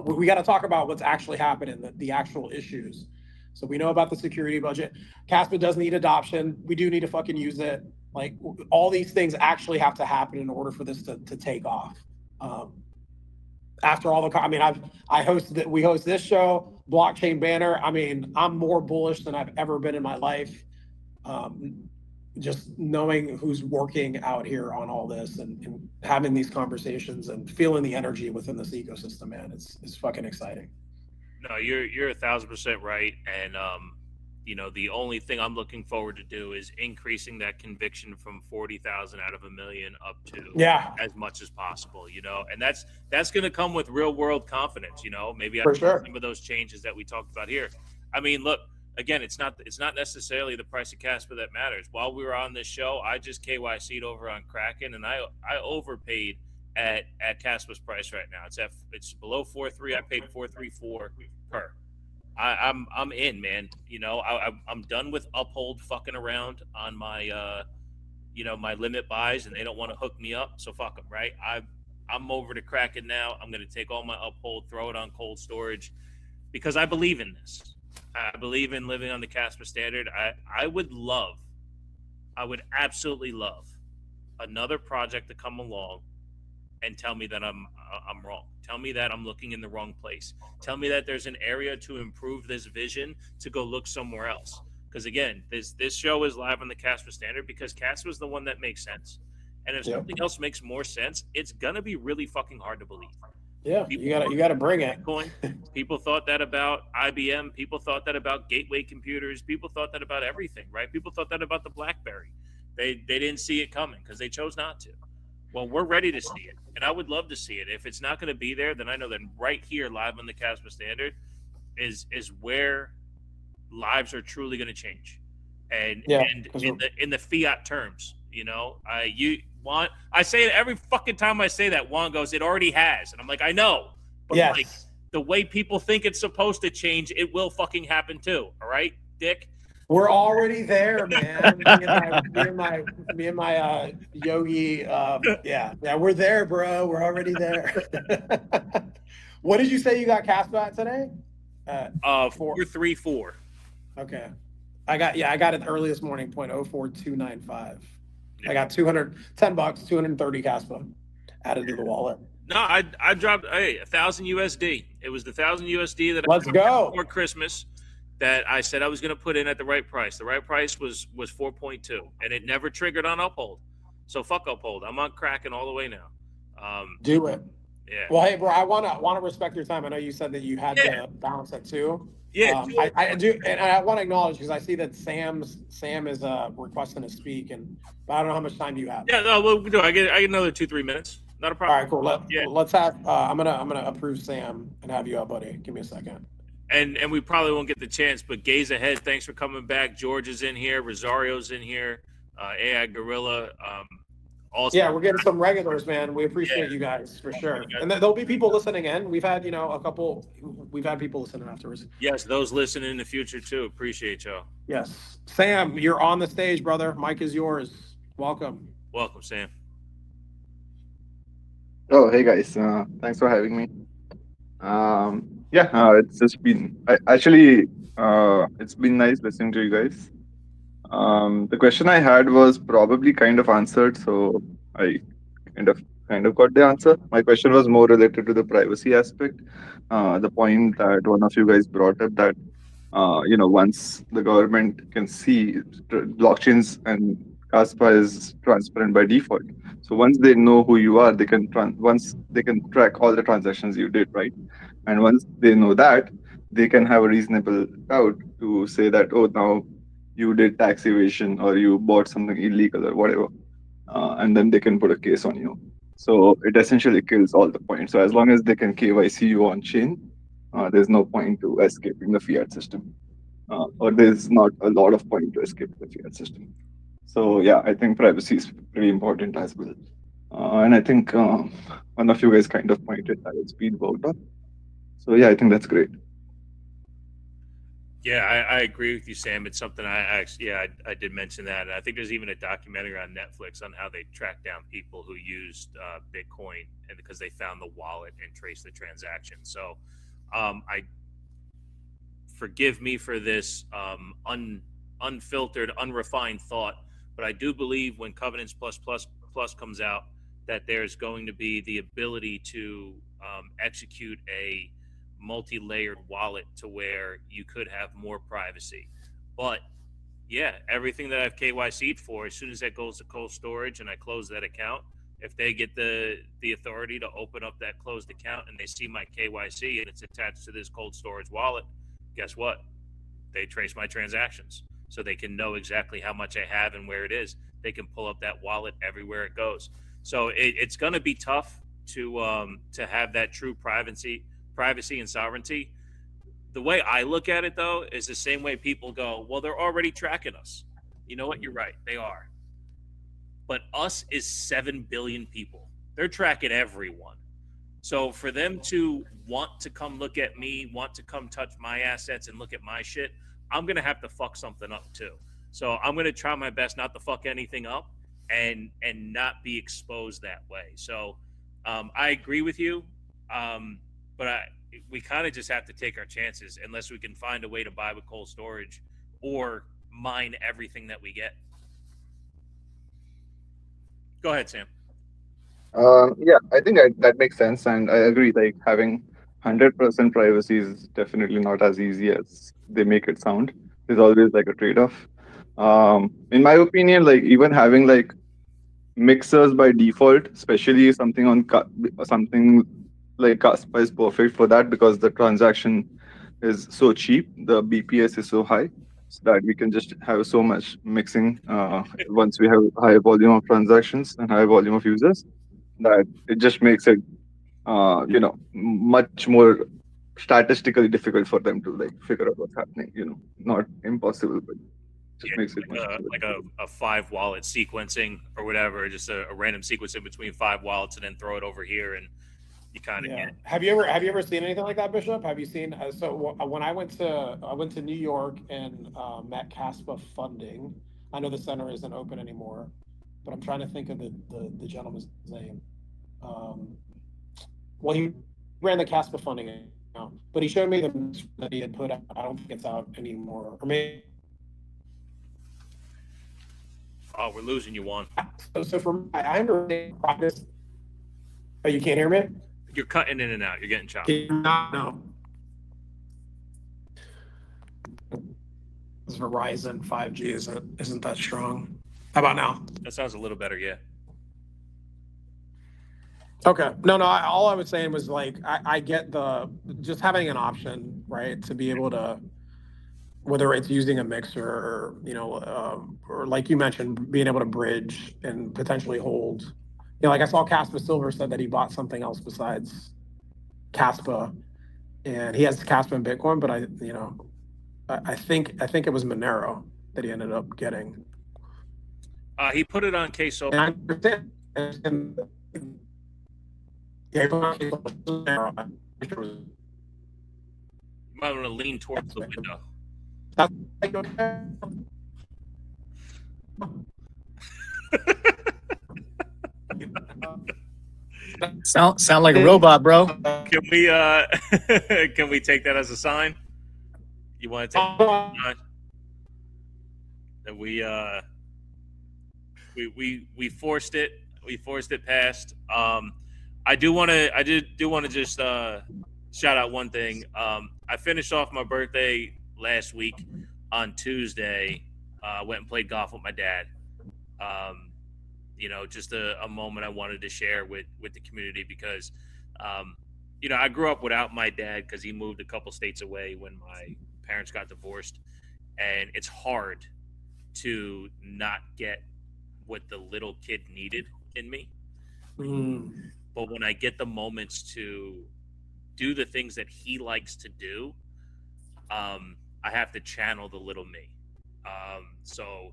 We got to talk about what's actually happening, the actual issues. So we know about the security budget. Caspa does need adoption. We do need to fucking use it. Like, all these things actually have to happen in order for this to take off. After all I mean, we host this show, Blockchain Banner. I mean, I'm more bullish than I've ever been in my life. Just knowing who's working out here on all this and having these conversations and feeling the energy within this ecosystem, man, it's fucking exciting. No, you're 1,000% right, and you know, the only thing I'm looking forward to do is increasing that conviction from 40,000 out of a million up to as much as possible. You know, and that's going to come with real world confidence. You know, maybe some of those changes that we talked about here. I mean, look, again, it's not necessarily the price of Caspa that matters. While we were on this show, I just KYC'd over on Kraken, and I overpaid at Caspa's price right now. It's below 4.3. I paid 4.34 per. I'm in, man. You know, I'm done with Uphold fucking around on my you know, my limit buys, and they don't want to hook me up, so fuck them, right? I'm over to Kraken now. I'm going to take all my Uphold, throw it on cold storage, because I believe in this. I believe in living on the Kaspa standard. I would absolutely love another project to come along and tell me that I'm wrong. Tell me that I'm looking in the wrong place. Tell me that there's an area to improve this vision, to go look somewhere else. Because again, this show is live on the Kaspa standard because Kaspa is the one that makes sense. And if Yep. something else makes more sense, it's gonna be really fucking hard to believe. Yeah. People You gotta bring it. Bitcoin. People thought that about IBM. People thought that about gateway computers. People thought that about everything, right? People thought that about the BlackBerry. They didn't see it coming because they chose not to. Well, we're ready to see it, and I would love to see it. If it's not going to be there, then I know that right here, live on the Casper Standard, is where lives are truly going to change, and Yeah. and Because in the fiat terms, you want I say it every fucking time I say that. Juan goes, it already has, and I'm like, I know, but like yes. the way people think it's supposed to change, it will fucking happen too. All right, Dick. We're already there, man. Me and my yogi. Yeah, we're there, bro. We're already there. What did you say you got Kaspa at today? Four. 434. Okay. I got it early this morning, 0.04295. I Yeah. got $210, 230 Kaspa added to the wallet. No, I dropped 1,000 USD. It was the 1,000 USD that I Let's go. before Christmas that I said I was going to put in at the right price. The right price was 4.2, and it never triggered on uphold. So fuck uphold. I'm on Kraken all the way now. Do it. Yeah. Well, hey, bro, I wanna respect your time. I know you said that you had Yeah. to balance at two. Yeah. I do, and I want to acknowledge because I see that Sam is requesting to speak, but I don't know how much time do you have. Yeah. No, we'll do. I get another 2-3 minutes. Not a All problem. right, cool. Yeah. Let's have. I'm gonna approve Sam and have you up, buddy. Give me a second. And we probably won't get the chance, but gaze ahead. Thanks for coming back. George is in here. Rosario's in here. AI Gorilla. Also, Yeah, we're getting some regulars, man. We appreciate you guys for sure. And there'll be people listening in. We've had We've had people listening afterwards. yes, those listening in the future too. Appreciate y'all. Yes, Sam, you're on the stage, brother. Mike is yours. Welcome. Welcome, Sam. Oh, hey guys. Thanks for having me. It's just been it's been nice listening to you guys. The question I had was probably kind of answered, so I kind of got the answer. My question was more related to the privacy aspect. The point that one of you guys brought up that once the government can see blockchains and Kaspa is transparent by default. So once they know who you are, once they can track all the transactions you did, right? And once they know that, they can have a reasonable doubt to say that, oh, now you did tax evasion or you bought something illegal or whatever, and then they can put a case on you. So it essentially kills all the points. So as long as they can KYC you on chain, there's no point to escaping the fiat system, or there's not a lot of point to escape the fiat system. So yeah, I think privacy is pretty important as well. And I think one of you guys kind of pointed that it's been worked on. So yeah, I think that's great. Yeah, I agree with you, Sam. It's something I did mention that. And I think there's even a documentary on Netflix on how they tracked down people who used Bitcoin and because they found the wallet and traced the transaction. So I forgive me for this unfiltered, unrefined thought, but I do believe when Covenants Plus comes out that there's going to be the ability to execute a multi-layered wallet to where you could have more privacy. But yeah, everything that I've KYC'd for, as soon as that goes to cold storage and I close that account, if they get the authority to open up that closed account and they see my KYC and it's attached to this cold storage wallet, guess what? They trace my transactions. So they can know exactly how much I have and where it is. They can pull up that wallet everywhere it goes. So it's going to be tough to have that true privacy and sovereignty. The way I look at it, though, is the same way people go, well, they're already tracking us. You know what? You're right. They are. But us is 7 billion people. They're tracking everyone. So for them to want to come look at me, want to come touch my assets and look at my shit, I'm going to have to fuck something up too. So I'm going to try my best not to fuck anything up and not be exposed that way. So I agree with you. But we kind of just have to take our chances unless we can find a way to buy with cold storage or mine everything that we get. Go ahead, Sam. I think that makes sense, and I agree. Like having 100% privacy is definitely not as easy as they make it sound. There's always like a trade-off. In my opinion, like even having like mixers by default, especially something like Kaspa is perfect for that because the transaction is so cheap, the BPS is so high that we can just have so much mixing once we have high volume of transactions and high volume of users that it just makes it much more statistically difficult for them to like figure out what's happening. Not impossible, but just Yeah, makes it much more like difficult. a 5 wallet sequencing or whatever, just a random sequence in between 5 wallets and then throw it over here and you kind of Yeah. get. Have you ever seen anything like that, Bishop? Have you seen? When I went to New York and met Kaspa Funding. I know the center isn't open anymore, but I'm trying to think of the gentleman's name. Um, well, he ran the Kaspa Funding account, but he showed me the mix that he had put out. I don't think it's out anymore, or maybe. Oh, we're losing you, Juan. So for me, I understand progress. Oh, you can't hear me? You're cutting in and out. You're getting Can choppy. you not? No. This Verizon 5G isn't that strong. How about now? That sounds a little better, yeah. Okay. No, no. All I was saying was like I get the just having an option, right, to be able to whether it's using a mixer or like you mentioned, being able to bridge and potentially hold. Like I saw Caspa Silver said that he bought something else besides Caspa, and he has Caspa and Bitcoin, but I think it was Monero that he ended up getting. He put it on queso. And I understand. And, yeah, he put on queso Monero. I'm sure it was- You might want to lean towards the window. That's like, okay. Sound like a robot, bro. Can we can we take that as a sign? You want to take that as a sign? That we forced it. We forced it past. I do want to just shout out one thing. I finished off my birthday last week on Tuesday. Went and played golf with my dad. Just a moment I wanted to share with the community because, I grew up without my dad because he moved a couple states away when my parents got divorced, and it's hard to not get what the little kid needed in me. But when I get the moments to do the things that he likes to do, I have to channel the little me. So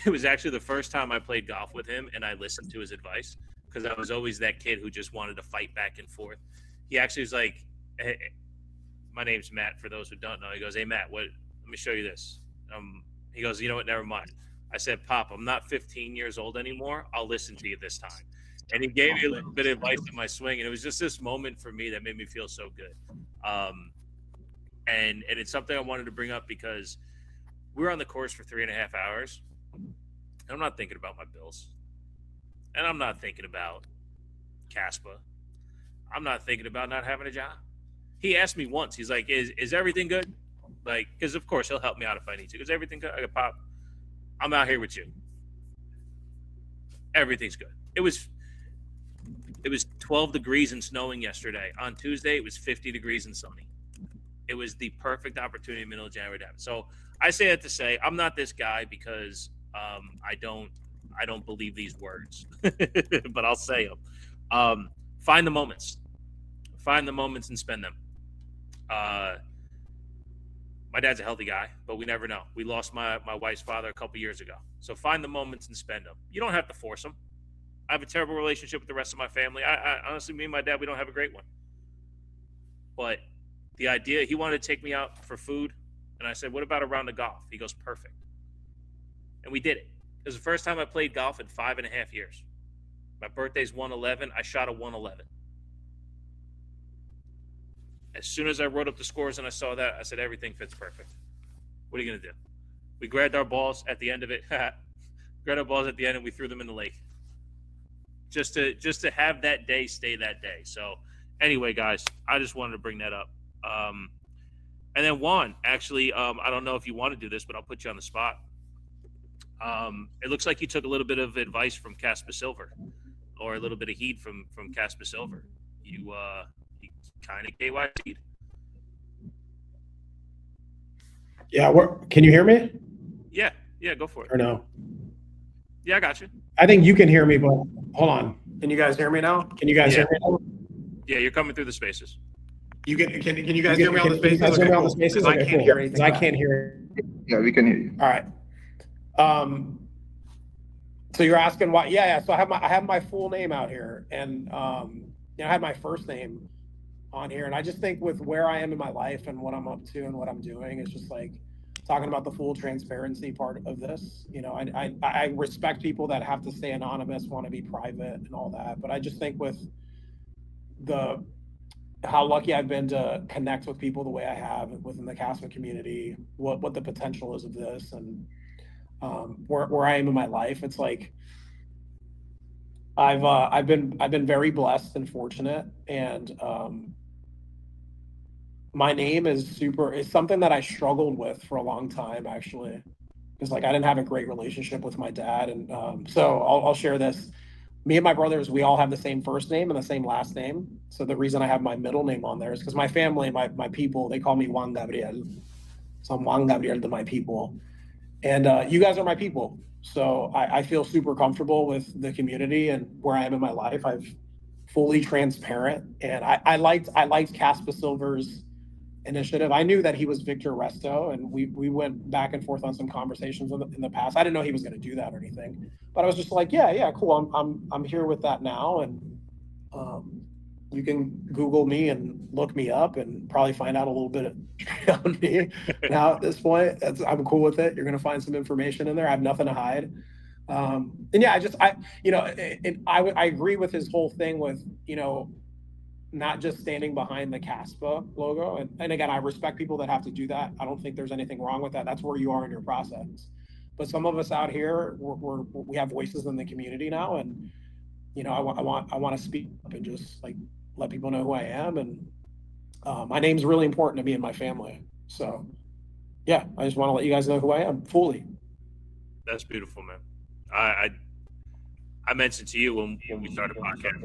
it was actually the first time I played golf with him and I listened to his advice because I was always that kid who just wanted to fight back and forth. He actually was like, hey, my name's Matt, for those who don't know. He goes, hey, Matt, let me show you this. He goes, you know what, never mind. I said, Pop, I'm not 15 years old anymore. I'll listen to you this time. And he gave me a little bit of advice in my swing. And it was just this moment for me that made me feel so good. And it's something I wanted to bring up because we were on the course for 3.5 hours. I'm not thinking about my bills. And I'm not thinking about Caspa. I'm not thinking about not having a job. He asked me once, he's like, is everything good? Like, because of course he'll help me out if I need to. Is everything good? I go, Pop, I'm out here with you. Everything's good. It was 12 degrees and snowing yesterday. On Tuesday, it was 50 degrees and sunny. It was the perfect opportunity in the middle of January to have it. So I say that to say I'm not this guy because I don't believe these words, but I'll say them. Find the moments and spend them. My dad's a healthy guy, but we never know. We lost my wife's father a couple years ago. So find the moments and spend them. You don't have to force them. I have a terrible relationship with the rest of my family. I honestly, me and my dad, we don't have a great one. But the idea, he wanted to take me out for food. And I said, what about a round of golf? He goes, perfect. And we did it. It was the first time I played golf in 5.5 years. My birthday's 111. I shot a 111. As soon as I wrote up the scores and I saw that, I said, everything fits perfect. What are you going to do? We grabbed our balls at the end of it. Grabbed our balls at the end and we threw them in the lake. Just to have that day stay that day. So anyway, guys, I just wanted to bring that up. And then Juan, actually, I don't know if you want to do this, but I'll put you on the spot. It looks like you took a little bit of advice from Kaspa Silver, or a little bit of heat from Kaspa Silver. You kind of KYC'd. Yeah, can you hear me? Yeah, go for it. Or no? Yeah, I got you. I think you can hear me, but hold on. Can you guys hear me now? Can you guys Yeah. hear me now? Yeah, you're coming through the spaces. Can you guys hear me on the spaces? Can you guys hear me on the cool. spaces? 'Cause I Okay, can't cool. hear anything. 'Cause I back. can't hear. Yeah, we can hear you. All right. So you're asking why? Yeah. So I have my full name out here, and I had my first name on here, and I just think with where I am in my life and what I'm up to and what I'm doing, it's just like talking about the full transparency part of this. I respect people that have to stay anonymous, want to be private, and all that, but I just think with how lucky I've been to connect with people the way I have within the Kaspa community, what the potential is of this, and where I am in my life. It's like I've been very blessed and fortunate, and my name is something that I struggled with for a long time, actually, because like I didn't have a great relationship with my dad, and so I'll share this. Me and my brothers, we all have the same first name and the same last name. So the reason I have my middle name on there is because my family, my people, they call me Juan Gabriel. So I'm Juan Gabriel to my people. And you guys are my people. So I feel super comfortable with the community and where I am in my life. I've fully transparent. And I liked Caspa Silver's initiative. I knew that he was Victor Resto, and we went back and forth on some conversations in the past. I didn't know he was going to do that or anything, but I was just like, yeah, cool. I'm here with that now, and you can Google me and look me up and probably find out a little bit on me now at this point. I'm cool with it. You're going to find some information in there. I have nothing to hide. And yeah, I agree with his whole thing with, not just standing behind the Kaspa logo. And again, I respect people that have to do that. I don't think there's anything wrong with that. That's where you are in your process. But some of us out here, we have voices in the community now, and I want to speak up and just like let people know who I am. And my name's really important to me and my family. So yeah, I just want to let you guys know who I am fully. That's beautiful, man. I mentioned to you when we started podcasting.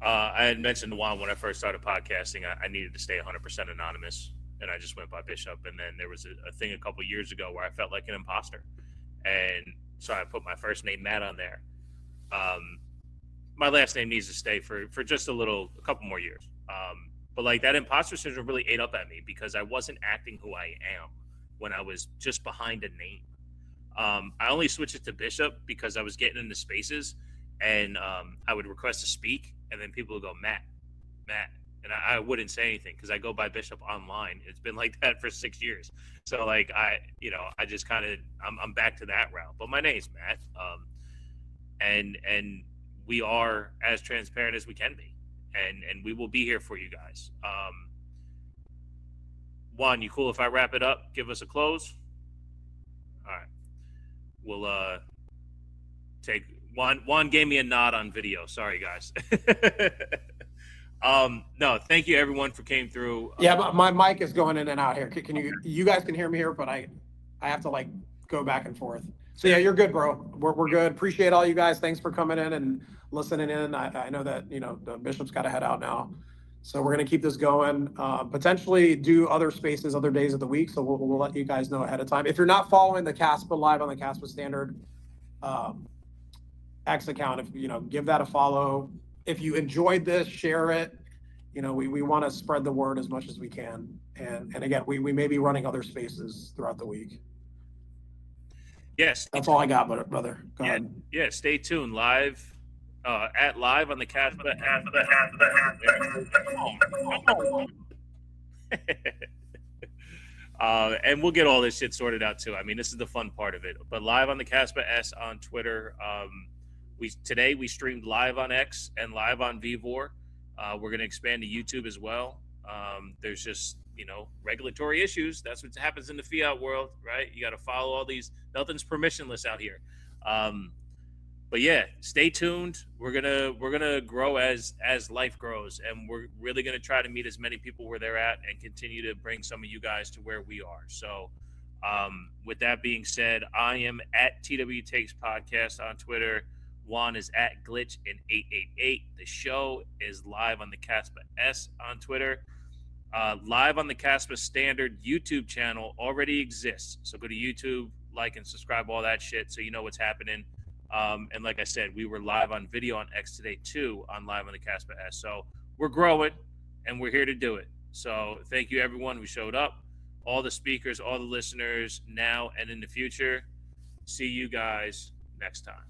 I had mentioned to Juan when I first started podcasting, I needed to stay 100% anonymous, and I just went by Bishop. And then there was a thing a couple years ago where I felt like an imposter, and so I put my first name Matt on there. My last name needs to stay for just a couple more years. But like that imposter syndrome really ate up at me because I wasn't acting who I am when I was just behind a name. I only switched it to Bishop because I was getting into spaces, and I would request to speak, and then people would go, Matt, and I wouldn't say anything because I go by Bishop online. It's been like that for 6 years. So like I just kind of I'm back to that route. But my name's Matt, and we are as transparent as we can be. And we will be here for you guys. Juan, you cool if I wrap it up? Give us a close. All right. We'll take Juan gave me a nod on video. Sorry, guys. No, thank you everyone for came through. Yeah, but my mic is going in and out here. Can you guys can hear me here, but I have to like go back and forth. So yeah, you're good, bro. We're good. Appreciate all you guys. Thanks for coming in and listening in. I know that the Bishop's got to head out now, so we're gonna keep this going. Potentially do other spaces, other days of the week. So we'll let you guys know ahead of time. If you're not following the Kaspa live on the Kaspa Standard X account, if give that a follow. If you enjoyed this, share it. We want to spread the word as much as we can. And again, we may be running other spaces throughout the week. Yes, that's all I got, brother. Go ahead. Yeah, stay tuned. Live at live on the Kaspa. And we'll get all this shit sorted out too. I mean, this is the fun part of it. But live on the Kaspa S on Twitter. Today we streamed live on X and live on Vivor. We're going to expand to YouTube as well. There's just regulatory issues. That's what happens in the fiat world, right? You got to follow all these. Nothing's permissionless out here. But yeah, stay tuned. We're gonna grow as life grows, and we're really gonna try to meet as many people where they're at, and continue to bring some of you guys to where we are. So, with that being said, I am at TW Takes Podcast on Twitter. Juan is at Glitch in 888. The show is live on the Kaspa S on Twitter. Live on the Kaspa Standard YouTube channel already exists. So go to YouTube, like and subscribe, all that shit, so you know what's happening. And like I said, we were live on video on X today too, on live on the Kaspa S. So we're growing, and we're here to do it. So thank you everyone who showed up, all the speakers, all the listeners now and in the future. See you guys next time.